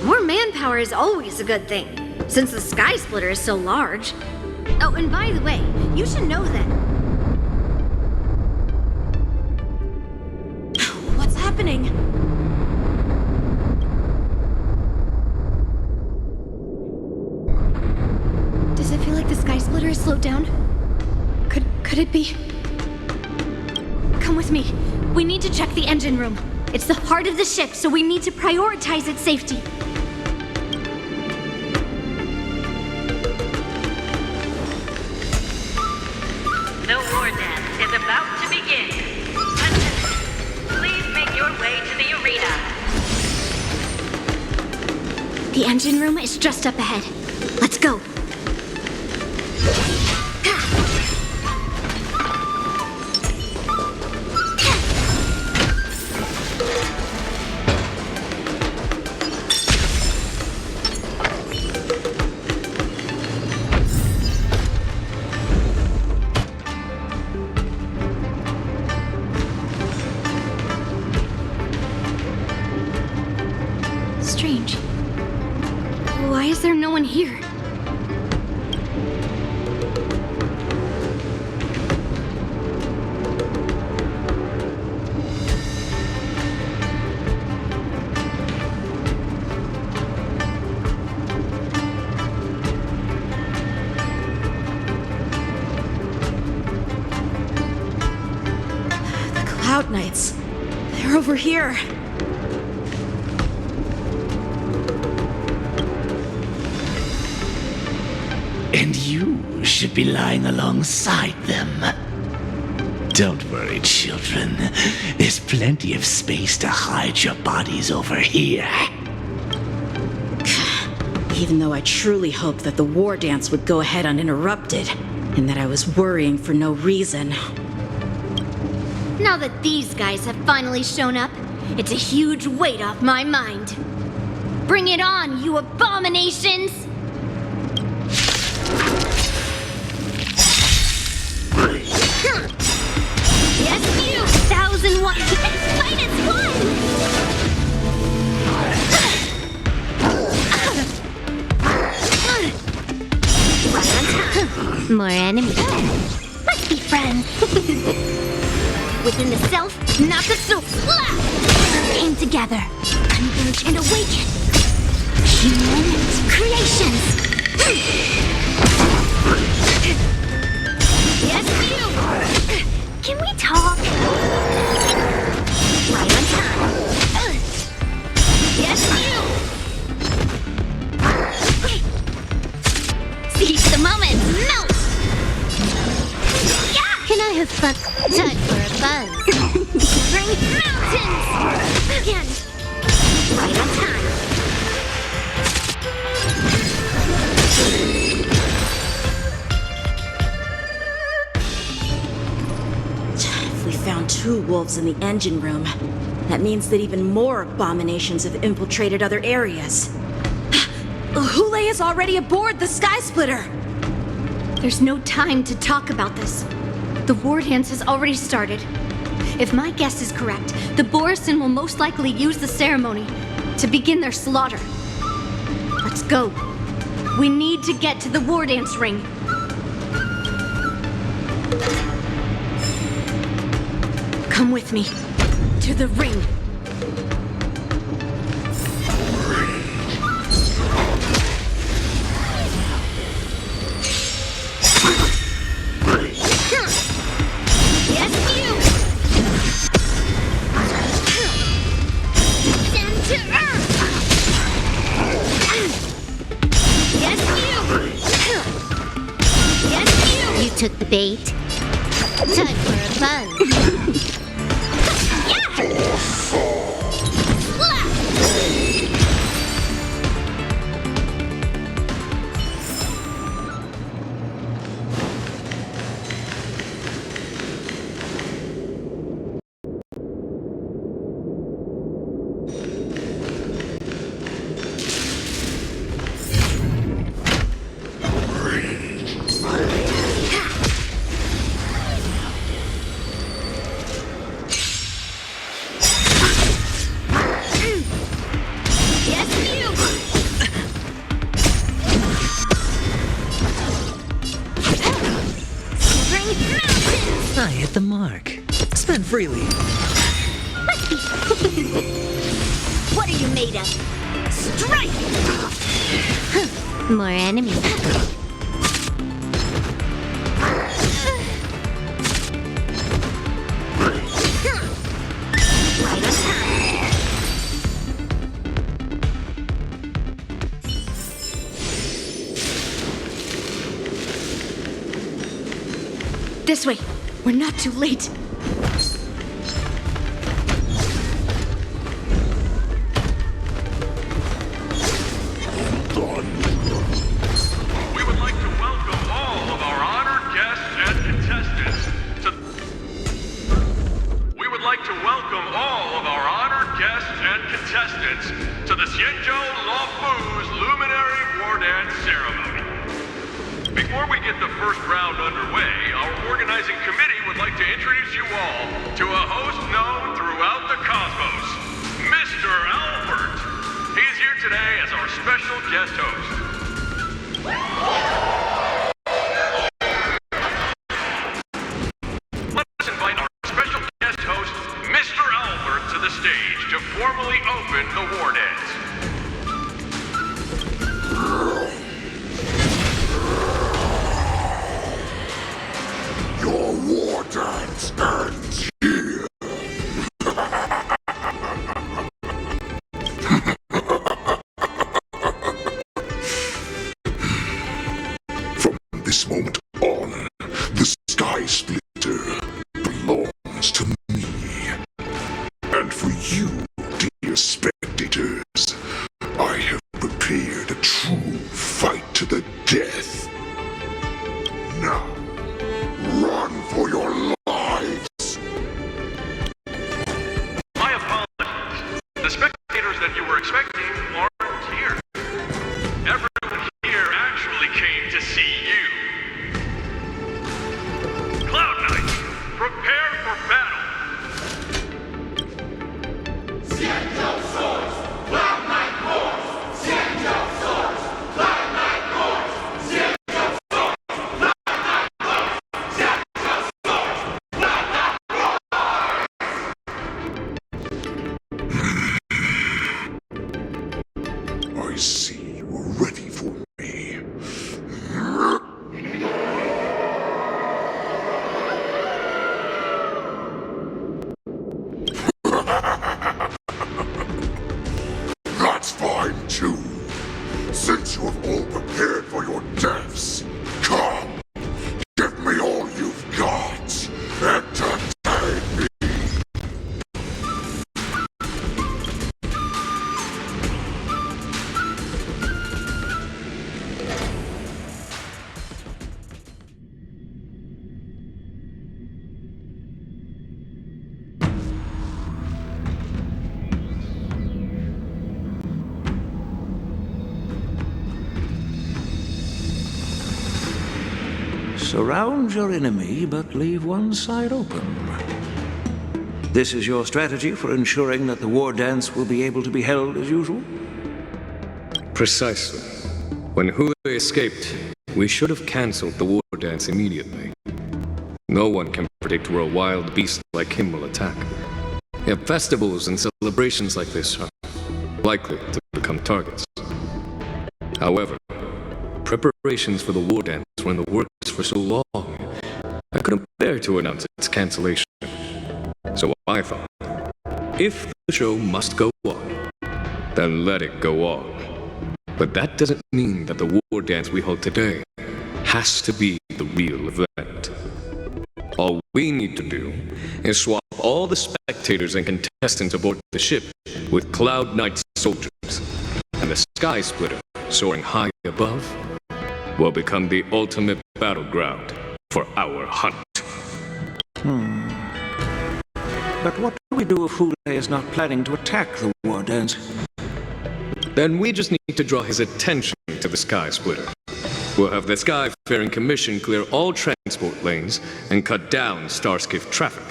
[SPEAKER 9] More manpower is always a good thing, since the Sky Splitter is so large. Oh, and by the way, you should know that...
[SPEAKER 4] What's happening?
[SPEAKER 9] Does it feel like the Sky Splitter is slowed down? Could it be? Come with me. We need to check the engine room. It's the heart of the ship, so we need to prioritize its safety.
[SPEAKER 12] The Wardance is about to begin. Attendants, please make your way to the arena.
[SPEAKER 9] The engine room is just up ahead. Let's go. Strange. Why is there no one here?
[SPEAKER 4] The Cloud Knights. They're over here.
[SPEAKER 14] And you should be lying alongside them. Don't worry, children. There's plenty of space to hide your bodies over here.
[SPEAKER 4] Even though I truly hoped that the war dance would go ahead uninterrupted, and that I was worrying for no reason.
[SPEAKER 9] Now that these guys have finally shown up, it's a huge weight off my mind. Bring it on, you abominations! Yes, you! 1,001! Fight as one! More enemies. Let's be friends. Within the self, not the soul. Came together, converge and awaken. Human creations. Yes, you. Can we talk? Right on time. Yes, you. Seize the moment. Melt. Can I have fun? Time for a buzz. Bring mountains! Again. Right on time.
[SPEAKER 4] If we found 2 wolves in the engine room, that means that even more abominations have infiltrated other areas. Hule is already aboard the Sky Splitter!
[SPEAKER 9] There's no time to talk about this. The war dance has already started. If my guess is correct, the Borisin will most likely use the ceremony to begin their slaughter. Let's go. We need to get to the war dance ring. Come with me to the ring.
[SPEAKER 1] took the bait. Time for a plunge.
[SPEAKER 10] I hit the mark. Spend freely.
[SPEAKER 1] What are you made of? Strike! More enemies.
[SPEAKER 22] This way. We're not too late.
[SPEAKER 18] We would like to welcome all of our honored guests and contestants to... We would like to welcome all of our honored guests and contestants to the Xianzhou Luofu's Luminary Wardance Ceremony. Before we get the first round underway, our organizing committee would like to introduce you all to a host known throughout the cosmos, Mr. Albert. He's here today as our special guest host. Let us invite our special guest host, Mr. Albert, to the stage to formally open the Wardance.
[SPEAKER 15] Your Wardance ends here. From this moment on, the Sky Splitter belongs to me. And for you, dear spectators, I have prepared a true fight to the death. Now, run for your lives!
[SPEAKER 18] My apologies. The spectators that you were expecting aren't here. Everyone here actually came to see you. Cloud Knight, prepare for battle! Xianzhou swords! Cloud Knight horse! Xianzhou swords! Cloud Knight horse! Xianzhou swords! Cloud Knight horse! Xianzhou swords! Cloud Knight
[SPEAKER 15] I see you are ready for me. That's fine too. Since you have all prepared for your deaths, come, give me all you've got. Entertain me.
[SPEAKER 20] Surround your enemy, but leave one side open. This is your strategy for ensuring that the war dance will be able to be held as usual?
[SPEAKER 2] Precisely. When Hule escaped, we should have cancelled the war dance immediately. No one can predict where a wild beast like him will attack. Yet festivals and celebrations like this are likely to become targets. However, preparations for the war dance were in the works for so long, I couldn't bear to announce its cancellation. So I thought, if the show must go on, then let it go on. But that doesn't mean that the war dance we hold today has to be the real event.
[SPEAKER 17] we need to do is swap all the spectators and contestants aboard the ship with Cloud Knight soldiers, and the Sky Splitter, soaring high above, will become the ultimate battleground for our hunt.
[SPEAKER 20] But what do we do if Hule is not planning to attack the Wardance?
[SPEAKER 17] Then we just need to draw his attention to the Sky Splitter. We'll have the Skyfaring Commission clear all transport lanes and cut down Starskiff traffic.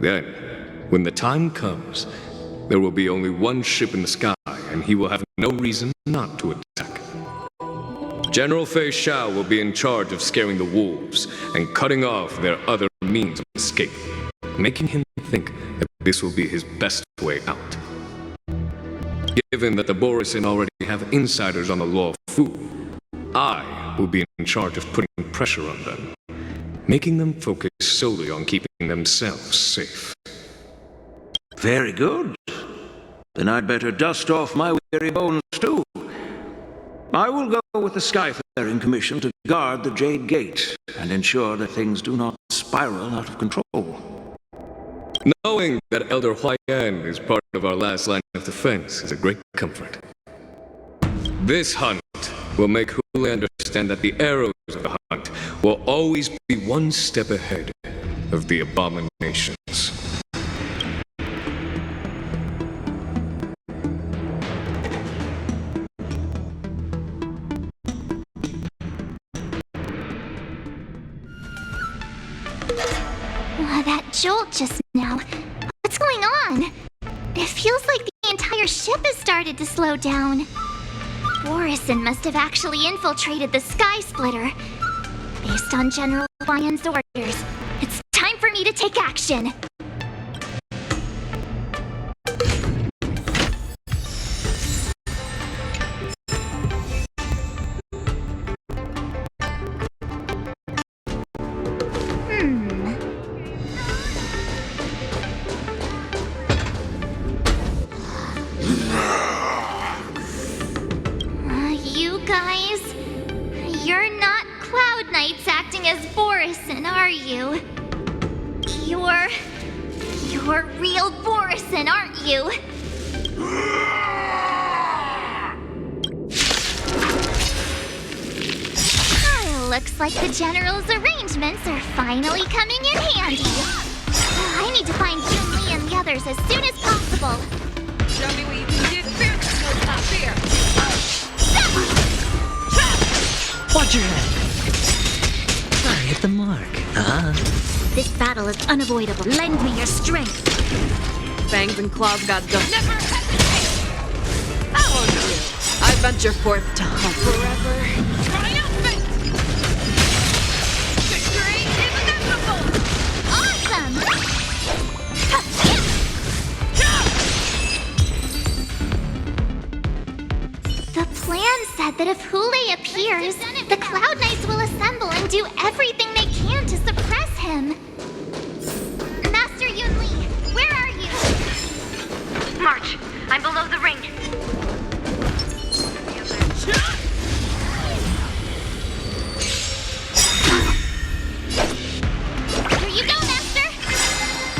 [SPEAKER 17] Then, when the time comes, there will be only one ship in the sky, and he will have no reason not to attack. General Fei Xiao will be in charge of scaring the wolves and cutting off their other means of escape, making him think that this will be his best way out. Given that the Borisin already have insiders on the Law of Fu, I will be in charge of putting pressure on them, making them focus solely on keeping themselves safe.
[SPEAKER 20] Very good. Then I'd better dust off my weary bones too. I will go with the Skyfaring Commission to guard the Jade Gate and ensure that things do not spiral out of control.
[SPEAKER 17] Knowing that Elder Huaiyan is part of our last line of defense is a great comfort. This hunt will make Hule understand that the arrows of the hunt will always be one step ahead of the abominations.
[SPEAKER 1] That jolt just now. What's going on? It feels like the entire ship has started to slow down. Borisin must have actually infiltrated the Sky Splitter. Based on General Huaiyan's orders, it's time for me to take action. You guys, you're not Cloud Knights acting as Borisin, are you? You're real Borisin, aren't you? Looks like the General's arrangements are finally coming in handy. I need to find Yunli and the others as soon as possible.
[SPEAKER 6] Show me what you can do. Fear not fear.
[SPEAKER 10] Watch your head. I hit the mark.
[SPEAKER 1] This battle is unavoidable. Lend me your strength.
[SPEAKER 6] Fangs and claws got done. Never hesitate! I won't do it. I venture forth to hunt forever. Triumphant! Victory is inevitable!
[SPEAKER 1] Awesome! The plan said that if Hule appears, the Cloud Knights will assemble and do everything they can to suppress him. Master Yunli, where are you?
[SPEAKER 12] March, I'm below the ring.
[SPEAKER 1] Here you go, Master!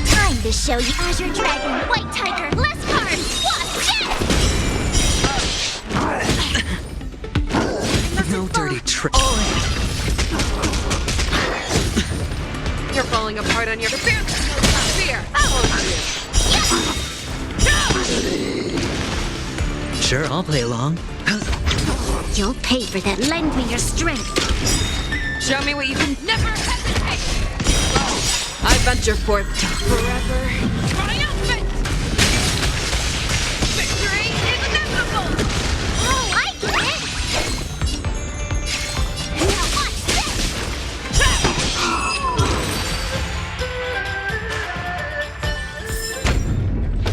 [SPEAKER 1] Time to show you Azure Dragon, White Tiger, less cards! Watch this!
[SPEAKER 10] No dirty trick.
[SPEAKER 6] You're falling apart on your fear. Not fear. I won't do it.
[SPEAKER 10] Sure, I'll play along.
[SPEAKER 1] You'll pay for that. Lend me your strength.
[SPEAKER 6] Show me what you can. Never hesitate. I venture forth to forever. Triumphant! Victory is inevitable!
[SPEAKER 1] Oh, I get it! Now watch this!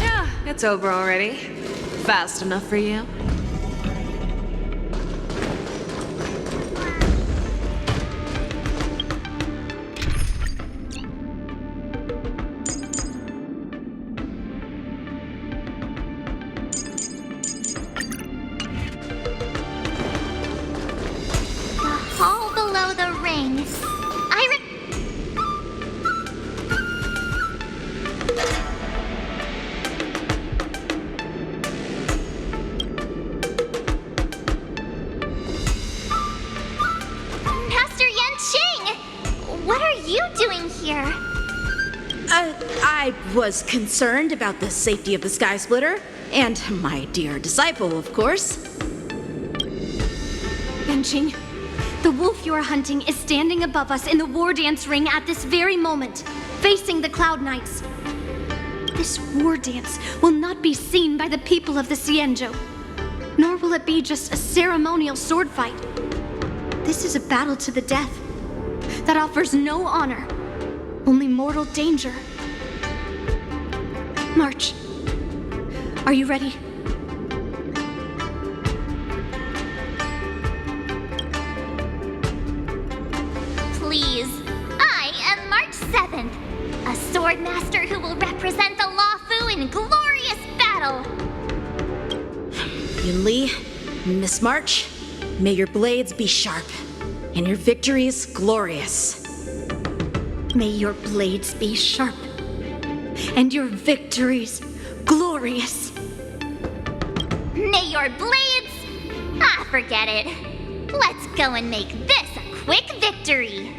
[SPEAKER 6] Yeah, it's over already. Fast enough for you?
[SPEAKER 4] I was concerned about the safety of the Sky Splitter, and my dear disciple, of course.
[SPEAKER 9] Benching, the wolf you're hunting is standing above us in the Wardance ring at this very moment, facing the Cloud Knights. This Wardance will not be seen by the people of the Xianzhou, nor will it be just a ceremonial sword fight. This is a battle to the death that offers no honor, only mortal danger. March. Are you ready?
[SPEAKER 13] Please. I am March 7th, a sword master who will represent the Luofu in glorious battle.
[SPEAKER 4] Yunli, Miss March, may your blades be sharp, and your victories glorious.
[SPEAKER 9] May your blades be sharp, and your victories glorious.
[SPEAKER 13] May your blades... Ah, forget it. Let's go and make this a quick victory.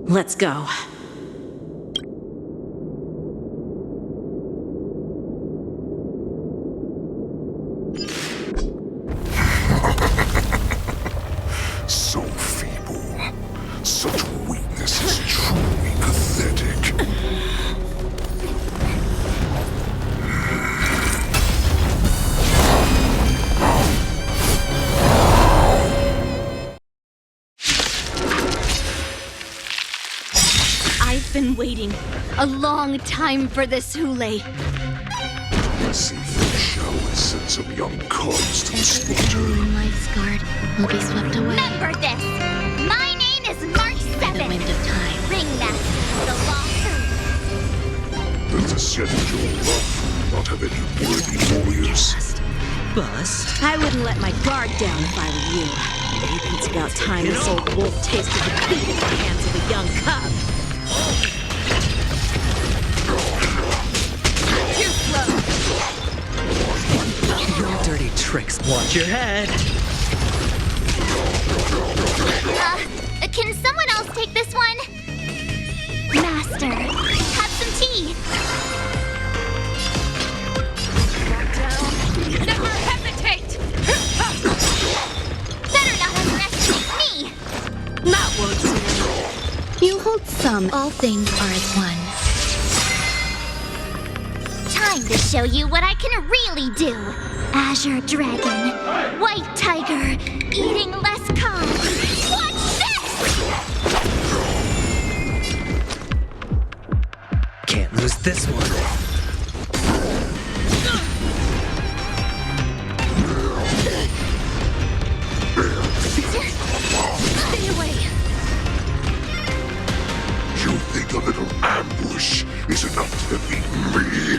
[SPEAKER 4] Let's go.
[SPEAKER 15] So feeble. Such weakness is truly pathetic.
[SPEAKER 9] I've been waiting a long time for this, Hule.
[SPEAKER 15] I see Xianzhou has sent some young cubs to the slaughter.
[SPEAKER 1] Life's guard will be swept away.
[SPEAKER 13] Remember this. My name is March 7th.
[SPEAKER 1] The wind of time.
[SPEAKER 13] Ringmaster of the Luofu.
[SPEAKER 15] Does the Xianzhou Luofu not have any worthy warriors?
[SPEAKER 10] Bust.
[SPEAKER 4] I wouldn't let my guard down if I were you. Maybe it's about time this old wolf tasted defeat at the hands of a young cub.
[SPEAKER 9] Too slow.
[SPEAKER 10] Your dirty tricks. Watch your head.
[SPEAKER 13] Can someone else take this one? Master, have some tea.
[SPEAKER 9] Never hesitate!
[SPEAKER 13] Better not underestimate me.
[SPEAKER 9] Not once.
[SPEAKER 1] You hold some. All things are as one.
[SPEAKER 13] Time to show you what I can really do. Azure Dragon, White Tiger, eating less carbs. Watch this!
[SPEAKER 10] Can't lose this one.
[SPEAKER 9] Stay away.
[SPEAKER 15] You think a little ambush is enough to defeat me?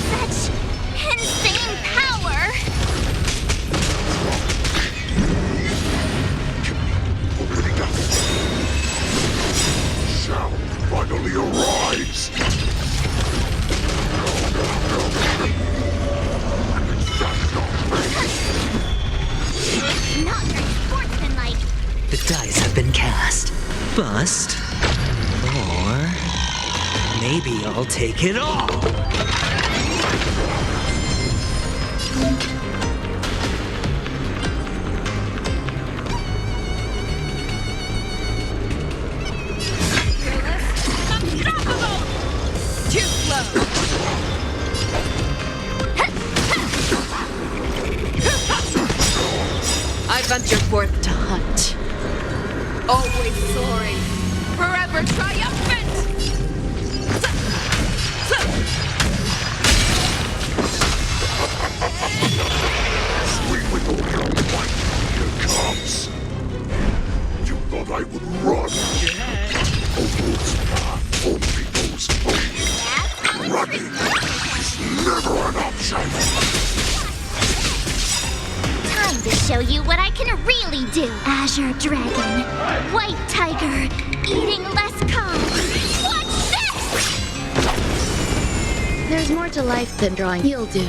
[SPEAKER 13] Such insane power!
[SPEAKER 15] Shall finally arise.
[SPEAKER 13] Not very sportsmanlike.
[SPEAKER 10] The dice have been cast. Bust. Or maybe I'll take it all.
[SPEAKER 9] Too slow. I venture forth to hunt. Always soaring. Forever triumphant!
[SPEAKER 15] Swing with all your might, here comes. You thought I would run? A wolf's path only goes forward. Running is never an option.
[SPEAKER 13] Time going to show you what I can really do. Azure Dragon, White Tiger, eating less carbs. Watch this!
[SPEAKER 5] There's more to life than drawing. You'll do.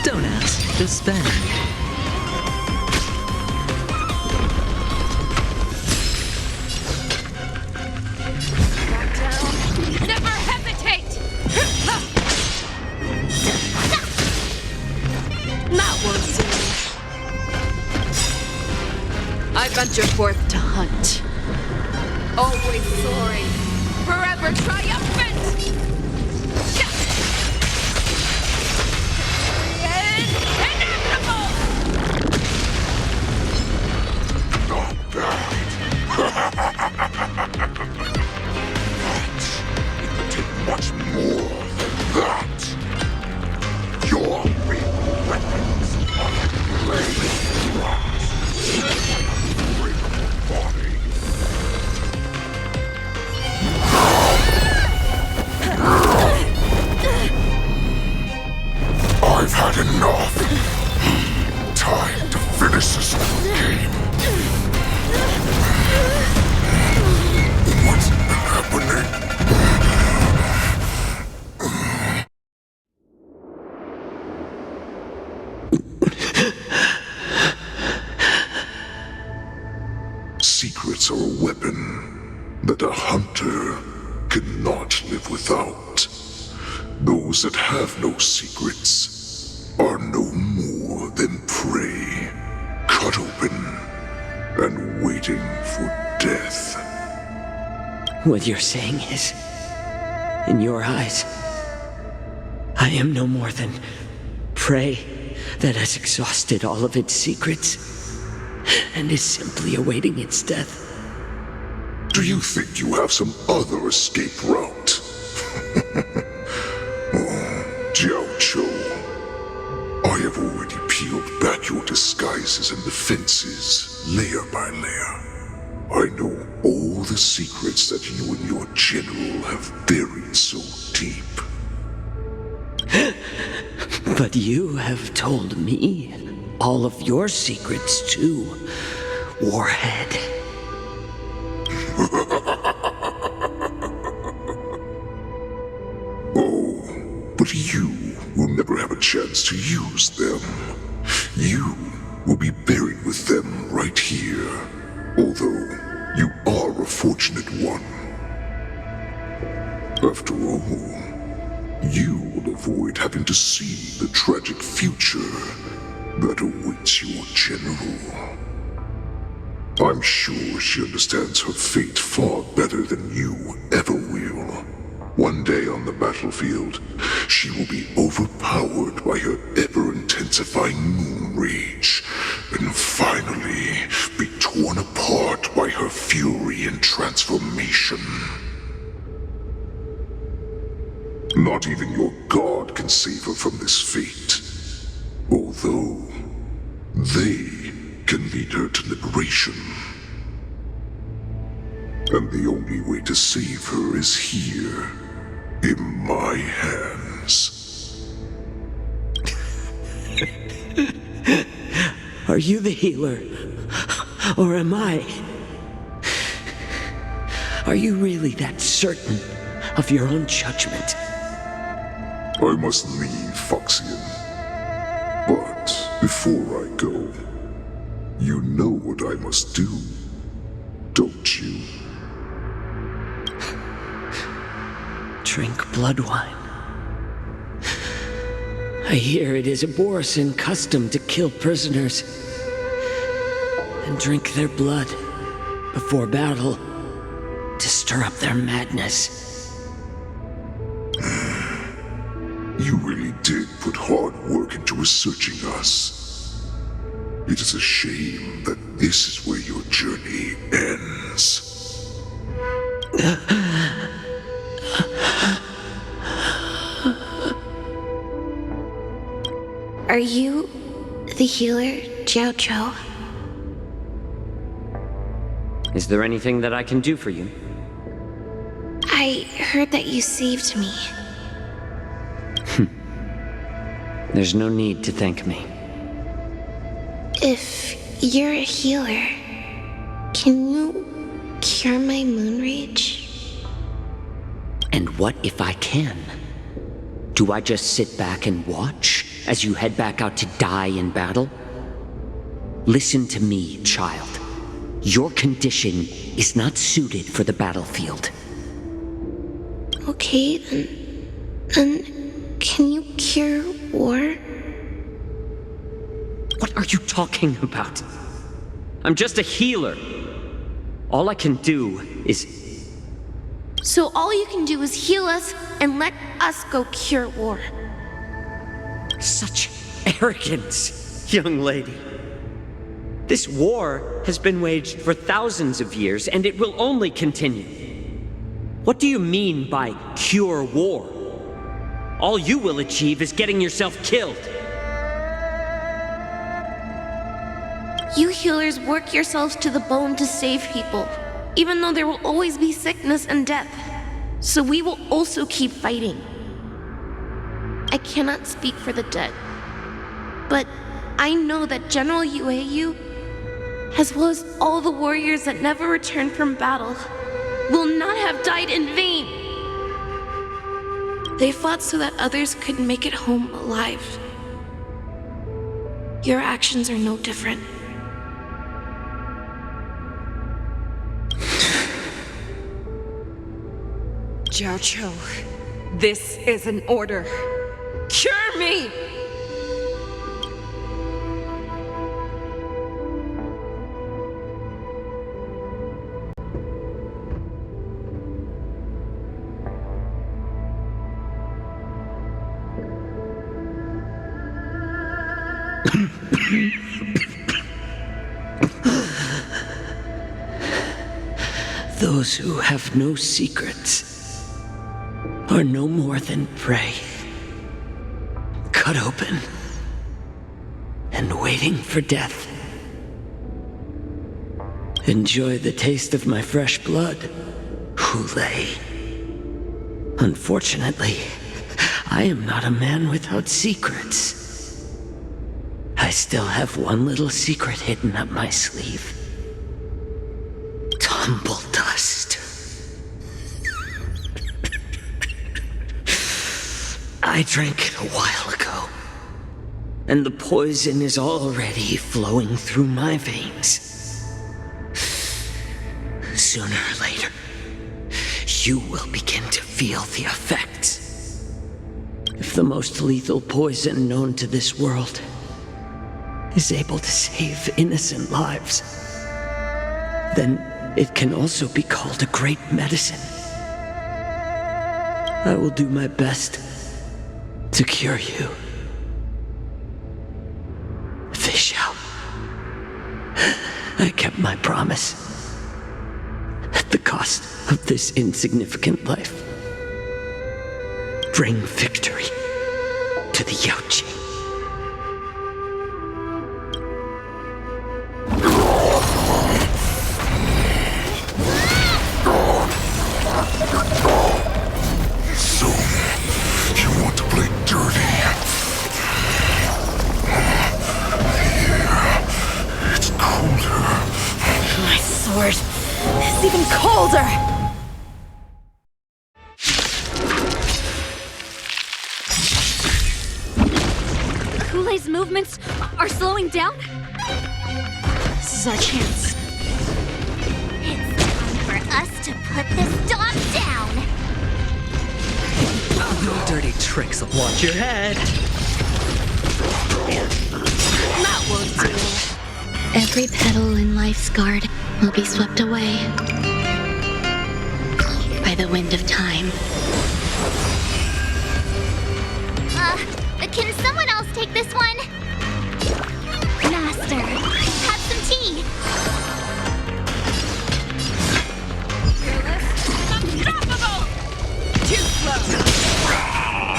[SPEAKER 10] Don't ask, just spend.
[SPEAKER 6] Never hesitate! That won't do. I venture forth to hunt. Always soaring, forever triumphant! Inevitable!
[SPEAKER 15] Not bad. It will take much more than that. Your weak weapons are blade grass. Unbreakable body. I've had enough. Time to finish this game. What's happening? Secrets are a weapon that a hunter cannot live without. Those that have no secrets are no more than prey, cut open and waiting for death.
[SPEAKER 10] What you're saying is, in your eyes, I am no more than prey that has exhausted all of its secrets and is simply awaiting its death.
[SPEAKER 15] Do you think you have some other escape route? Xianzhou, I have already peeled back your disguises and defenses, layer by layer. I know all the secrets that you and your general have buried so deep.
[SPEAKER 10] But you have told me all of your secrets too, Warhead.
[SPEAKER 15] Oh, but you will never have a chance to use them. You will be buried with them right here, although you are a fortunate one. After all, you will avoid having to see the tragic future that awaits your general. I'm sure she understands her fate far better than you ever will. One day on the battlefield, she will be overpowered by her ever-intensifying moon rage, and finally be torn apart by her fury and transformation. Not even your god can save her from this fate, although they can lead her to liberation. And the only way to save her is here, in my hands.
[SPEAKER 10] Are you the healer? Or am I? Are you really that certain of your own judgment?
[SPEAKER 15] I must leave, Foxian. But before I go, you know what I must do, don't you?
[SPEAKER 10] Drink blood wine. I hear it is a Borisin custom to kill prisoners and drink their blood before battle to stir up their madness.
[SPEAKER 15] You really did put hard work into researching us. It is a shame that this is where your journey ends.
[SPEAKER 1] Are you the healer, Xianzhou?
[SPEAKER 3] Is there anything that I can do for you?
[SPEAKER 1] I heard that you saved me.
[SPEAKER 3] There's no need to thank me.
[SPEAKER 1] If you're a healer, can you cure my moon rage?
[SPEAKER 10] And what if I can? Do I just sit back and watch as you head back out to die in battle? Listen to me, child. Your condition is not suited for the battlefield.
[SPEAKER 1] Okay, then can you cure war?
[SPEAKER 10] What are you talking about? I'm just a healer. All I can do is...
[SPEAKER 1] So all you can do is heal us and let us go cure war.
[SPEAKER 10] Such arrogance, young lady. This war has been waged for thousands of years, and it will only continue. What do you mean by cure war? All you will achieve is getting yourself killed.
[SPEAKER 1] You healers work yourselves to the bone to save people, even though there will always be sickness and death. So we will also keep fighting. I cannot speak for the dead, but I know that General Yueyu, as well as all the warriors that never returned from battle, will not have died in vain. They fought so that others could make it home alive. Your actions are no different.
[SPEAKER 6] Xianzhou, this is an order. Cure me!
[SPEAKER 10] Those who have no secrets are no more than prey, cut open and waiting for death. Enjoy the taste of my fresh blood, Hulei. Unfortunately, I am not a man without secrets. I still have one little secret hidden up my sleeve. Tumble dust. I drank it a while ago, and the poison is already flowing through my veins. Sooner or later, you will begin to feel the effects. If the most lethal poison known to this world is able to save innocent lives, then it can also be called a great medicine. I will do my best to cure you. Fischl. I kept my promise. At the cost of this insignificant life. Bring victory to the Yaoqing.
[SPEAKER 15] So, you want to play dirty? Yeah, it's colder.
[SPEAKER 4] My sword is even colder!
[SPEAKER 22] Hulei's movements are slowing down?
[SPEAKER 4] This is our chance.
[SPEAKER 13] It's time for us to put this dog down!
[SPEAKER 2] No dirty tricks. Watch your head.
[SPEAKER 1] That won't do. Every petal in life's guard will be swept away by the wind of time.
[SPEAKER 13] Can someone else take this one? Master, have some tea. Unstoppable! Too slow.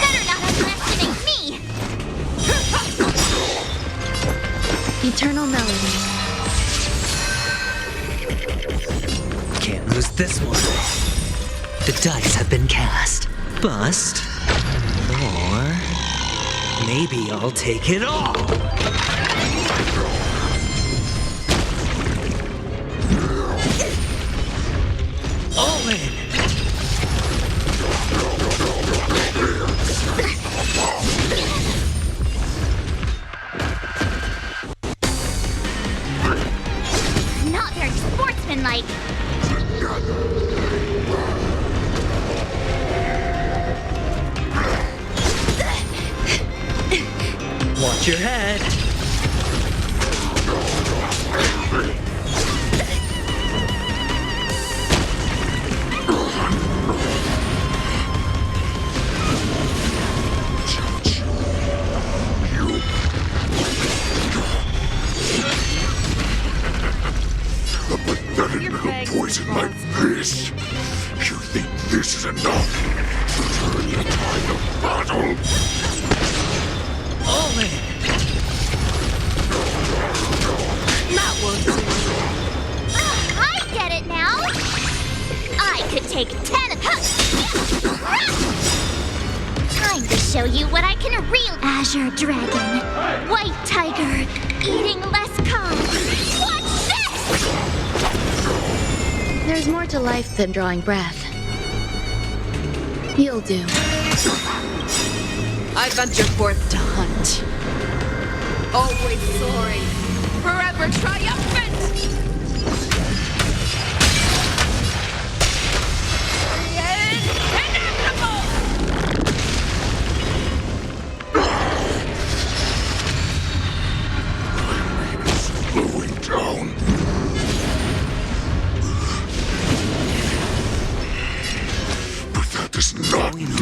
[SPEAKER 13] Better not underestimate me.
[SPEAKER 1] Eternal Melody.
[SPEAKER 8] Can't lose this one. The dice have been cast. Bust. Or... Maybe I'll take it all. All in.
[SPEAKER 13] Not very sportsmanlike.
[SPEAKER 8] Watch your head.
[SPEAKER 15] A pathetic little poison like this. You think this is enough to turn the tide of battle?
[SPEAKER 8] All in.
[SPEAKER 13] That won't do. I get it now. I could take 10 of Time to show you what I can really. Azure Dragon, White Tiger, eating less carbs. What's this?
[SPEAKER 1] There's more to life than drawing breath. You'll do.
[SPEAKER 6] I venture forth to hunt. Always soaring, forever triumphant! Inevitable!
[SPEAKER 15] Slowing down. But that does not mean you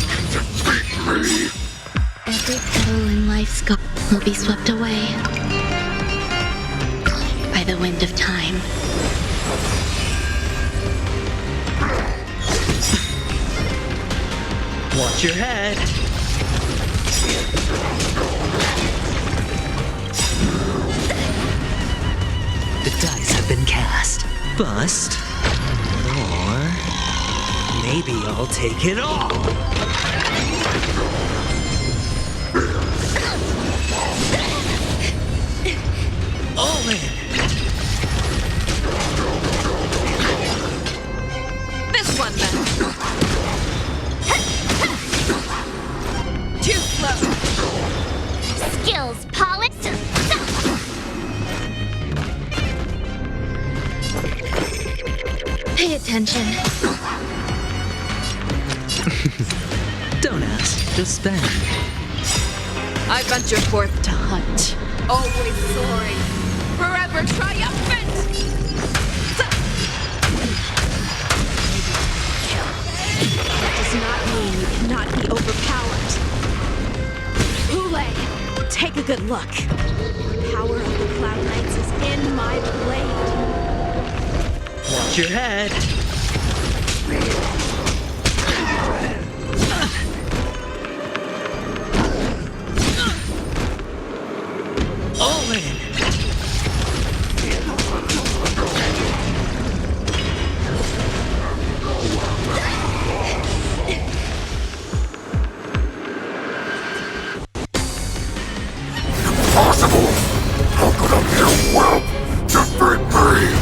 [SPEAKER 15] can defeat me.
[SPEAKER 1] Every petal in life's scar will be swept away by the wind of time.
[SPEAKER 8] Watch your head. The dice have been cast. Bust. Or maybe I'll take it all. All in.
[SPEAKER 6] This one then. Too slow.
[SPEAKER 13] Skills polished.
[SPEAKER 1] Pay attention.
[SPEAKER 8] Don't ask, just spend.
[SPEAKER 6] I venture forth to hunt. Always soaring, forever triumphant!
[SPEAKER 4] That does not mean you cannot be overpowered. Hule, take a good look. The power of the Cloud Knights is in my blade.
[SPEAKER 8] Watch your head. All in.
[SPEAKER 15] Impossible! How could a mere whelp defeat me?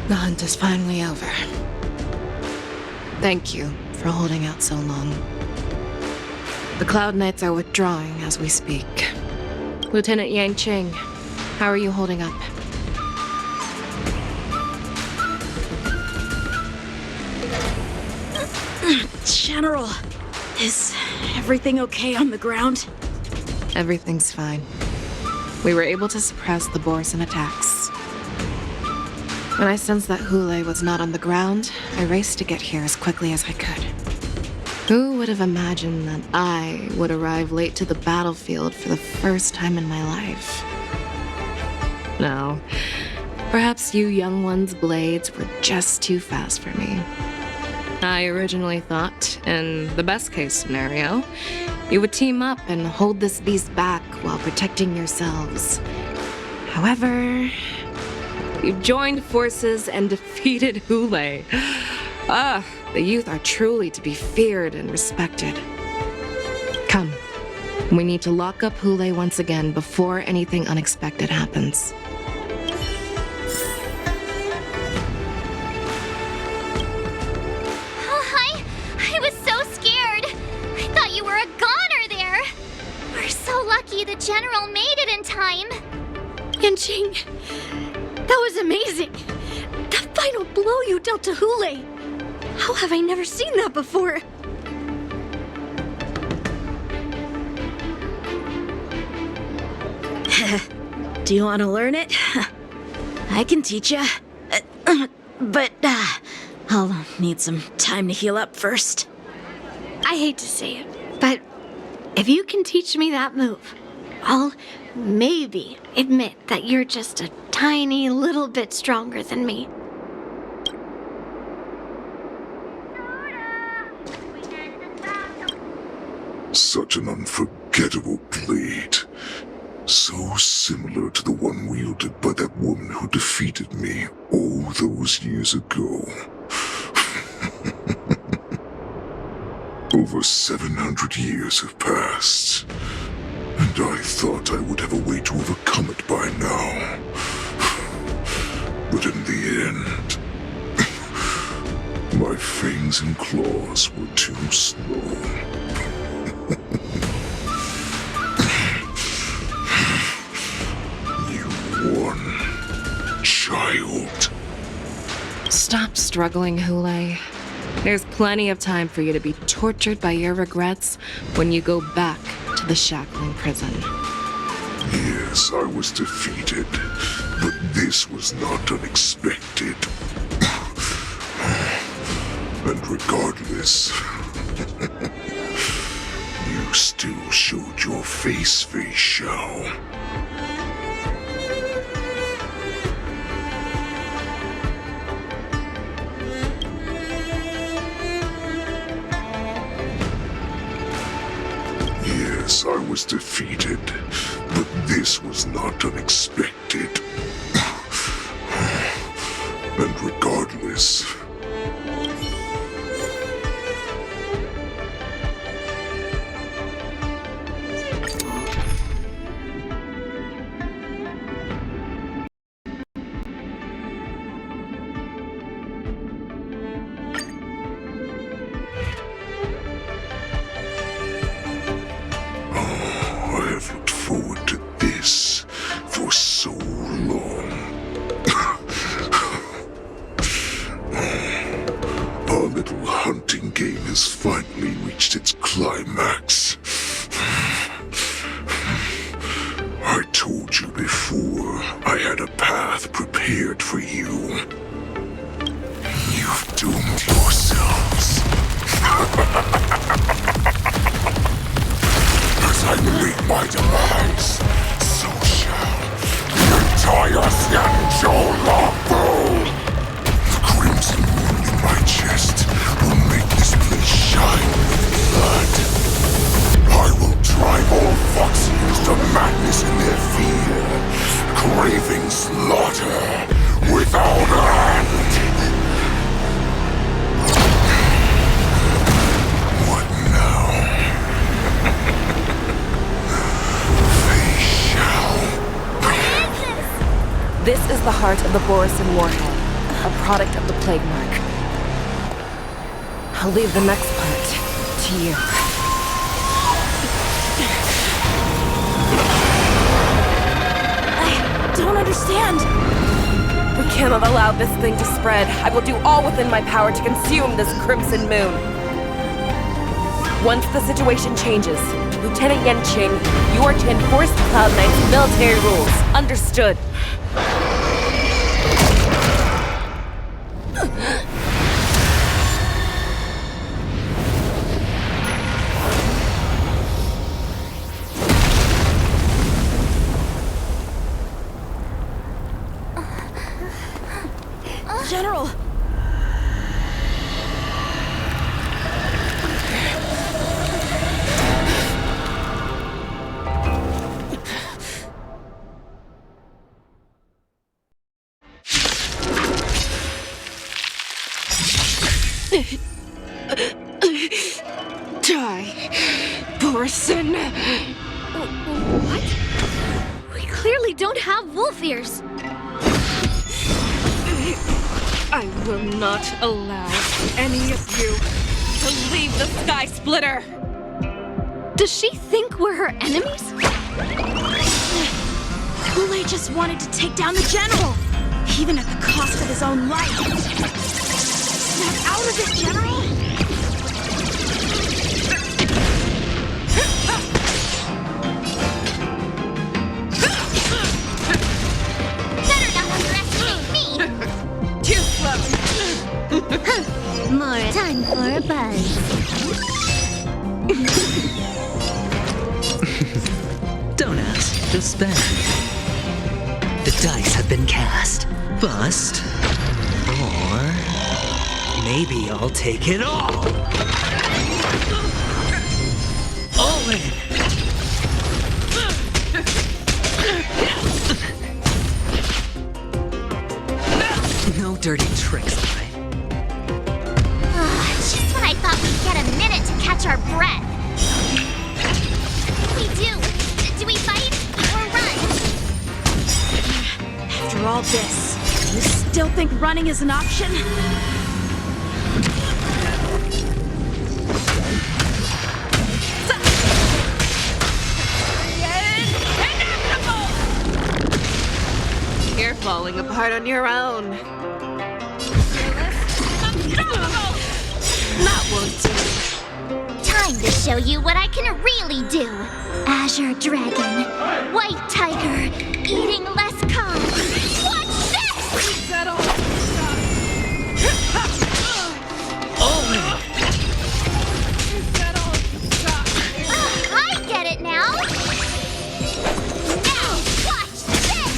[SPEAKER 6] The hunt is finally over. Thank you for holding out so long. The Cloud Knights are withdrawing as we speak. Lieutenant Yang Cheng, how are you holding up?
[SPEAKER 4] General, is everything okay on the ground?
[SPEAKER 6] Everything's fine. We were able to suppress the Borisin attacks. When I sensed that Hule was not on the ground, I raced to get here as quickly as I could. Who would have imagined that I would arrive late to the battlefield for the first time in my life? No, perhaps you young ones' blades were just too fast for me. I originally thought, in the best case scenario, you would team up and hold this beast back while protecting yourselves. However, you joined forces and defeated Hule. The youth are truly to be feared and respected. Come, we need to lock up Hule once again before anything unexpected happens.
[SPEAKER 13] I was so scared. I thought you were a goner there. We're so lucky the General made it in time.
[SPEAKER 1] Yanqing, that was amazing. The final blow you dealt to Hule. How have I never seen that before?
[SPEAKER 4] Do you want to learn it? I can teach you. But I'll need some time to heal up first.
[SPEAKER 1] I hate to say it, but if you can teach me that move, I'll maybe admit that you're just a tiny little bit stronger than me.
[SPEAKER 15] Such an unforgettable blade. So similar to the one wielded by that woman who defeated me all those years ago. Over 700 years have passed, and I thought I would have a way to overcome it by now. But in the end, my fangs and claws were too slow. Child.
[SPEAKER 6] Stop struggling, Hule. There's plenty of time for you to be tortured by your regrets when you go back to the Shackling Prison.
[SPEAKER 15] Yes, I was defeated, but this was not unexpected. And regardless, you still showed your face, Xianzhou. Yes, I was defeated, but this was not unexpected. And regardless, I have looked forward to this for so long. Our little hunting game has finally reached its climax. I told you before I had a path prepared for you. You've doomed yourselves. As I meet my demise, so shall the entire Xianzhou Lafu. The crimson wound in my chest will make this place shine with blood. I will drive all Foxians to madness in their fear, craving slaughter without end. What now?
[SPEAKER 6] This is the heart of the Borisin warhead, a product of the plague mark. I'll leave the next part to you.
[SPEAKER 4] I don't understand.
[SPEAKER 6] We cannot allow this thing to spread. I will do all within my power to consume this crimson moon.
[SPEAKER 11] Once the situation changes, Lieutenant Yanqing, you are to enforce the Cloud Knight's military rules. Understood.
[SPEAKER 4] General!
[SPEAKER 6] Die, Borson.
[SPEAKER 1] What? We clearly don't have wolf ears.
[SPEAKER 6] I will not allow any of you to leave the Sky Splitter.
[SPEAKER 1] Does she think we're her enemies?
[SPEAKER 4] Kool-Aid just wanted to take down the General, even at the cost of his own life. Snap out of it, General!
[SPEAKER 13] Better not underestimate me!
[SPEAKER 6] Too slow.
[SPEAKER 13] More time for a buzz.
[SPEAKER 8] Don't ask, just spend. The dice have been cast. Bust. Or maybe I'll take it all. All in. No dirty tricks, right?
[SPEAKER 13] Just when I thought we'd get a minute to catch our breath. We do. Do we fight or run?
[SPEAKER 4] After all this, you still think running is an option?
[SPEAKER 6] You're falling apart on your own. That won't do.
[SPEAKER 13] Time to show you what I can really do. Azure Dragon, White Tiger, eating less carbs. Watch this! I get it now! Now, watch this!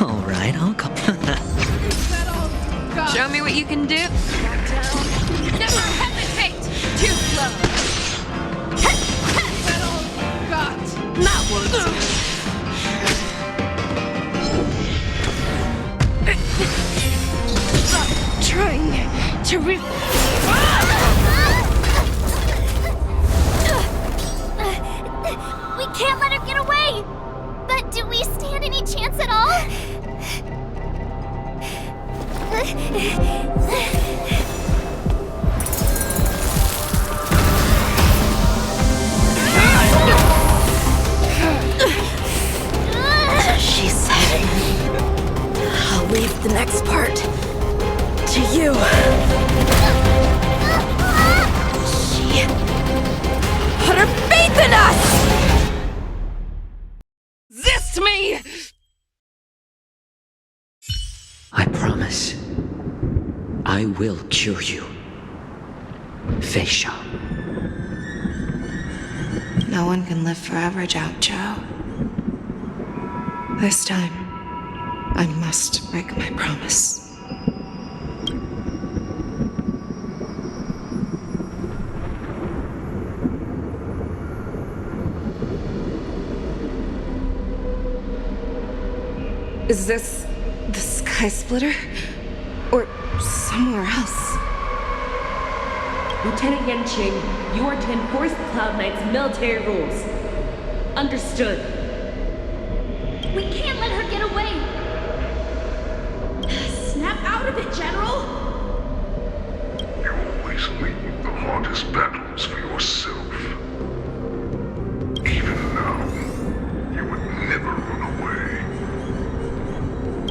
[SPEAKER 8] Alright, I'll go.
[SPEAKER 6] Show me what you can do. Back down. Never hesitate! Too slow. That won't do. Stop trying to
[SPEAKER 13] We can't let her get away! But do we stand any chance at all?
[SPEAKER 4] She said, I'll leave the next part to you. She put her faith in us!
[SPEAKER 6] Resist me!
[SPEAKER 10] I promise. I will cure you. Xianzhou.
[SPEAKER 6] No one can live forever, Xianzhou. This time, I must break my promise. Is this the Sky Splitter? Or somewhere else?
[SPEAKER 11] Lieutenant Yanqing, you are to enforce the Cloud Knight's military rules. Understood.
[SPEAKER 13] We can't let her get away!
[SPEAKER 4] Snap out of it, General!
[SPEAKER 15] You always leave the hardest battles for yourself. Even now, you would never run away.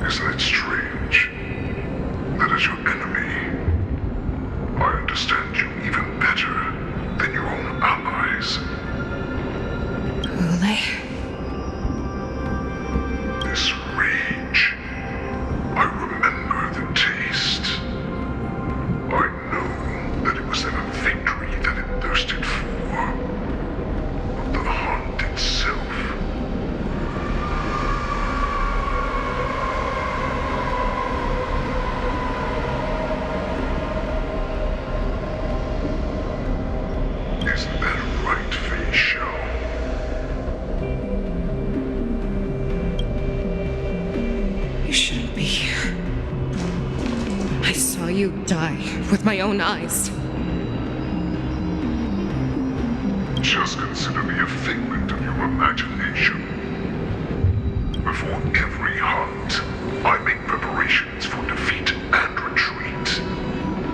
[SPEAKER 15] Isn't it strange? That is your enemy
[SPEAKER 6] die with my own eyes.
[SPEAKER 15] Just consider me a figment of your imagination. Before every hunt, I make preparations for defeat and retreat.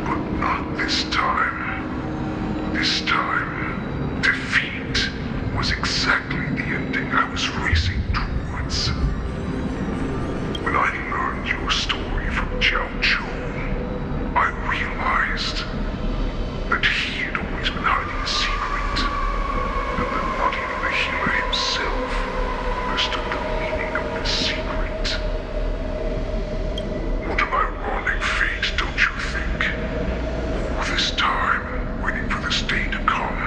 [SPEAKER 15] But not this time. This time, defeat was exactly the ending I was racing towards. When I learned your story from Xianzhou, I realized that he had always been hiding a secret, and that not even the healer himself understood the meaning of this secret. What an ironic fate, don't you think? All this time, waiting for this day to come.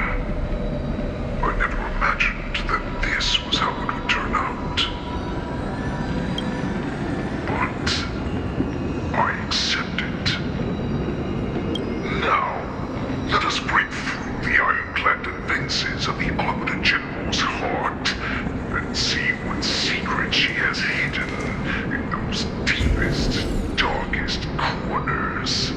[SPEAKER 15] I never imagined that this was how it would turn out. But I accept it. Now, let us break through the ironclad defenses of the Arbiter General's heart and see what secret she has hidden in those deepest, darkest corners.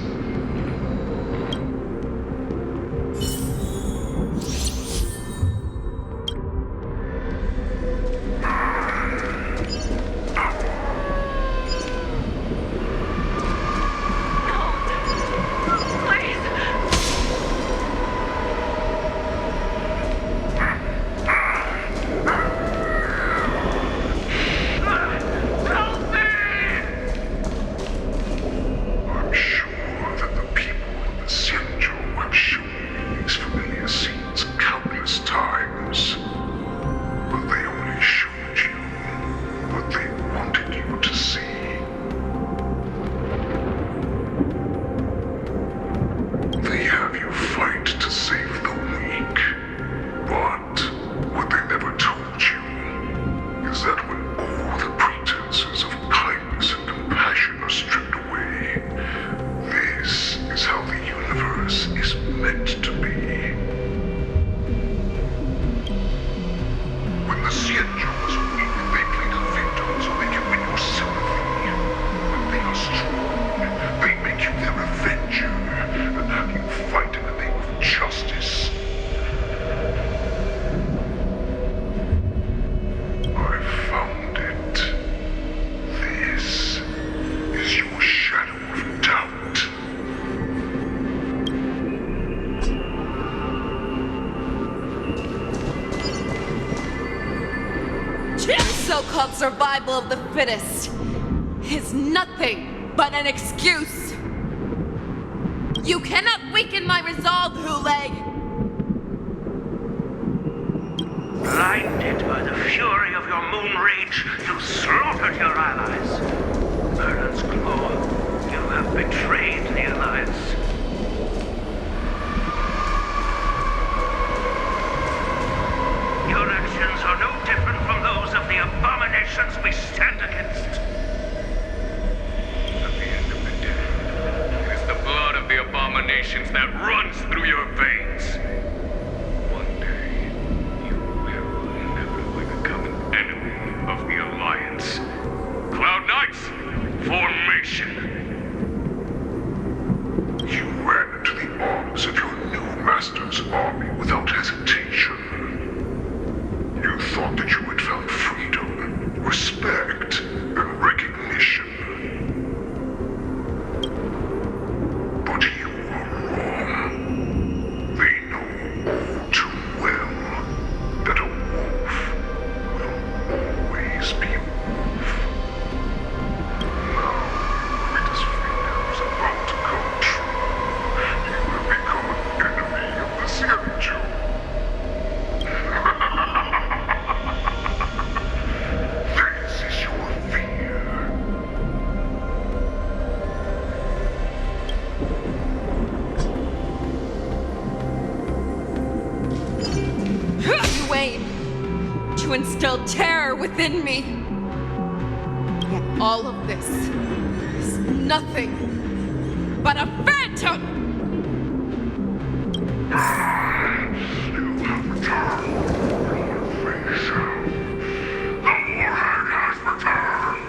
[SPEAKER 6] So-called survival of the fittest is nothing but an excuse. You cannot weaken my resolve, Huleg.
[SPEAKER 20] Blinded by the fury of your moon rage, you slaughtered your allies. Merlin's claw, you have betrayed the Alliance. Your actions are no different from those of the abominations we stand against.
[SPEAKER 18] At the end of the day, it is the blood of the abominations that runs through your veins. One day, you will inevitably become an enemy of the Alliance. Cloud Knights, formation!
[SPEAKER 15] You ran into the arms of your new master's army without hesitation. You thought that you had found freedom, respect, and recognition. But you were wrong. They know all too well that a wolf will always be a wolf. Now, your greatest fear is about to come true. You have become an enemy of the Xianzhou. This is your fear.
[SPEAKER 6] You aim to instill terror within me. Yet all of this is nothing but a phantom!
[SPEAKER 15] You have returned. Your face. The warhead has returned.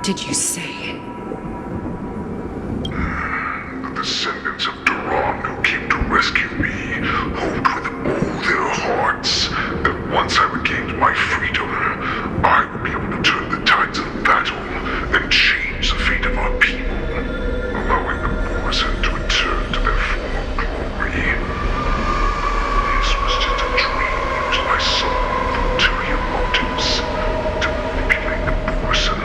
[SPEAKER 6] did you say?
[SPEAKER 15] The descendants of Duran who came to rescue me hoped with all their hearts that once I regained my freedom, I would be able to turn the tides of battle and change the fate of our people, allowing the Borson to return to their former glory. This was just a dream used by some with ulterior motives to manipulate the Borson.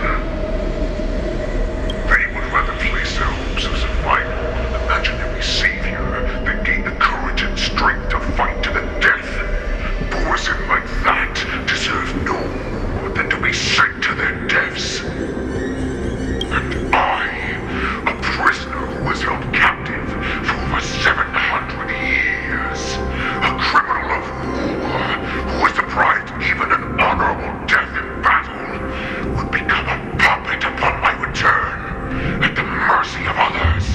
[SPEAKER 15] They would rather place their hopes of survival on an imaginary savior than gain the courage and strength to fight to the death. Borson like that deserve no more than to be sent to their deaths. And I, a prisoner who was held captive for over 700 years, a criminal of war who was deprived even an honorable death in battle, would become a puppet upon my return, at the mercy of others.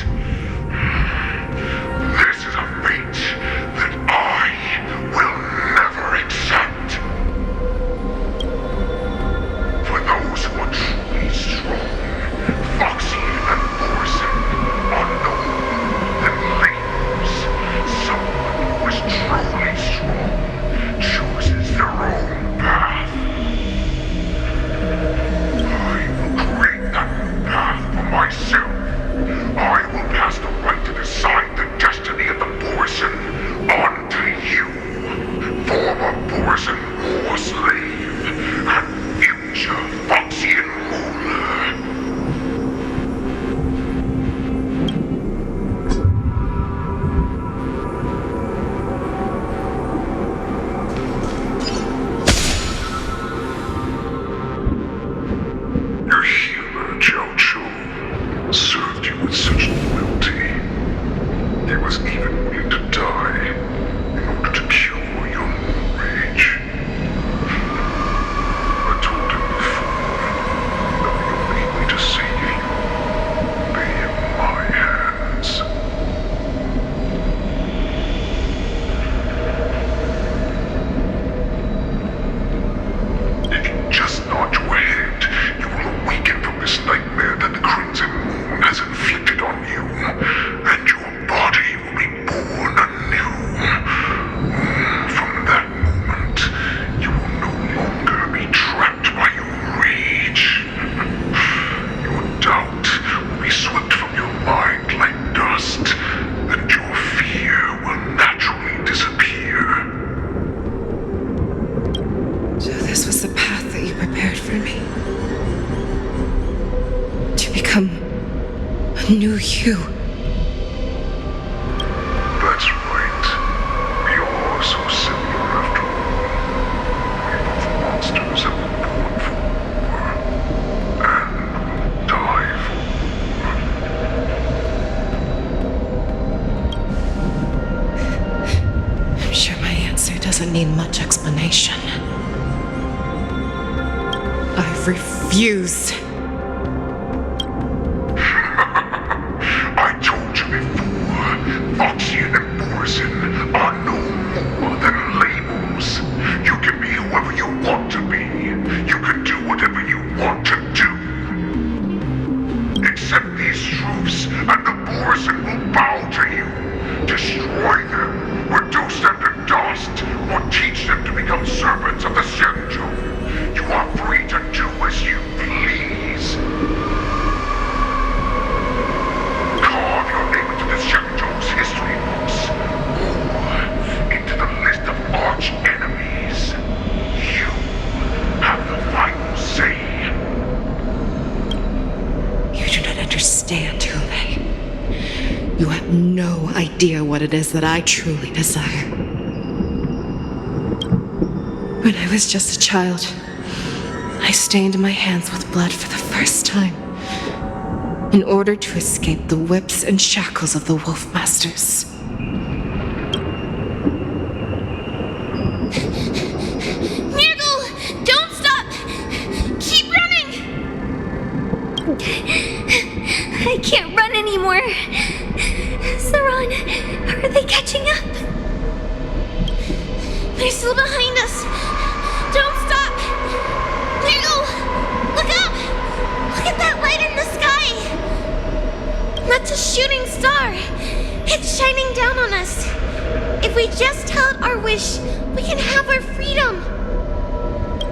[SPEAKER 15] This is a fate that I will never accept. For those who are truly strong, Foxy and Borson are no more than labels. Someone who is truly strong chooses their own path. I will create that new path for myself. I will pass the right to decide the destiny of the Borson on to you, former Borson war slave and future Foxian ruler. Your healer, Xianzhou, served you with such loyalty. He was even willing to die in order to cure your rage. I told him before that the only way to save you lay in my hands. If you just nod your head, you will awaken from this nightmare that the Crimson Moon has inflicted on you, and your body will be born anew. From that moment, you will no longer be trapped by your rage. Your doubt will be swept from your mind like dust, and your fear will naturally disappear.
[SPEAKER 6] So this was the path that you prepared for me. To become a new you.
[SPEAKER 15] That's right. We are all so similar after all. We both monsters have been born for war, and will die for
[SPEAKER 6] war. I'm sure my answer doesn't need much explanation. I refuse.
[SPEAKER 15] I told you before, Foxian and Borson are no more than labels. You can be whoever you want to be. You can do whatever you want to do. Accept these truths, and the Borson will bow to you. Destroy them, reduce them to dust, or teach them to become servants of the Xianzhou. You are free to do as you please. Carve your name into the Xianzhou's history books, or into the list of arch enemies. You have the final say.
[SPEAKER 6] You do not understand, Hule. You have no idea what it is that I truly desire. When I was just a child, I stained my hands with blood for the first time, in order to escape the whips and shackles of the Wolf Masters.
[SPEAKER 13] Nurgle! Don't stop! Keep running! I can't run anymore. Saran, are they catching up? They're still behind us. Don't stop! Nurgle! Look up! Look at that
[SPEAKER 1] shooting star! It's shining down on us! If we just tell it our wish, we can have our freedom!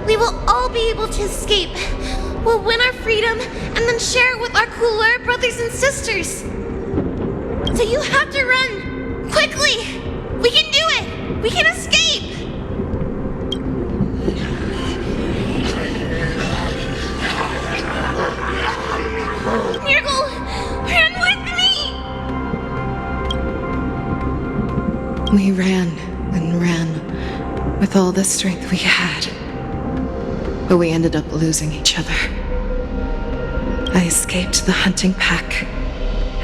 [SPEAKER 1] We will all be able to escape. We'll win our freedom and then share it with our cooler brothers and sisters. So you have to run! Quickly! We can do it! We can escape! Nurgle! Run with me!
[SPEAKER 6] We ran and ran with all the strength we had. But we ended up losing each other. I escaped the hunting pack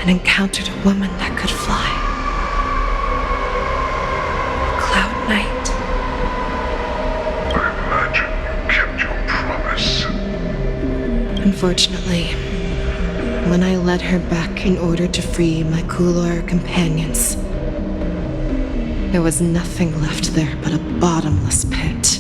[SPEAKER 6] and encountered a woman that could fly. Cloud Knight.
[SPEAKER 15] I imagine you kept your promise.
[SPEAKER 6] Unfortunately, when I led her back in order to free my Kulor companions, there was nothing left there but a bottomless pit.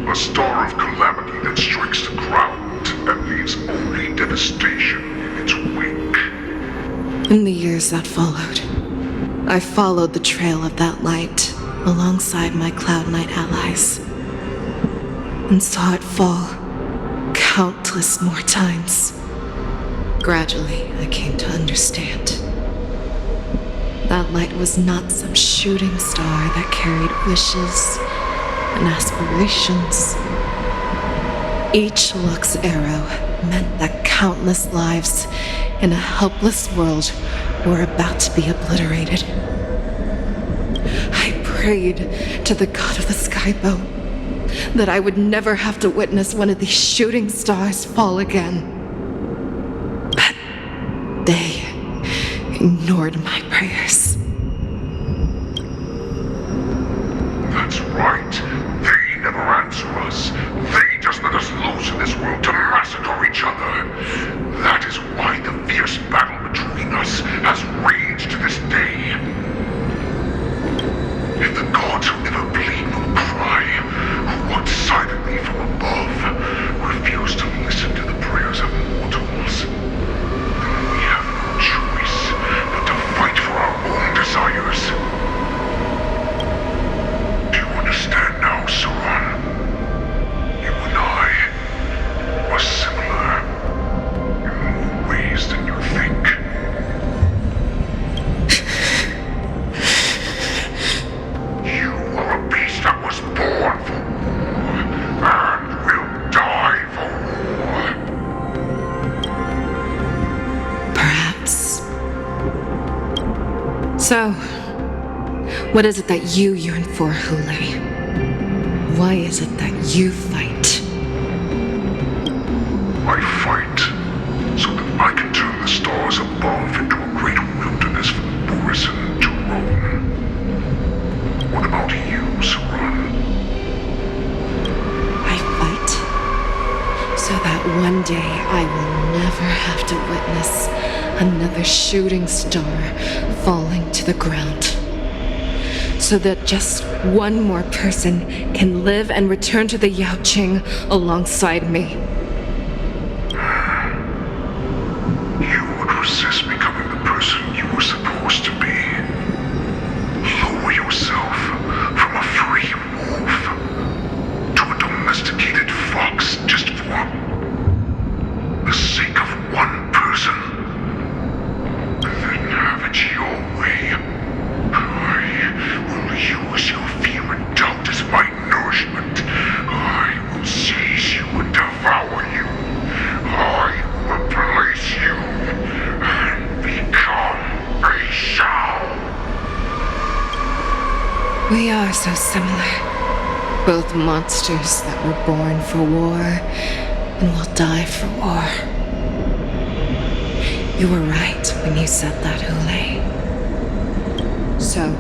[SPEAKER 15] A star of calamity that strikes the ground and leaves only devastation in its wake.
[SPEAKER 6] In the years that followed, I followed the trail of that light alongside my Cloud Knight allies and saw it fall countless more times. Gradually, I came to understand. That light was not some shooting star that carried wishes and aspirations. Each Lux arrow meant that countless lives in a helpless world were about to be obliterated. I prayed to the god of the skyboat that I would never have to witness one of these shooting stars fall again. But they ignored my prayers.
[SPEAKER 15] That's right. They never answer us. They just let us loose in this world to massacre each other. That is why the fierce battle between us has raged to this day. If the gods who never bleed nor cry, who walk silently from above, refuse to listen to the prayers of mortals, then we have no choice but to fight for our own desires. Understand now, Suran. You and I are similar in more ways than you think. You are a beast that was born for war and will die for war.
[SPEAKER 6] Perhaps. So, what is it that you yearn for, Hule? Why is it that you fight?
[SPEAKER 15] I fight so that I can turn the stars above into a great wilderness for Borisin to roam. What about you, Suran?
[SPEAKER 6] I fight so that one day I will never have to witness another shooting star falling to the ground. So that just one more person can live and return to the Yaoqing alongside me.
[SPEAKER 15] You would resist becoming the person you were supposed to be. Lower yourself from a free wolf to a domesticated fox just for the sake of one person. And then have it your way. Use your fear and doubt as my nourishment. I will seize you and devour you. I will replace you and become a Xiao.
[SPEAKER 6] We are so similar. Both monsters that were born for war and will die for war. You were right when you said that, Hule. So,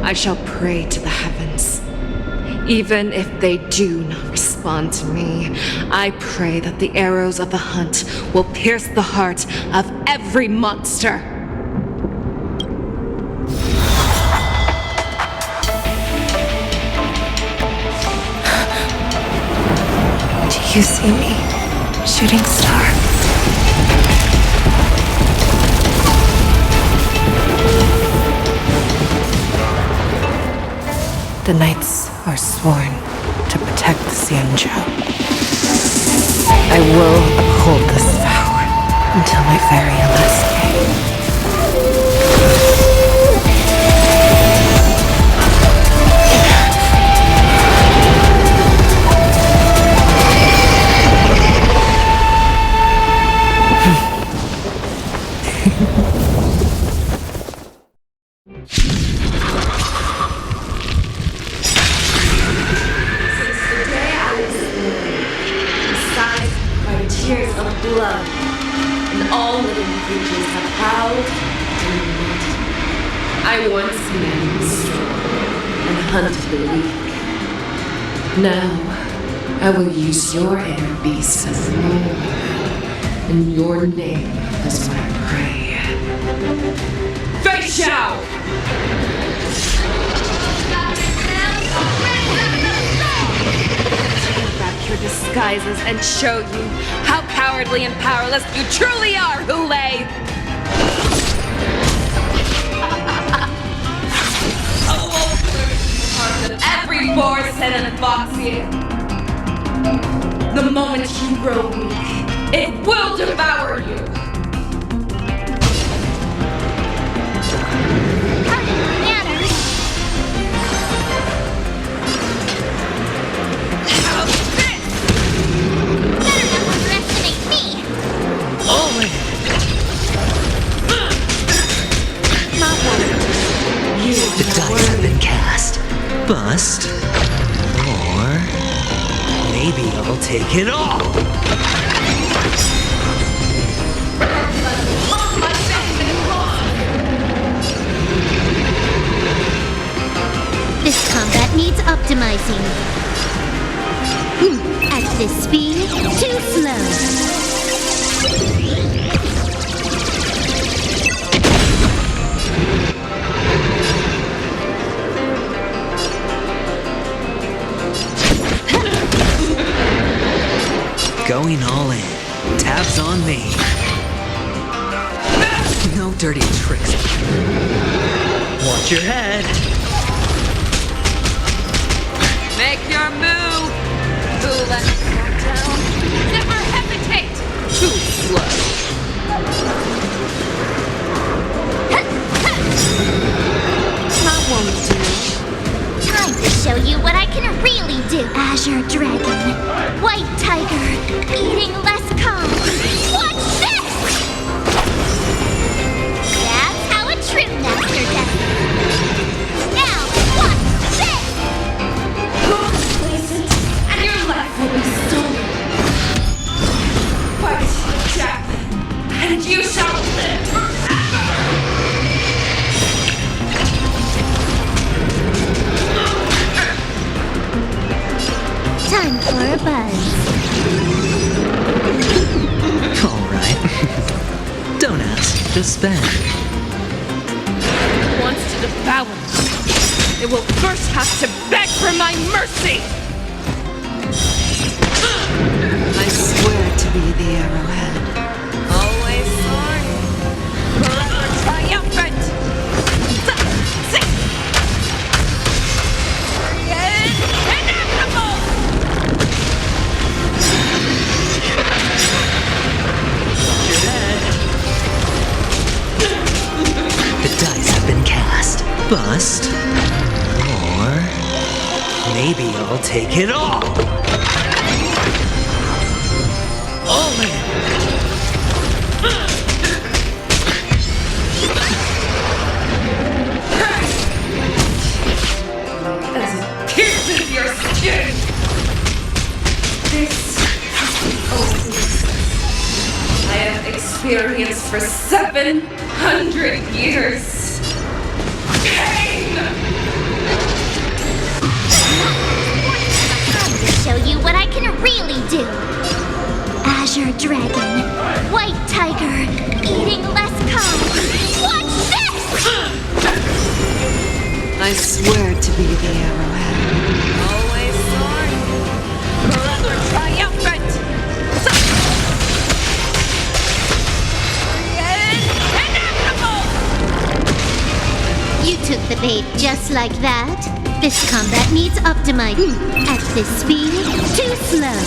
[SPEAKER 6] I shall pray to the heavens. Even if they do not respond to me, I pray that the arrows of the hunt will pierce the heart of every monster. Do you see me, shooting star? The knights are sworn to protect the Xianzhou. I will uphold this vow until my very last day.
[SPEAKER 11] Tears of blood, and all living creatures have bowed to me. I once man the strong and hunted the weak. Now, I will use your inner beast as more, and your name as my prey. Xianzhou! Your disguises and show you how cowardly and powerless you truly are, Hule! A wolf part of every Borson and Foxian. The moment you grow weak, it will devour you!
[SPEAKER 8] The dice have been cast. Bust. Or maybe I'll take it all.
[SPEAKER 13] This combat needs optimizing. At this speed, too slow.
[SPEAKER 8] Going all in. Tabs on me. No dirty tricks. Watch your head.
[SPEAKER 11] Make your move! Who let me down? Never hesitate! Too slow.
[SPEAKER 13] That won't do. Time to show you what I can really do. Azure Dragon, White Tiger, eating less calm. Watch this! That's how a true master does it. Now, watch this!
[SPEAKER 11] Go complacent, and your life will be stolen. Fight, Shackling, and you shall live forever!
[SPEAKER 13] Time for a buzz.
[SPEAKER 8] Alright. Don't ask, just spend.
[SPEAKER 11] Wants to devour me. It will first have to beg for my mercy! I swear to be the arrowhead. Always soaring. Forever triumphant! Inevitable!
[SPEAKER 8] The dice have been cast. Bust. Or maybe I'll take it all. All in.
[SPEAKER 11] As it pierces your skin! This is the only I have experienced for 700 years. Pain!
[SPEAKER 13] Time to show you what I can really do. Azure Dragon, White Tiger, eating less calm. Watch this!
[SPEAKER 6] I swear to be the arrowhead.
[SPEAKER 11] Always soaring, forever triumphant!
[SPEAKER 13] Fade just like that. This combat needs optimizing. At this speed, too slow.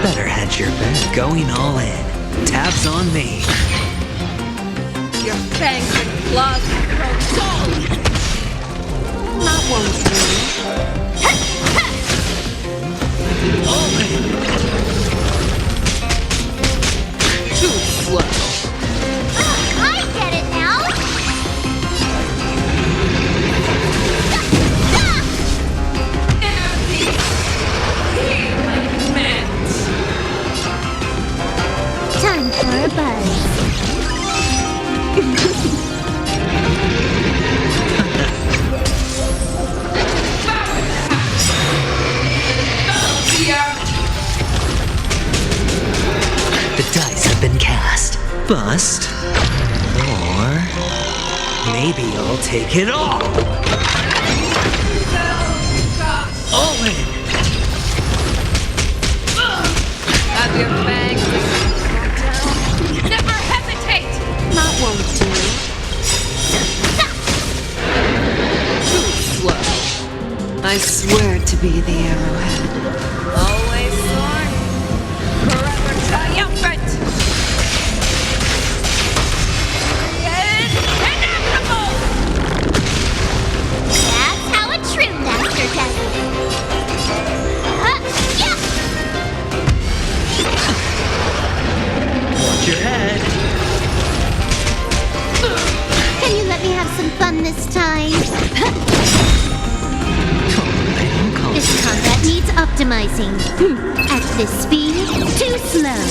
[SPEAKER 8] Better hedge your bet. Going all in. Tabs on me.
[SPEAKER 6] Your fangs and claws grow dull. Not one Too slow.
[SPEAKER 13] I get it now. Time for a buzz.
[SPEAKER 8] The dice have been cast. Bust. Or maybe I'll take it all. All in.
[SPEAKER 6] Have your fangs down. Never hesitate. Not one Too slow. I swear to be the arrowhead. Always soaring. Forever triumphant. Inevitable.
[SPEAKER 13] That's how a true master does it. Yeah.
[SPEAKER 8] Watch your head.
[SPEAKER 13] Can you let me have some fun this time? This combat needs optimizing. At this speed, too slow.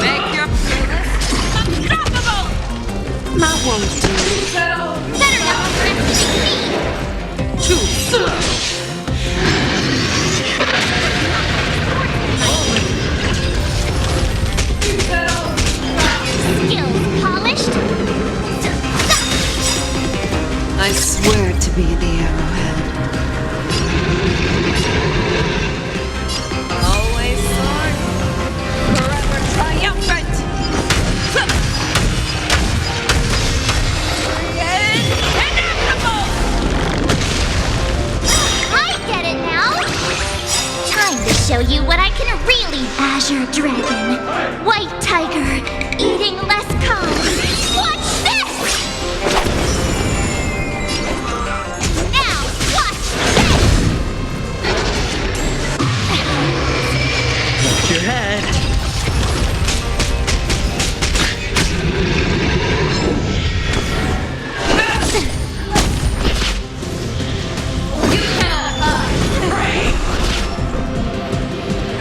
[SPEAKER 6] Make your unstoppable. Not one
[SPEAKER 13] Better not underestimate me.
[SPEAKER 6] Too slow.
[SPEAKER 13] Skills polished.
[SPEAKER 6] I swear to be the arrowhead. Always soaring. Forever triumphant. Inevitable.
[SPEAKER 13] I get it now. Time to show you what I can really. Azure Dragon, White Tiger, eating less carbs. Watch this! Now, watch this!
[SPEAKER 8] Watch your head.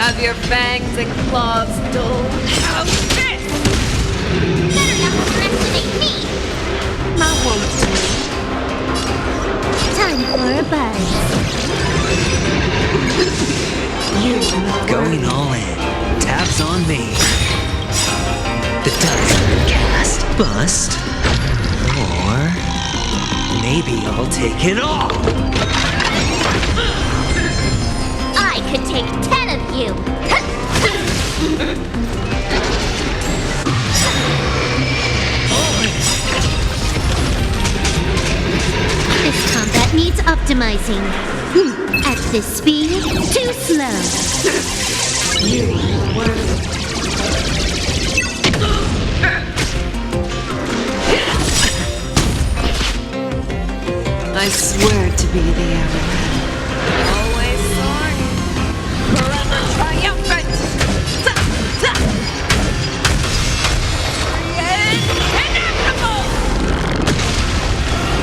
[SPEAKER 6] Have your fangs and claws dull. How's this?
[SPEAKER 13] Better not underestimate me.
[SPEAKER 6] Not one
[SPEAKER 13] Time for a buzz.
[SPEAKER 8] Going all in. Tabs on me. The dice have been cast. Bust. Or maybe I'll take it all.
[SPEAKER 13] I could take 10 of you. This combat needs optimizing. At this speed, too slow. You
[SPEAKER 6] I swear to be the arrowhead. Always soaring. Forever triumphant. Inevitable.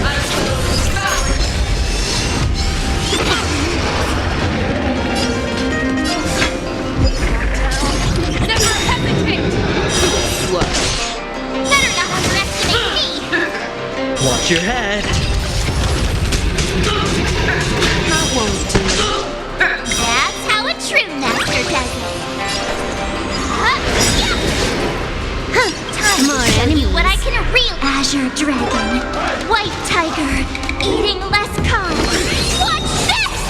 [SPEAKER 6] I will stop. Never hesitate. Slow.
[SPEAKER 13] better not underestimate me.
[SPEAKER 8] Watch your head.
[SPEAKER 6] Not one
[SPEAKER 13] That's how a true master does it. Time more to show you what I can can really... Azure Dragon, White Tiger, eating less calm. What's this?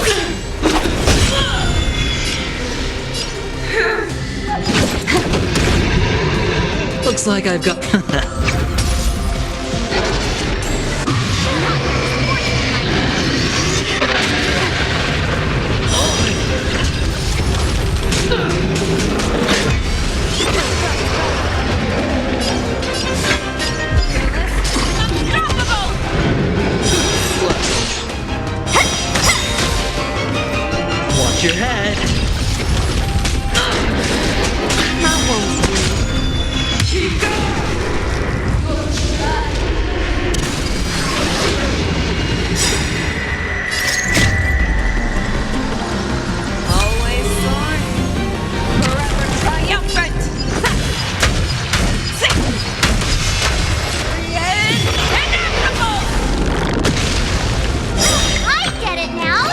[SPEAKER 8] Looks like I've got... Watch your head.
[SPEAKER 6] That won't do. Always soaring, forever triumphant. Inevitable.
[SPEAKER 13] I get it now.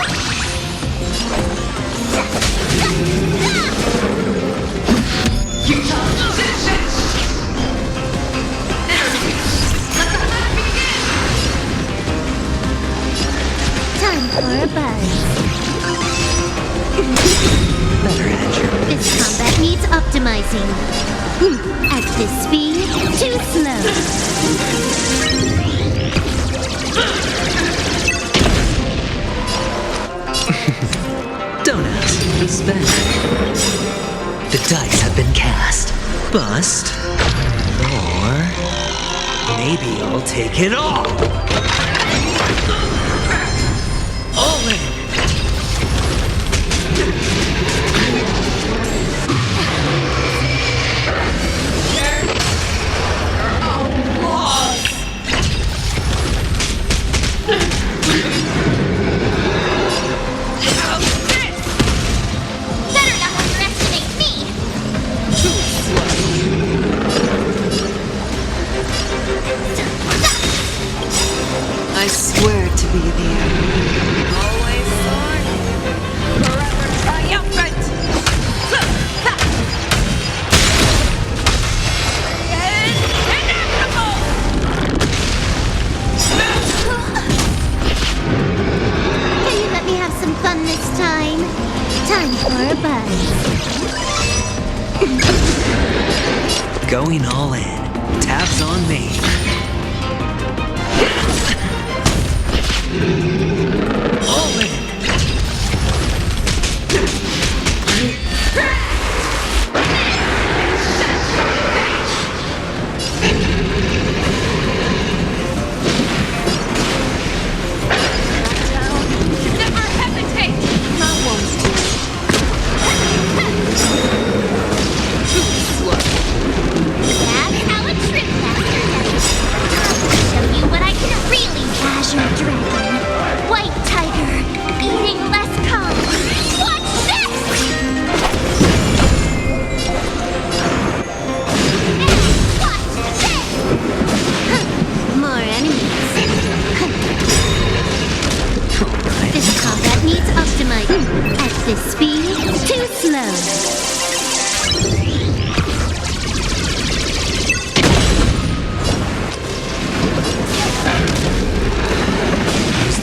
[SPEAKER 13] Time for a buzz.
[SPEAKER 8] Better Azure.
[SPEAKER 13] This combat needs optimizing. At this speed, too slow.
[SPEAKER 8] Don't ask, just spend. The dice have been cast. Bust. Or... maybe I'll take it all. All in.
[SPEAKER 13] Better not underestimate me.
[SPEAKER 6] I swear to be there. Always soaring, forever triumphant. Inevitable.
[SPEAKER 13] Can you let me have some fun this time? Time for a buzz.
[SPEAKER 8] Going all in. Tabs on me. All in.
[SPEAKER 6] Never hesitate. That won't do. Too slow.
[SPEAKER 13] That's how a trip master does it. I'll show you what I can really... Azure Dragon, White Tiger, eating less calm. What's this? And what's this? More enemies. This combat needs optimizing. At this speed, too slow.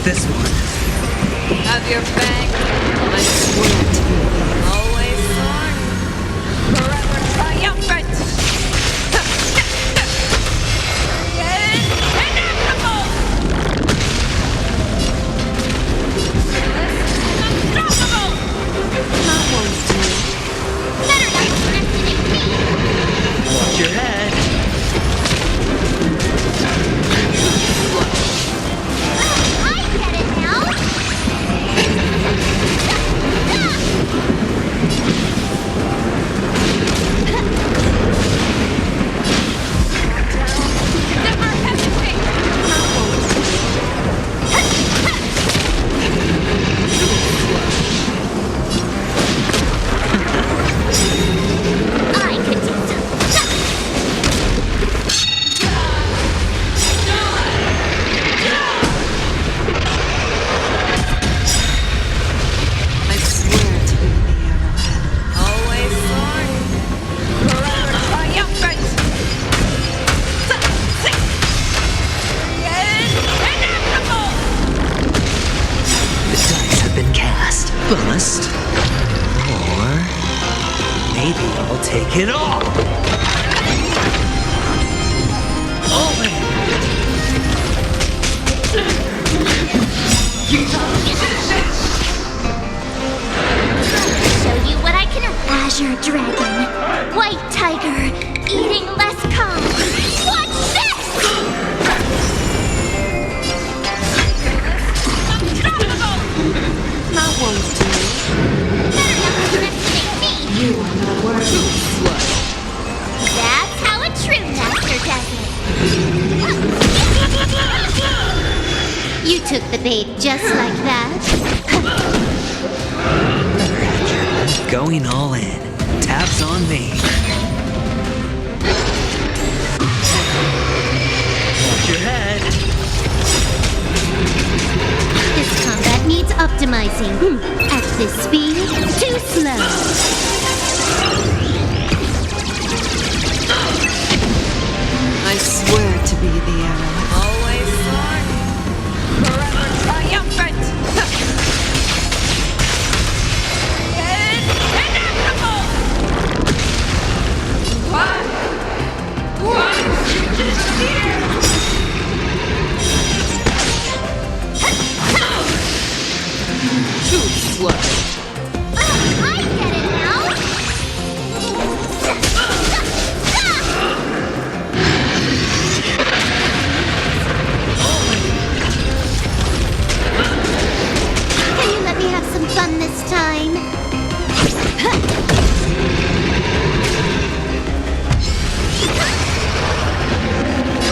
[SPEAKER 8] This one.
[SPEAKER 6] Have your bang. I swear to be always soaring, forever triumphant. Inevitable. Unstoppable. That won't do.
[SPEAKER 13] Better not underestimate me.
[SPEAKER 8] Watch your head.
[SPEAKER 13] I get it now.
[SPEAKER 8] Bust. Or maybe I'll take it all. All in.
[SPEAKER 13] Show you what I can. Azure Dragon, White Tiger, eating less calm. Watch this!
[SPEAKER 6] Not won't do.
[SPEAKER 13] Better not underestimate me.
[SPEAKER 6] You are not worthy, slut.
[SPEAKER 13] That's how a true master does it. You took the bait just like that.
[SPEAKER 8] Going all in. Tabs on me. Watch your head.
[SPEAKER 13] This combat needs optimizing. At this speed, too slow.
[SPEAKER 6] I swear to be the arrow. Always sword. Forever triumphant. Too slow.
[SPEAKER 13] I get it now. Can you let me have some fun this time?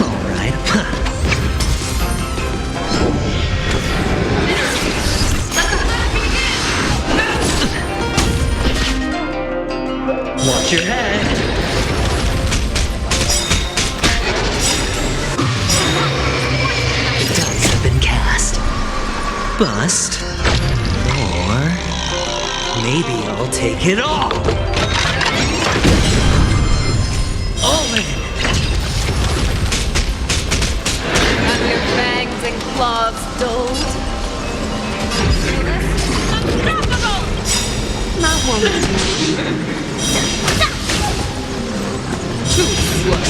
[SPEAKER 8] All right. Watch your head. The dice have been cast. Bust. Or maybe I'll take it all. All in.
[SPEAKER 6] Have your fangs and claws dulled. Not one of you. Too slow.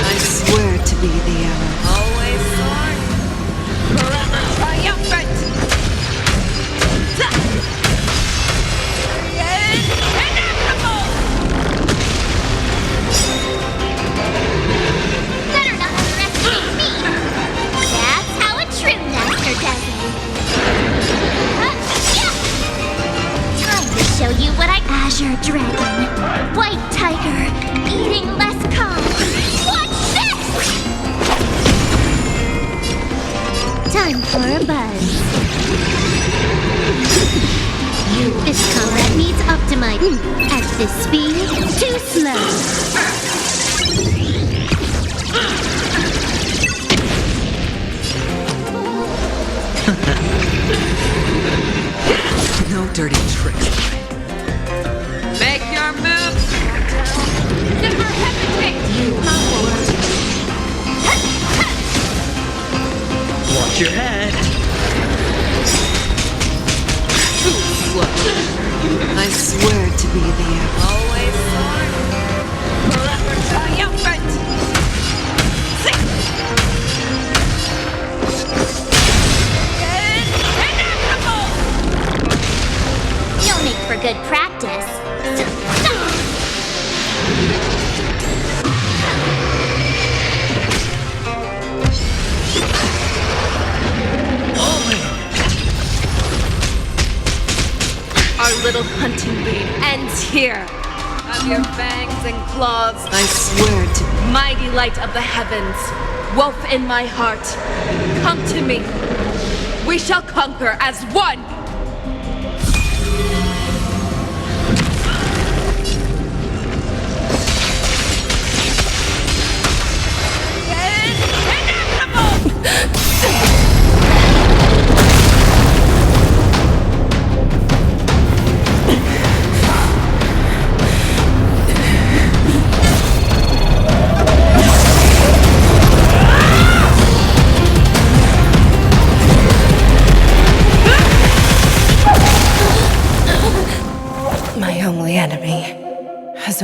[SPEAKER 6] I swear to be the arrow. Always sword. Forever triumphant. Inevitable.
[SPEAKER 13] Better not underestimate me. That's how a true master does it. Time to show you what I. Azure Dragon, White Tiger, eating less calm. Watch this! Time for a buzz. This combat needs optimizing. At this speed, too slow.
[SPEAKER 8] No dirty tricks.
[SPEAKER 6] Make your move. Never hesitate.
[SPEAKER 8] Watch your head.
[SPEAKER 6] Too slow. I swear to be the arrow. Always sword. Forever triumphant. Inevitable.
[SPEAKER 13] You'll make for good practice.
[SPEAKER 6] Our little hunting game ends here. Of your fangs and claws, I swear to mighty light of the heavens, wolf in my heart, come to me. We shall conquer as one.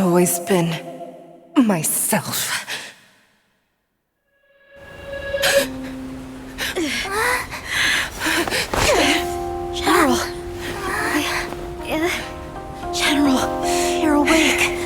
[SPEAKER 6] always been myself.
[SPEAKER 13] General. General, you're awake.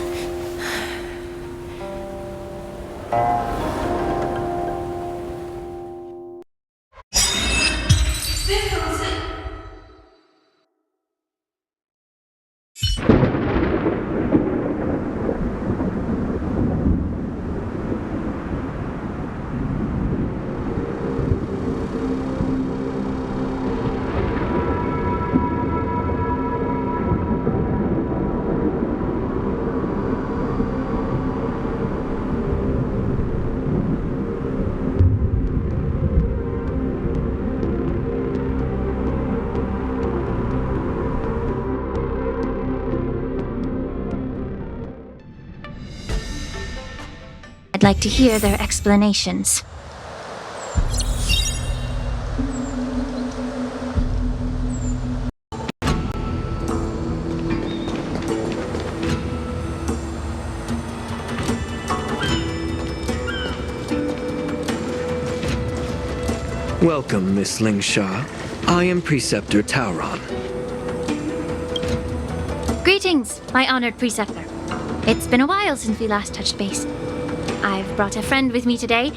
[SPEAKER 9] I'd like to hear their explanations.
[SPEAKER 2] Welcome, Miss Lingsha. I am Preceptor Tauron.
[SPEAKER 9] Greetings, my honored preceptor. It's been a while since we last touched base. I've brought a friend with me today.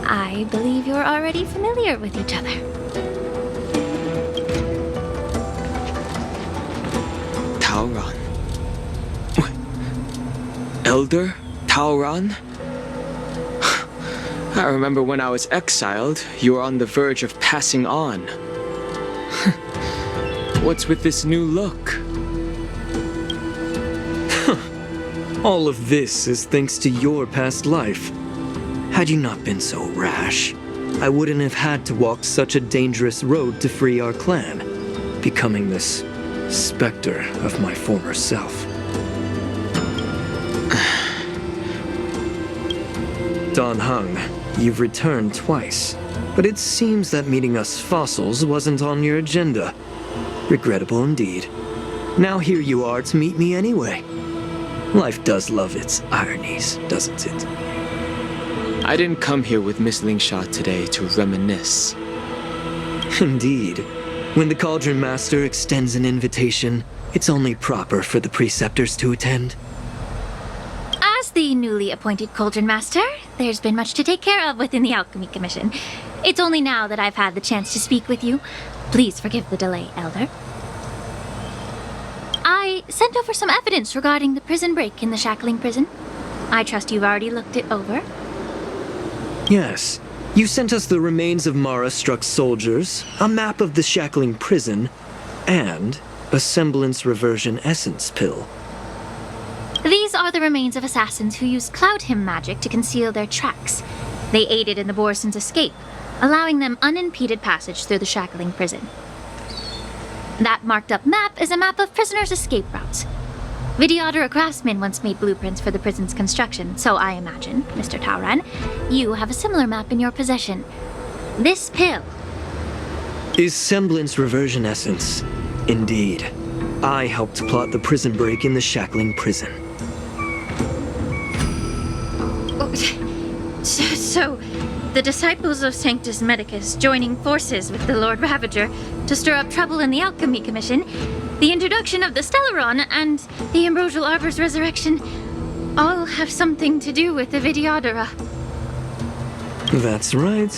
[SPEAKER 9] I believe you're already familiar with each other.
[SPEAKER 10] Tauron. Elder Tauron? I remember when I was exiled, you were on the verge of passing on. What's with this new look?
[SPEAKER 2] All of this is thanks to your past life. Had you not been so rash, I wouldn't have had to walk such a dangerous road to free our clan, becoming this specter of my former self. Dan Heng, you've returned twice, but it seems that meeting us fossils wasn't on your agenda. Regrettable indeed. Now here you are to meet me anyway. Life does love its ironies, doesn't it?
[SPEAKER 10] I didn't come here with Miss Lingsha today to reminisce.
[SPEAKER 2] Indeed. When the Cauldron Master extends an invitation, it's only proper for the preceptors to attend.
[SPEAKER 9] As the newly appointed Cauldron Master, there's been much to take care of within the Alchemy Commission. It's only now that I've had the chance to speak with you. Please forgive the delay, Elder. I sent over some evidence regarding the prison break in the Shackling Prison. I trust you've already looked it over.
[SPEAKER 2] Yes. You sent us the remains of Mara-struck soldiers, a map of the Shackling Prison, and a semblance reversion essence pill.
[SPEAKER 9] These are the remains of assassins who used Cloud Hymn magic to conceal their tracks. They aided in the Borison's escape, allowing them unimpeded passage through the Shackling Prison. That marked-up map is a map of prisoners' escape routes. Vidyadhara craftsmen once made blueprints for the prison's construction, so I imagine, Mr. Tauron, you have a similar map in your possession. This pill
[SPEAKER 2] is semblance reversion essence. Indeed. I helped plot the prison break in the Shackling Prison.
[SPEAKER 9] So, the disciples of Sanctus Medicus joining forces with the Lord Ravager to stir up trouble in the Alchemy Commission, the introduction of the Stellaron, and the Ambrosial Arbor's resurrection all have something to do with the Vidyadhara.
[SPEAKER 2] That's right.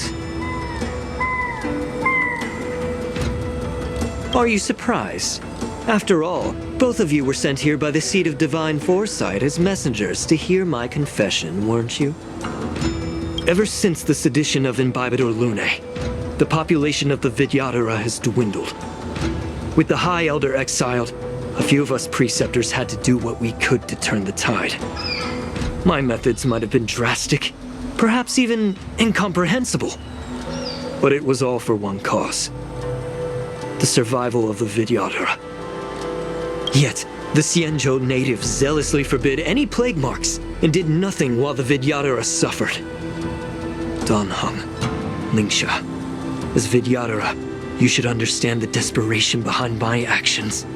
[SPEAKER 2] Are you surprised? After all, both of you were sent here by the Seat of Divine Foresight as messengers to hear my confession, weren't you? Ever since the sedition of Imbibidor Lunae, the population of the Vidyadhara has dwindled. With the High Elder exiled, a few of us preceptors had to do what we could to turn the tide. My methods might have been drastic, perhaps even incomprehensible. But it was all for one cause: the survival of the Vidyadhara. Yet, the Xianzhou natives zealously forbid any plague marks and did nothing while the Vidyadhara suffered. Dan Heng, Lingsha, as Vidyadhara, you should understand the desperation behind my actions.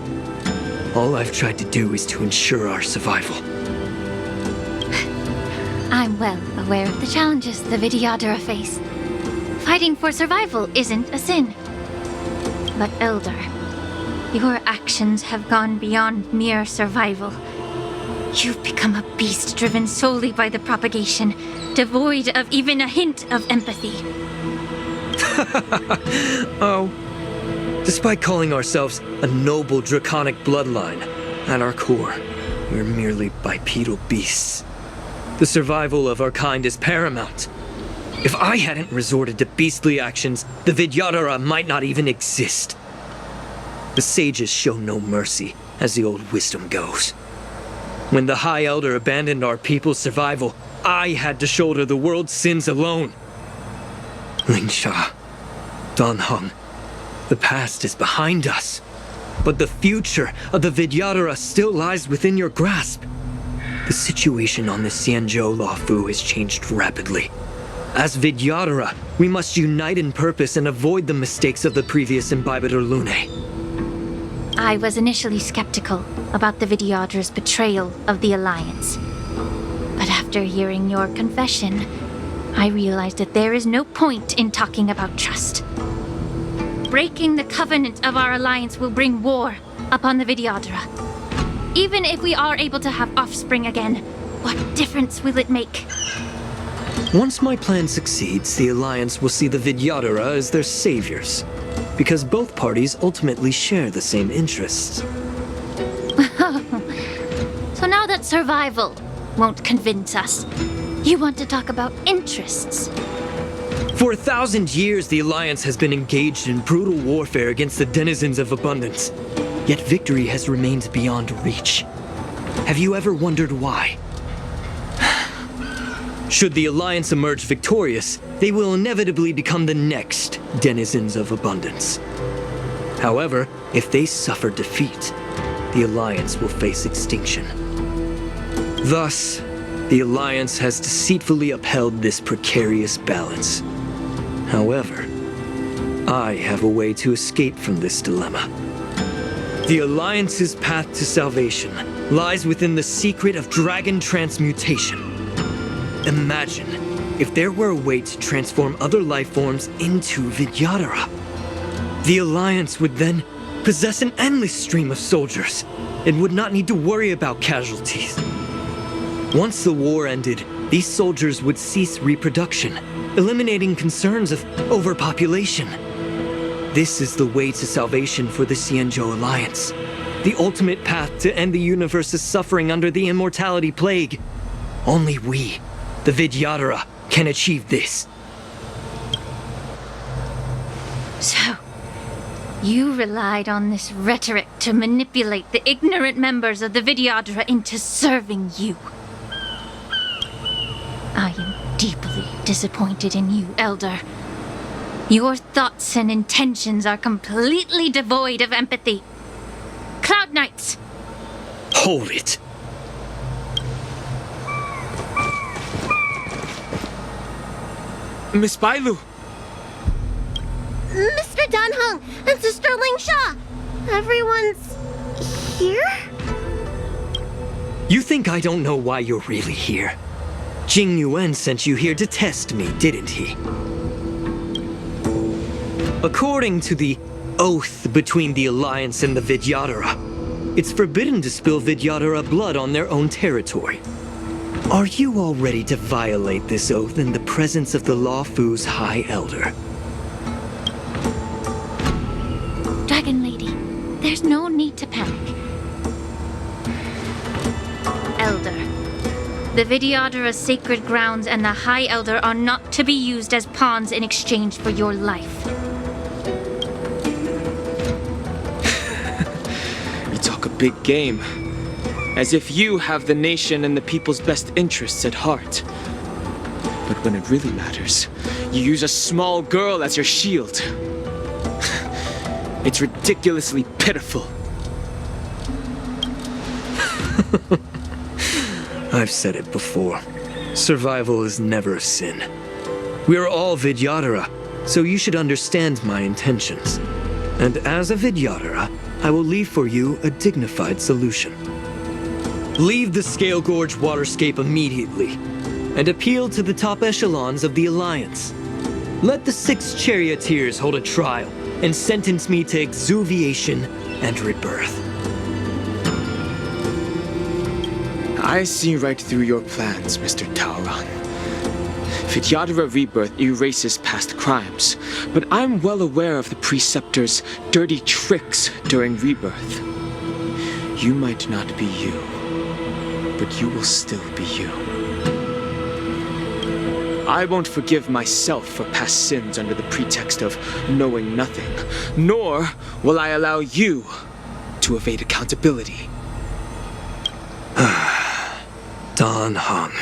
[SPEAKER 2] All I've tried to do is to ensure our survival.
[SPEAKER 9] I'm well aware of the challenges the Vidyadhara face. Fighting for survival isn't a sin. But Elder, your actions have gone beyond mere survival. You've become a beast driven solely by the propagation, devoid of even a hint of empathy.
[SPEAKER 10] Oh. Despite calling ourselves a noble draconic bloodline, at our core, we're merely bipedal beasts. The survival of our kind is paramount. If I hadn't resorted to beastly actions, the Vidyadhara might not even exist. The sages show no mercy, as the old wisdom goes. When the High Elder abandoned our people's survival, I had to shoulder the world's sins alone. Lingsha, Danheng, the past is behind us, but the future of the Vidyadhara still lies within your grasp. The situation on the Xianzhou Luofu has changed rapidly. As Vidyadhara, we must unite in purpose and avoid the mistakes of the previous Imbibitor Lunae.
[SPEAKER 9] I was initially skeptical about the Vidyadhara's betrayal of the Alliance. But after hearing your confession, I realized that there is no point in talking about trust. Breaking the covenant of our alliance will bring war upon the Vidyadhara. Even if we are able to have offspring again, what difference will it make?
[SPEAKER 10] Once my plan succeeds, the Alliance will see the Vidyadhara as their saviors, because both parties ultimately share the same interests.
[SPEAKER 9] So now that survival won't convince us, you want to talk about interests?
[SPEAKER 10] For 1,000 years, the Alliance has been engaged in brutal warfare against the denizens of abundance. Yet victory has remained beyond reach. Have you ever wondered why? Should the Alliance emerge victorious, they will inevitably become the next denizens of abundance. However, if they suffer defeat, the Alliance will face extinction. Thus, the Alliance has deceitfully upheld this precarious balance. However, I have a way to escape from this dilemma. The Alliance's path to salvation lies within the secret of dragon transmutation. Imagine if there were a way to transform other life forms into Vidyadhara. The Alliance would then possess an endless stream of soldiers and would not need to worry about casualties. Once the war ended, these soldiers would cease reproduction, eliminating concerns of overpopulation. This is the way to salvation for the Xianzhou Alliance. The ultimate path to end the universe's suffering under the immortality plague. Only we, the Vidyadhara, can achieve this.
[SPEAKER 9] So, you relied on this rhetoric to manipulate the ignorant members of the Vidyadhara into serving you. I am deeply disappointed in you, Elder. Your thoughts and intentions are completely devoid of empathy. Cloud Knights!
[SPEAKER 10] Hold it.
[SPEAKER 7] Miss Bailu!
[SPEAKER 16] Mr. Danheng and Sister Lingsha! Everyone's here?
[SPEAKER 10] You think I don't know why you're really here? Jing Yuan sent you here to test me, didn't he? According to the oath between the Alliance and the Vidyadhara, it's forbidden to spill Vidyadhara blood on their own territory. Are you all ready to violate this oath in the presence of the Luofu's High Elder?
[SPEAKER 9] Dragon Lady, there's no need to panic. Elder, the Vidyadhara's sacred grounds and the High Elder are not to be used as pawns in exchange for your life.
[SPEAKER 7] You talk a big game. As if you have the nation and the people's best interests at heart. But when it really matters, you use a small girl as your shield. It's ridiculously pitiful.
[SPEAKER 10] I've said it before. Survival is never a sin. We're all Vidyadhara, so you should understand my intentions. And as a Vidyadhara, I will leave for you a dignified solution. Leave the Scale Gorge waterscape immediately. and appeal to the top echelons of the Alliance. Let the 6 charioteers hold a trial and sentence me to exuviation and rebirth.
[SPEAKER 7] I see right through your plans, Mr. Tauron. Vidyadhara Rebirth erases past crimes, but I'm well aware of the Preceptor's dirty tricks during Rebirth. You might not be you, but you will still be you. I won't forgive myself for past sins under the pretext of knowing nothing, nor will I allow you to evade accountability.
[SPEAKER 10] Dan Heng,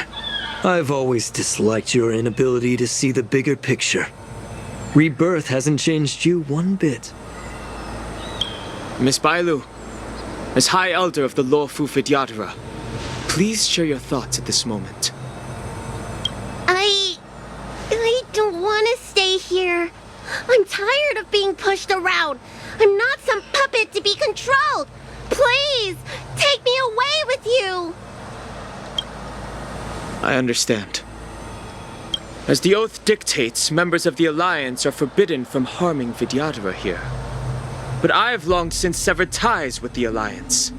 [SPEAKER 10] I've always disliked your inability to see the bigger picture. Rebirth hasn't changed you one bit.
[SPEAKER 7] Miss Bailu, as High Elder of the Lawfu Vidyadhara, please share your thoughts at this moment.
[SPEAKER 16] I don't want to stay here. I'm tired of being pushed around. I'm not some puppet to be controlled. Please, take me away with you.
[SPEAKER 7] I understand. As the oath dictates, members of the Alliance are forbidden from harming Vidyadhara here. But I've long since severed ties with the Alliance.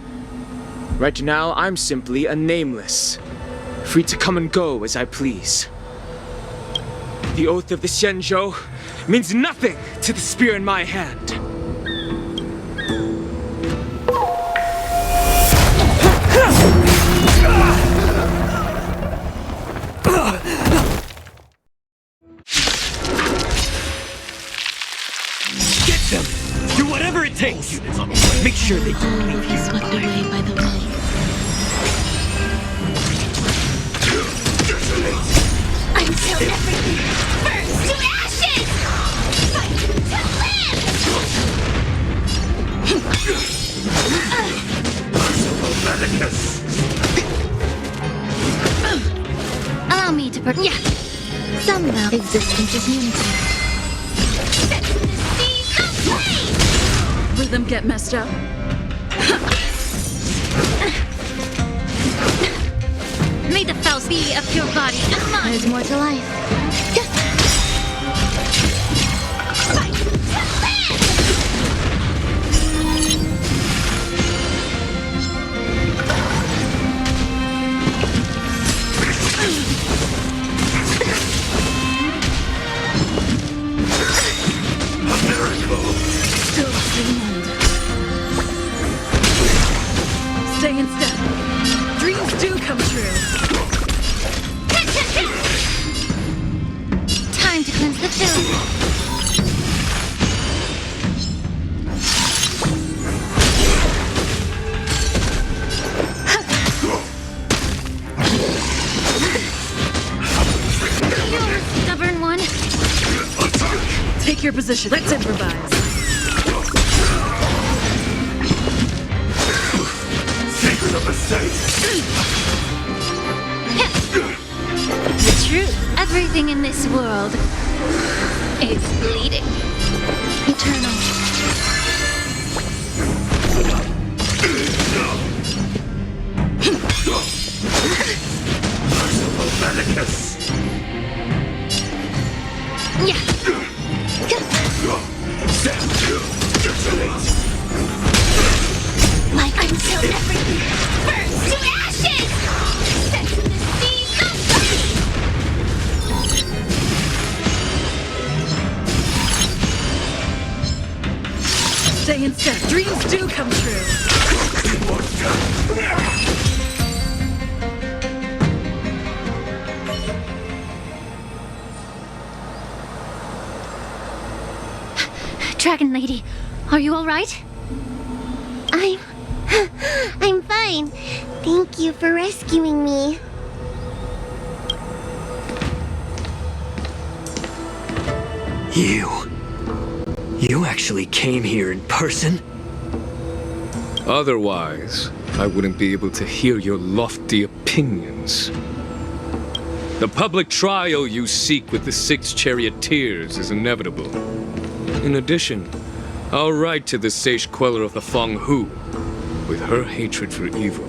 [SPEAKER 7] Right now, I'm simply a nameless, free to come and go as I please. The oath of the Xianzhou means nothing to the spear in my hand.
[SPEAKER 10] Get them! Do whatever it takes! Make sure they don't leave here
[SPEAKER 4] Swept away by the wind.
[SPEAKER 13] Until everything burns to ashes! Fight to live!
[SPEAKER 1] Allow me to yeah. Somehow existence is unity.
[SPEAKER 5] Rhythm get messed up.
[SPEAKER 1] May the Faust be of your body and mind. There's more to life.
[SPEAKER 5] Still dreamed. Stay in step. Dreams do come true.
[SPEAKER 1] Time to cleanse the film. You're a stubborn one.
[SPEAKER 5] Take your position. Let's improvise.
[SPEAKER 18] Secret of the safe.
[SPEAKER 1] The truth. Everything in this world is bleeding. Eternal. Yeah.
[SPEAKER 13] Like until everything burns to ashes! Set to the seas of
[SPEAKER 5] Stay in step. Dreams do come true.
[SPEAKER 1] Dragon Lady, are you all right?
[SPEAKER 16] I'm fine. Thank you for rescuing me.
[SPEAKER 10] You actually came here in person?
[SPEAKER 17] Otherwise, I wouldn't be able to hear your lofty opinions. The public trial you seek with the 6 charioteers is inevitable. In addition, I'll write to the sage queller of the Feng Hu. With her hatred for evil,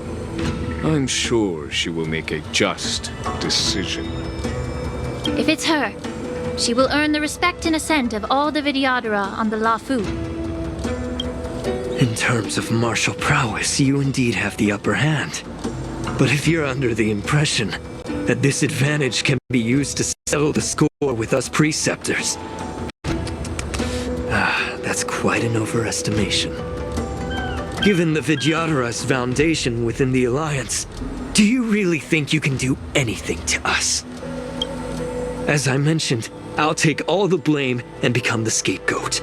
[SPEAKER 17] I'm sure she will make a just decision.
[SPEAKER 9] If it's her, she will earn the respect and assent of all the Vidyadhara on the Lafu.
[SPEAKER 10] In terms of martial prowess, you indeed have the upper hand. But if you're under the impression that this advantage can be used to settle the score with us preceptors, that's quite an overestimation. Given the Vidyadhara's foundation within the Alliance, do you really think you can do anything to us? As I mentioned, I'll take all the blame and become the scapegoat.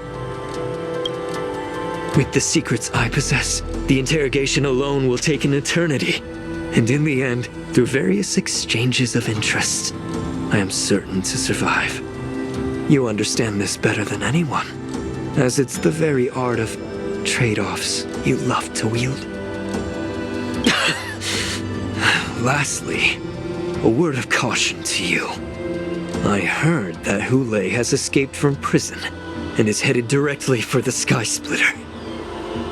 [SPEAKER 10] With the secrets I possess, the interrogation alone will take an eternity. And in the end, through various exchanges of interest, I am certain to survive. You understand this better than anyone, as it's the very art of trade-offs you love to wield. Lastly, a word of caution to you. I heard that Hule has escaped from prison and is headed directly for the Sky Splitter.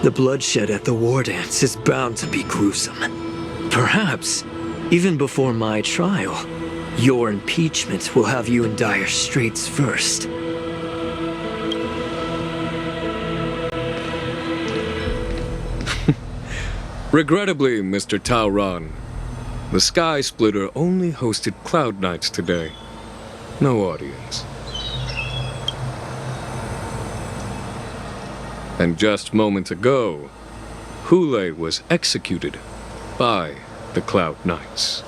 [SPEAKER 10] The bloodshed at the Wardance is bound to be gruesome. Perhaps, even before my trial, your impeachment will have you in dire straits first.
[SPEAKER 17] Regrettably, Mr. Taoran, the Sky Splitter only hosted Cloud Knights today. No audience. And just moments ago, Hule was executed by the Cloud Knights.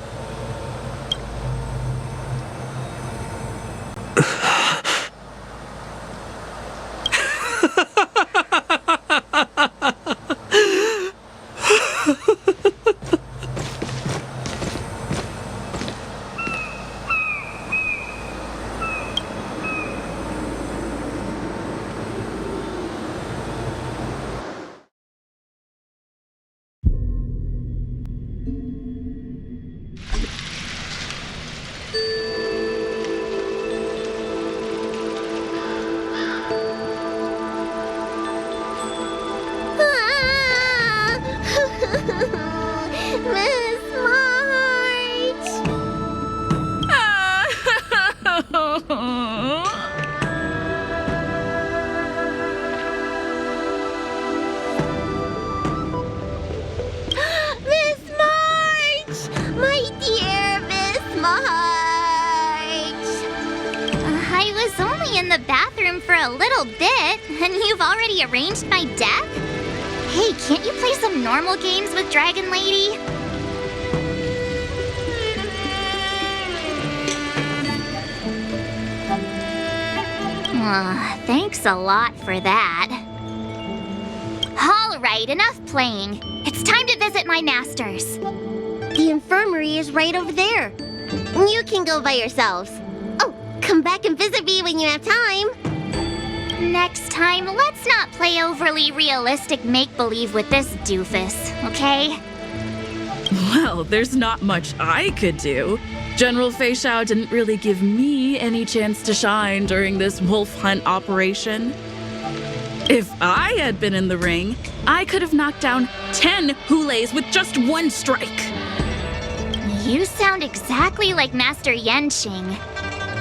[SPEAKER 13] Arranged my death? Hey, can't you play some normal games with Dragon Lady? Thanks a lot for that. Alright, enough playing. It's time to visit my masters.
[SPEAKER 16] The infirmary is right over there. You can go by yourselves. Oh, come back and visit me when you have time.
[SPEAKER 13] Next time, let's not play overly realistic make-believe with this doofus, okay?
[SPEAKER 5] Well, there's not much I could do. General Feixiao didn't really give me any chance to shine during this wolf hunt operation. If I had been in the ring, I could have knocked down 10 Hules with just one strike.
[SPEAKER 13] You sound exactly like Master Yanqing.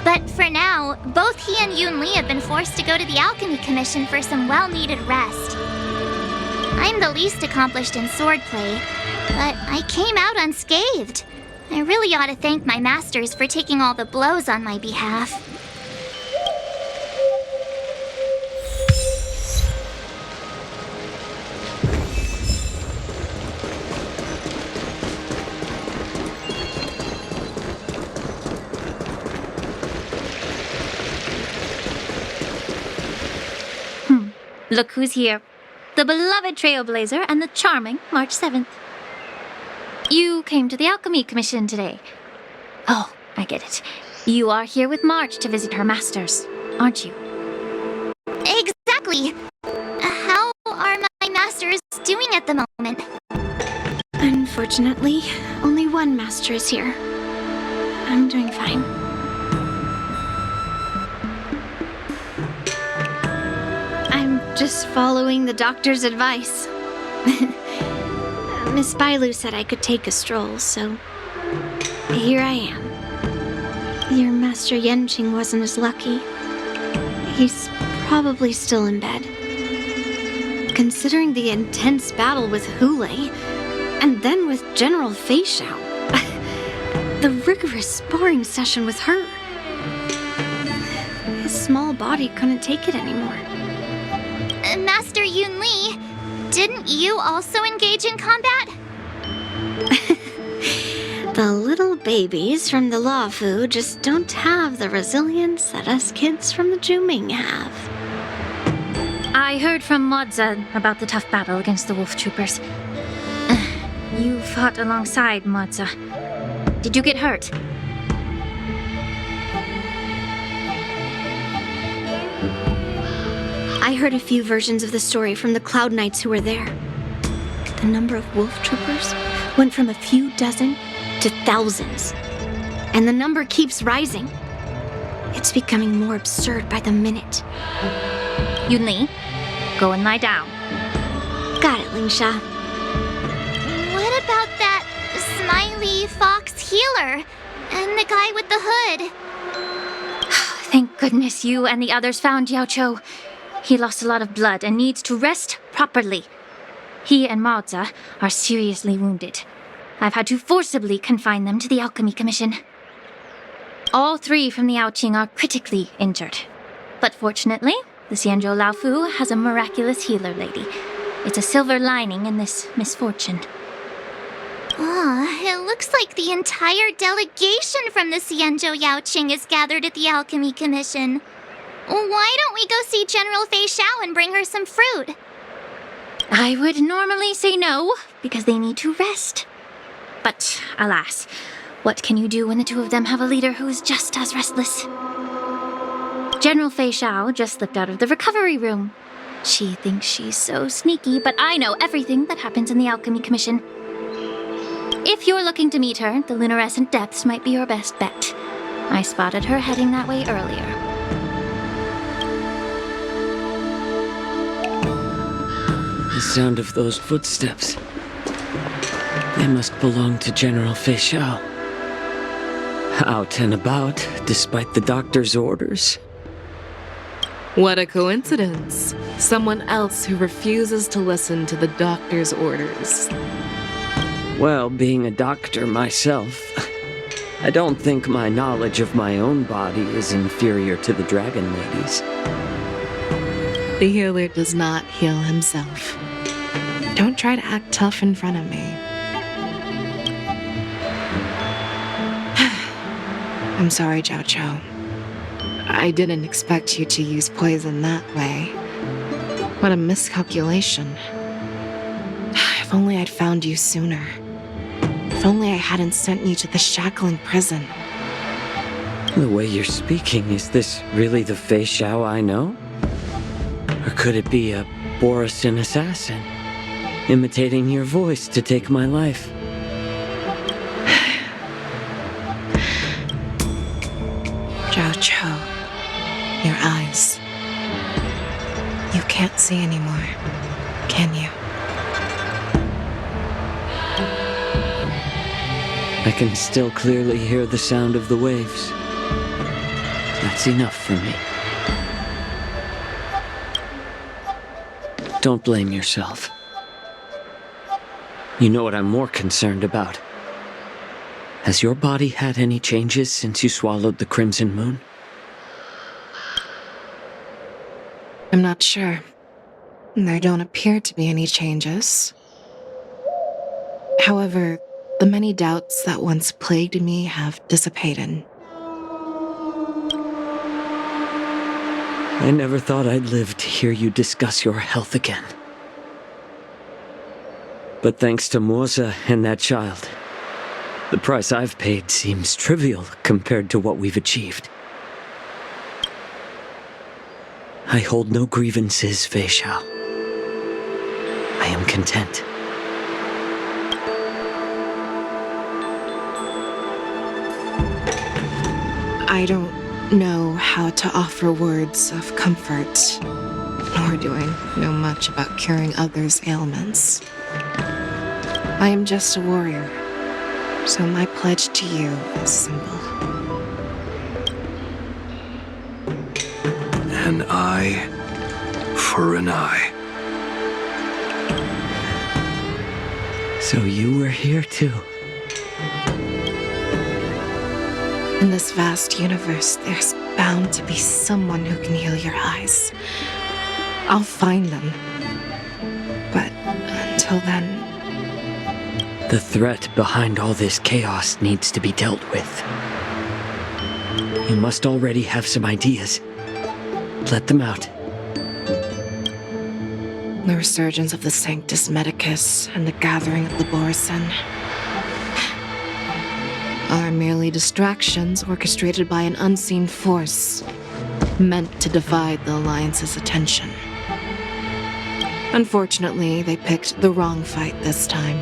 [SPEAKER 13] But for now, both he and Yunli have been forced to go to the Alchemy Commission for some well-needed rest. I'm the least accomplished in swordplay, but I came out unscathed. I really ought to thank my masters for taking all the blows on my behalf.
[SPEAKER 9] Look who's here. The beloved Trailblazer and the charming March 7th. You came to the Alchemy Commission today. Oh, I get it. You are here with March to visit her masters, aren't you?
[SPEAKER 13] Exactly. How are my masters doing at the moment?
[SPEAKER 1] Unfortunately, only one master is here. I'm doing fine. I'm just following the doctor's advice. Miss Bailu said I could take a stroll, so here I am. Your Master Yenqing wasn't as lucky. He's probably still in bed. Considering the intense battle with Hulei, and then with General Feixiao, the rigorous sparring session with her. His small body couldn't take it anymore.
[SPEAKER 13] Master Yunli, didn't you also engage in combat?
[SPEAKER 1] The little babies from the Luofu just don't have the resilience that us kids from the Zhuming have.
[SPEAKER 9] I heard from Moza about the tough battle against the wolf troopers. You fought alongside Moza. Did you get hurt?
[SPEAKER 1] I heard a few versions of the story from the Cloud Knights who were there. The number of wolf troopers went from a few dozen to thousands. And the number keeps rising. It's becoming more absurd by the minute.
[SPEAKER 9] Yunli, go and lie down.
[SPEAKER 1] Got it, Lingsha.
[SPEAKER 13] What about that smiley fox healer and the guy with the hood?
[SPEAKER 9] Thank goodness you and the others found Xianzhou. He lost a lot of blood and needs to rest properly. He and Maoza are seriously wounded. I've had to forcibly confine them to the Alchemy Commission. All 3 from the Yaoqing are critically injured. But fortunately, the Xianzhou Laofu has a miraculous healer lady. It's a silver lining in this misfortune.
[SPEAKER 13] It looks like the entire delegation from the Xianzhou Yaoqing is gathered at the Alchemy Commission. Why don't we go see General Feixiao and bring her some fruit?
[SPEAKER 9] I would normally say no, because they need to rest. But alas, what can you do when the 2 of them have a leader who is just as restless? General Feixiao just slipped out of the recovery room. She thinks she's so sneaky, but I know everything that happens in the Alchemy Commission. If you're looking to meet her, the luminescent depths might be your best bet. I spotted her heading that way earlier.
[SPEAKER 10] The sound of those footsteps. They must belong to General Feixiao. Out and about, despite the doctor's orders.
[SPEAKER 6] What a coincidence. Someone else who refuses to listen to the doctor's orders.
[SPEAKER 10] Well, being a doctor myself, I don't think my knowledge of my own body is inferior to the Dragon Lady's.
[SPEAKER 6] The healer does not heal himself. Don't try to act tough in front of me. I'm sorry, Xiaozhou. I didn't expect you to use poison that way. What a miscalculation. If only I'd found you sooner. If only I hadn't sent you to the Shackling Prison.
[SPEAKER 10] The way you're speaking, is this really the Feixiao I know? Or could it be a Borisin assassin, imitating your voice to take my life?
[SPEAKER 6] Xiaozhou, your eyes. You can't see anymore, can you?
[SPEAKER 10] I can still clearly hear the sound of the waves. That's enough for me. Don't blame yourself. You know what I'm more concerned about? Has your body had any changes since you swallowed the Crimson Moon?
[SPEAKER 6] I'm not sure. There don't appear to be any changes. However, the many doubts that once plagued me have dissipated.
[SPEAKER 10] I never thought I'd live to hear you discuss your health again. But thanks to Moza and that child, the price I've paid seems trivial compared to what we've achieved. I hold no grievances, Feixiao. I am content.
[SPEAKER 6] I don't know how to offer words of comfort, nor do I know much about curing others' ailments. I am just a warrior, so my pledge to you is simple.
[SPEAKER 2] An eye for an eye.
[SPEAKER 10] So you were here too.
[SPEAKER 6] In this vast universe, there's bound to be someone who can heal your eyes. I'll find them. But until then...
[SPEAKER 10] The threat behind all this chaos needs to be dealt with. You must already have some ideas. Let them out.
[SPEAKER 6] The resurgence of the Sanctus Medicus and the gathering of the Borison are merely distractions orchestrated by an unseen force meant to divide the Alliance's attention. Unfortunately, they picked the wrong fight this time.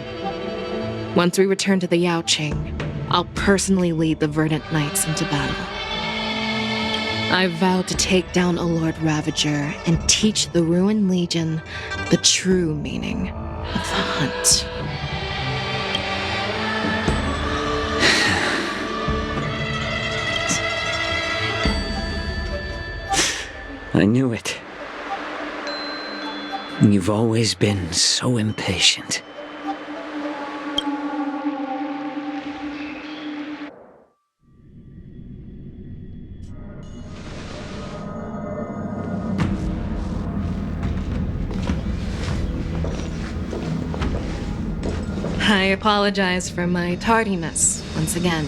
[SPEAKER 6] Once we return to the Yaoqing, I'll personally lead the Verdant Knights into battle. I vow to take down a Lord Ravager and teach the Ruined Legion the true meaning of the hunt.
[SPEAKER 10] I knew it. You've always been so impatient.
[SPEAKER 6] I apologize for my tardiness once again.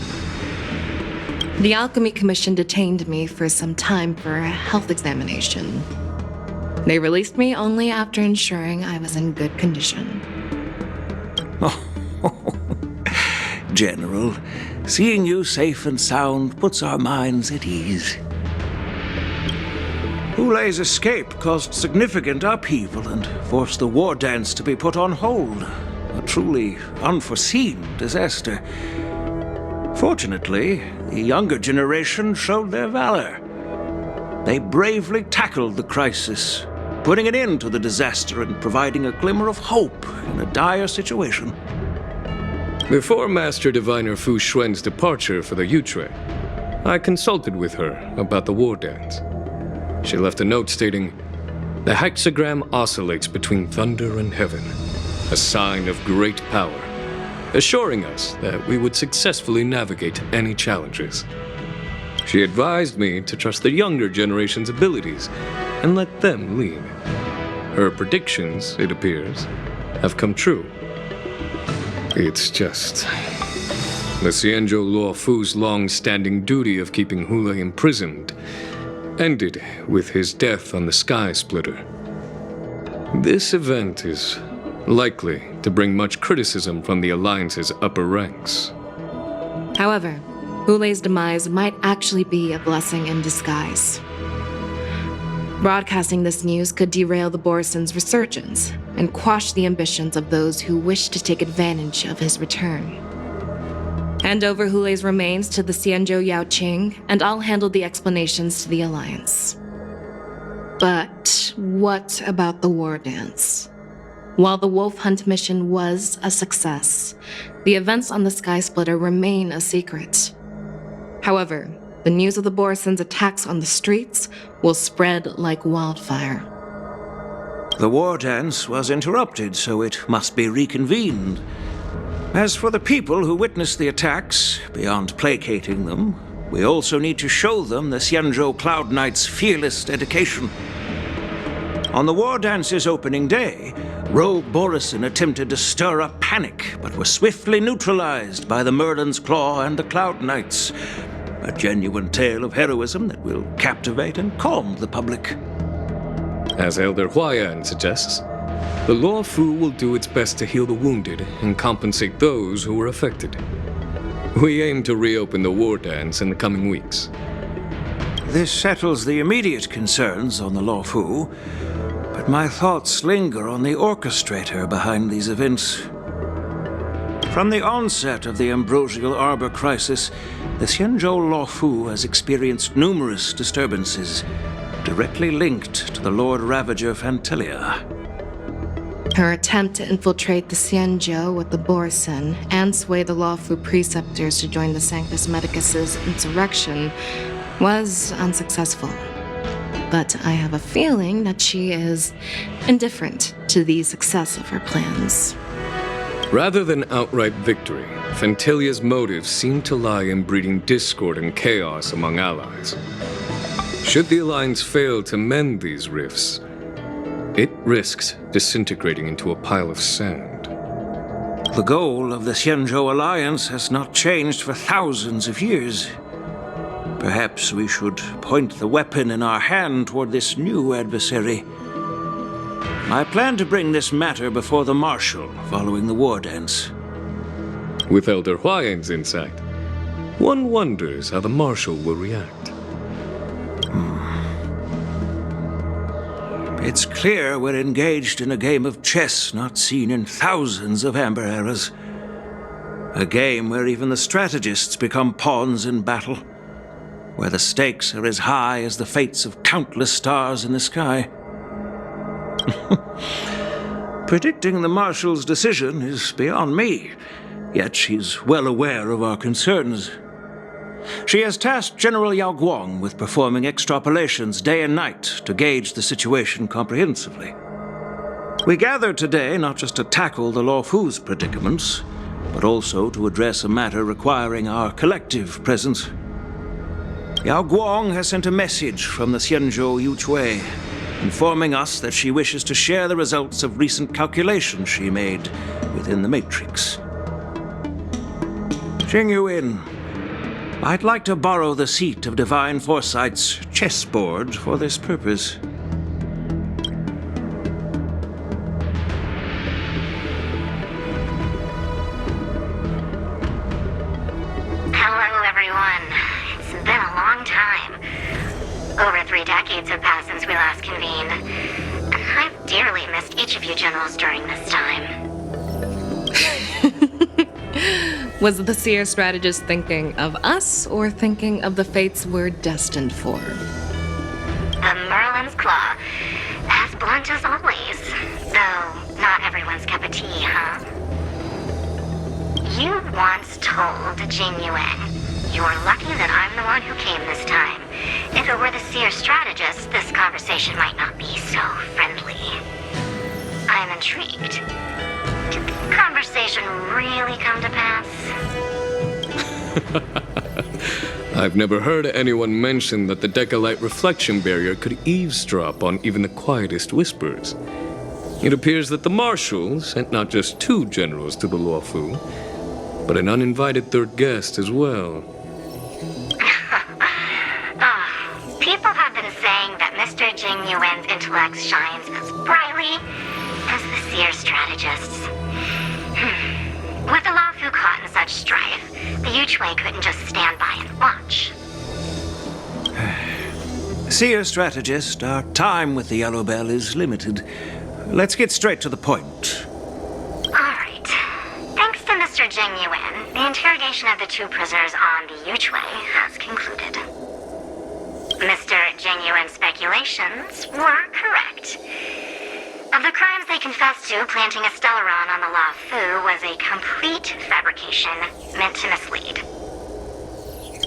[SPEAKER 6] The Alchemy Commission detained me for some time for a health examination. They released me only after ensuring I was in good condition.
[SPEAKER 20] General, seeing you safe and sound puts our minds at ease. Hulei's escape caused significant upheaval and forced the Wardance to be put on hold. A truly unforeseen disaster. Fortunately, the younger generation showed their valor. They bravely tackled the crisis, putting an end to the disaster and providing a glimmer of hope in a dire situation.
[SPEAKER 17] Before Master Diviner Fu Xuan's departure for the Yutre, I consulted with her about the Wardance. She left a note stating, "The hexagram oscillates between thunder and heaven, a sign of great power, assuring us that we would successfully navigate any challenges." She advised me to trust the younger generation's abilities and let them lead. Her predictions, it appears, have come true. It's just... the Xianzhou Luofu's long-standing duty of keeping Hulei imprisoned ended with his death on the Sky Splitter. This event is likely to bring much criticism from the Alliance's upper ranks.
[SPEAKER 6] However, Hulei's demise might actually be a blessing in disguise. Broadcasting this news could derail the Borison's resurgence and quash the ambitions of those who wish to take advantage of his return. Hand over Hulei's remains to the Xianzhou Yaoqing, and I'll handle the explanations to the Alliance. But what about the Wardance? While the Wolf Hunt mission was a success, the events on the Sky Splitter remain a secret. However, the news of the Borison's attacks on the streets will spread like wildfire.
[SPEAKER 20] The Wardance was interrupted, so it must be reconvened. As for the people who witnessed the attacks, beyond placating them, we also need to show them the Xianzhou Cloud Knight's fearless dedication. On the Wardance's opening day, rogue Borison attempted to stir up panic, but were swiftly neutralized by the Merlin's Claw and the Cloud Knights. A genuine tale of heroism that will captivate and calm the public.
[SPEAKER 17] As Elder Huayan suggests, the Luofu will do its best to heal the wounded and compensate those who were affected. We aim to reopen the Wardance in the coming weeks.
[SPEAKER 20] This settles the immediate concerns on the Luofu, but my thoughts linger on the orchestrator behind these events. From the onset of the Ambrosial Arbor crisis, the Xianzhou Luofu has experienced numerous disturbances, directly linked to the Lord Ravager Fantelia.
[SPEAKER 6] Her attempt to infiltrate the Xianzhou with the Borsen and sway the Lawfu preceptors to join the Sanctus Medicus's insurrection was unsuccessful. But I have a feeling that she is indifferent to the success of her plans.
[SPEAKER 17] Rather than outright victory, Fentilia's motives seem to lie in breeding discord and chaos among allies. Should the Alliance fail to mend these rifts, it risks disintegrating into a pile of sand.
[SPEAKER 20] The goal of the Xianzhou Alliance has not changed for thousands of years. Perhaps we should point the weapon in our hand toward this new adversary. I plan to bring this matter before the Marshal following the Wardance.
[SPEAKER 17] With Elder Huayan's insight, one wonders how the Marshal will react.
[SPEAKER 20] It's clear we're engaged in a game of chess not seen in thousands of Amber eras. A game where even the strategists become pawns in battle, where the stakes are as high as the fates of countless stars in the sky. Predicting the Marshal's decision is beyond me, yet she's well aware of our concerns. She has tasked General Yao Guang with performing extrapolations day and night to gauge the situation comprehensively. We gathered today not just to tackle the Lawfu's predicaments, but also to address a matter requiring our collective presence. Yao Guang has sent a message from the Xianzhou Yuchui, informing us that she wishes to share the results of recent calculations she made within the Matrix. Jing Yuan, I'd like to borrow the seat of Divine Foresight's chessboard for this purpose.
[SPEAKER 19] Hello, everyone. It's been a long time. Over 3 decades have passed since we last convened. And I've dearly missed each of you generals during this time.
[SPEAKER 6] Was the Seer strategist thinking of us or thinking of the fates we're destined for?
[SPEAKER 19] The Merlin's Claw. As blunt as always. Though not everyone's cup of tea, huh? You once told Jing Yuan, "You're lucky that I'm the one who came this time. If it were the Seer strategist, this conversation might not be so friendly." I'm intrigued. Did the conversation really come to pass?
[SPEAKER 17] I've never heard anyone mention that the Decalite reflection barrier could eavesdrop on even the quietest whispers. It appears that the Marshal sent not just 2 generals to the Luofu, but an uninvited 3rd guest as well.
[SPEAKER 19] People have been saying that Mr. Jing Yuan's intellect shines as brightly as the Seer strategist's. With the Lawfu caught in such strife, the Yuchui couldn't just stand by and watch.
[SPEAKER 20] Seer strategist, our time with the Yellow Bell is limited. Let's get straight to the point.
[SPEAKER 19] Alright. Thanks to Mr. Jing Yuan, the interrogation of the 2 prisoners on the Yuchui has concluded. Mr. Jing Yuan's speculations were correct. Of the crimes they confessed to, planting a Stellaron on the Lawfu was a complete fabrication meant to mislead.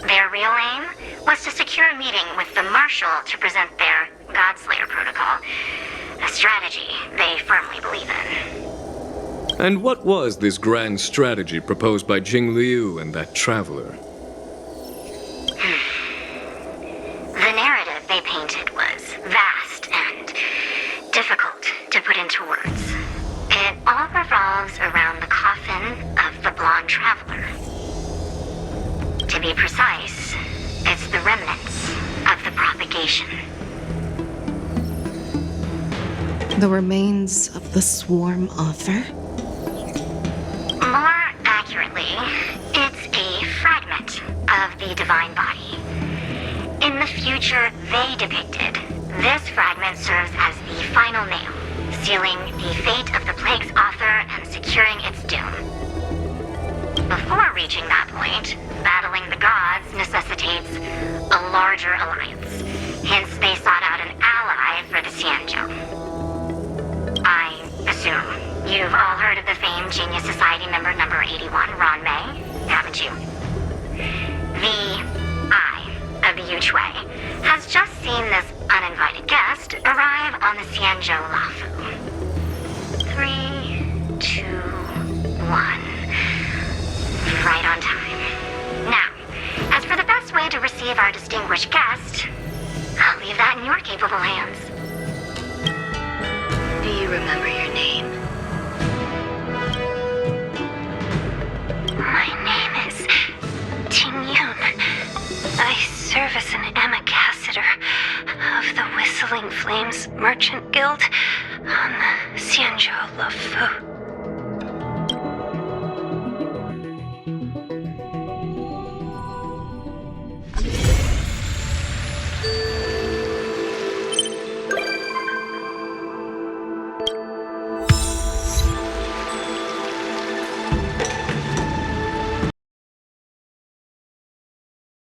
[SPEAKER 19] Their real aim was to secure a meeting with the Marshal to present their Godslayer protocol, a strategy they firmly believe in.
[SPEAKER 17] And what was this grand strategy proposed by Jing Liu and that traveler?
[SPEAKER 19] The narrative they painted was vast and difficult to put into words. It all revolves around the coffin of the blonde traveler. To be precise, it's the remnants of the propagation.
[SPEAKER 6] The remains of the Swarm Author?
[SPEAKER 19] More accurately, it's a fragment of the Divine Body. In the future they depicted, this fragment serves as the final nail, sealing the fate of the Plague's author and securing its doom. Before reaching that point, battling the gods necessitates a larger alliance. Hence, they sought out an ally for the Xianzhou. I assume Xianzhou Lafu. 3, 2, 1. Right on time. Now, as for the best way to receive our distinguished guest, I'll leave that in your capable hands.
[SPEAKER 14] Do you remember your name?
[SPEAKER 19] My name is Tingyun.
[SPEAKER 14] I serve as an ambassador of the Whistling Flames Merchant Guild on the Xianzhou Lafu.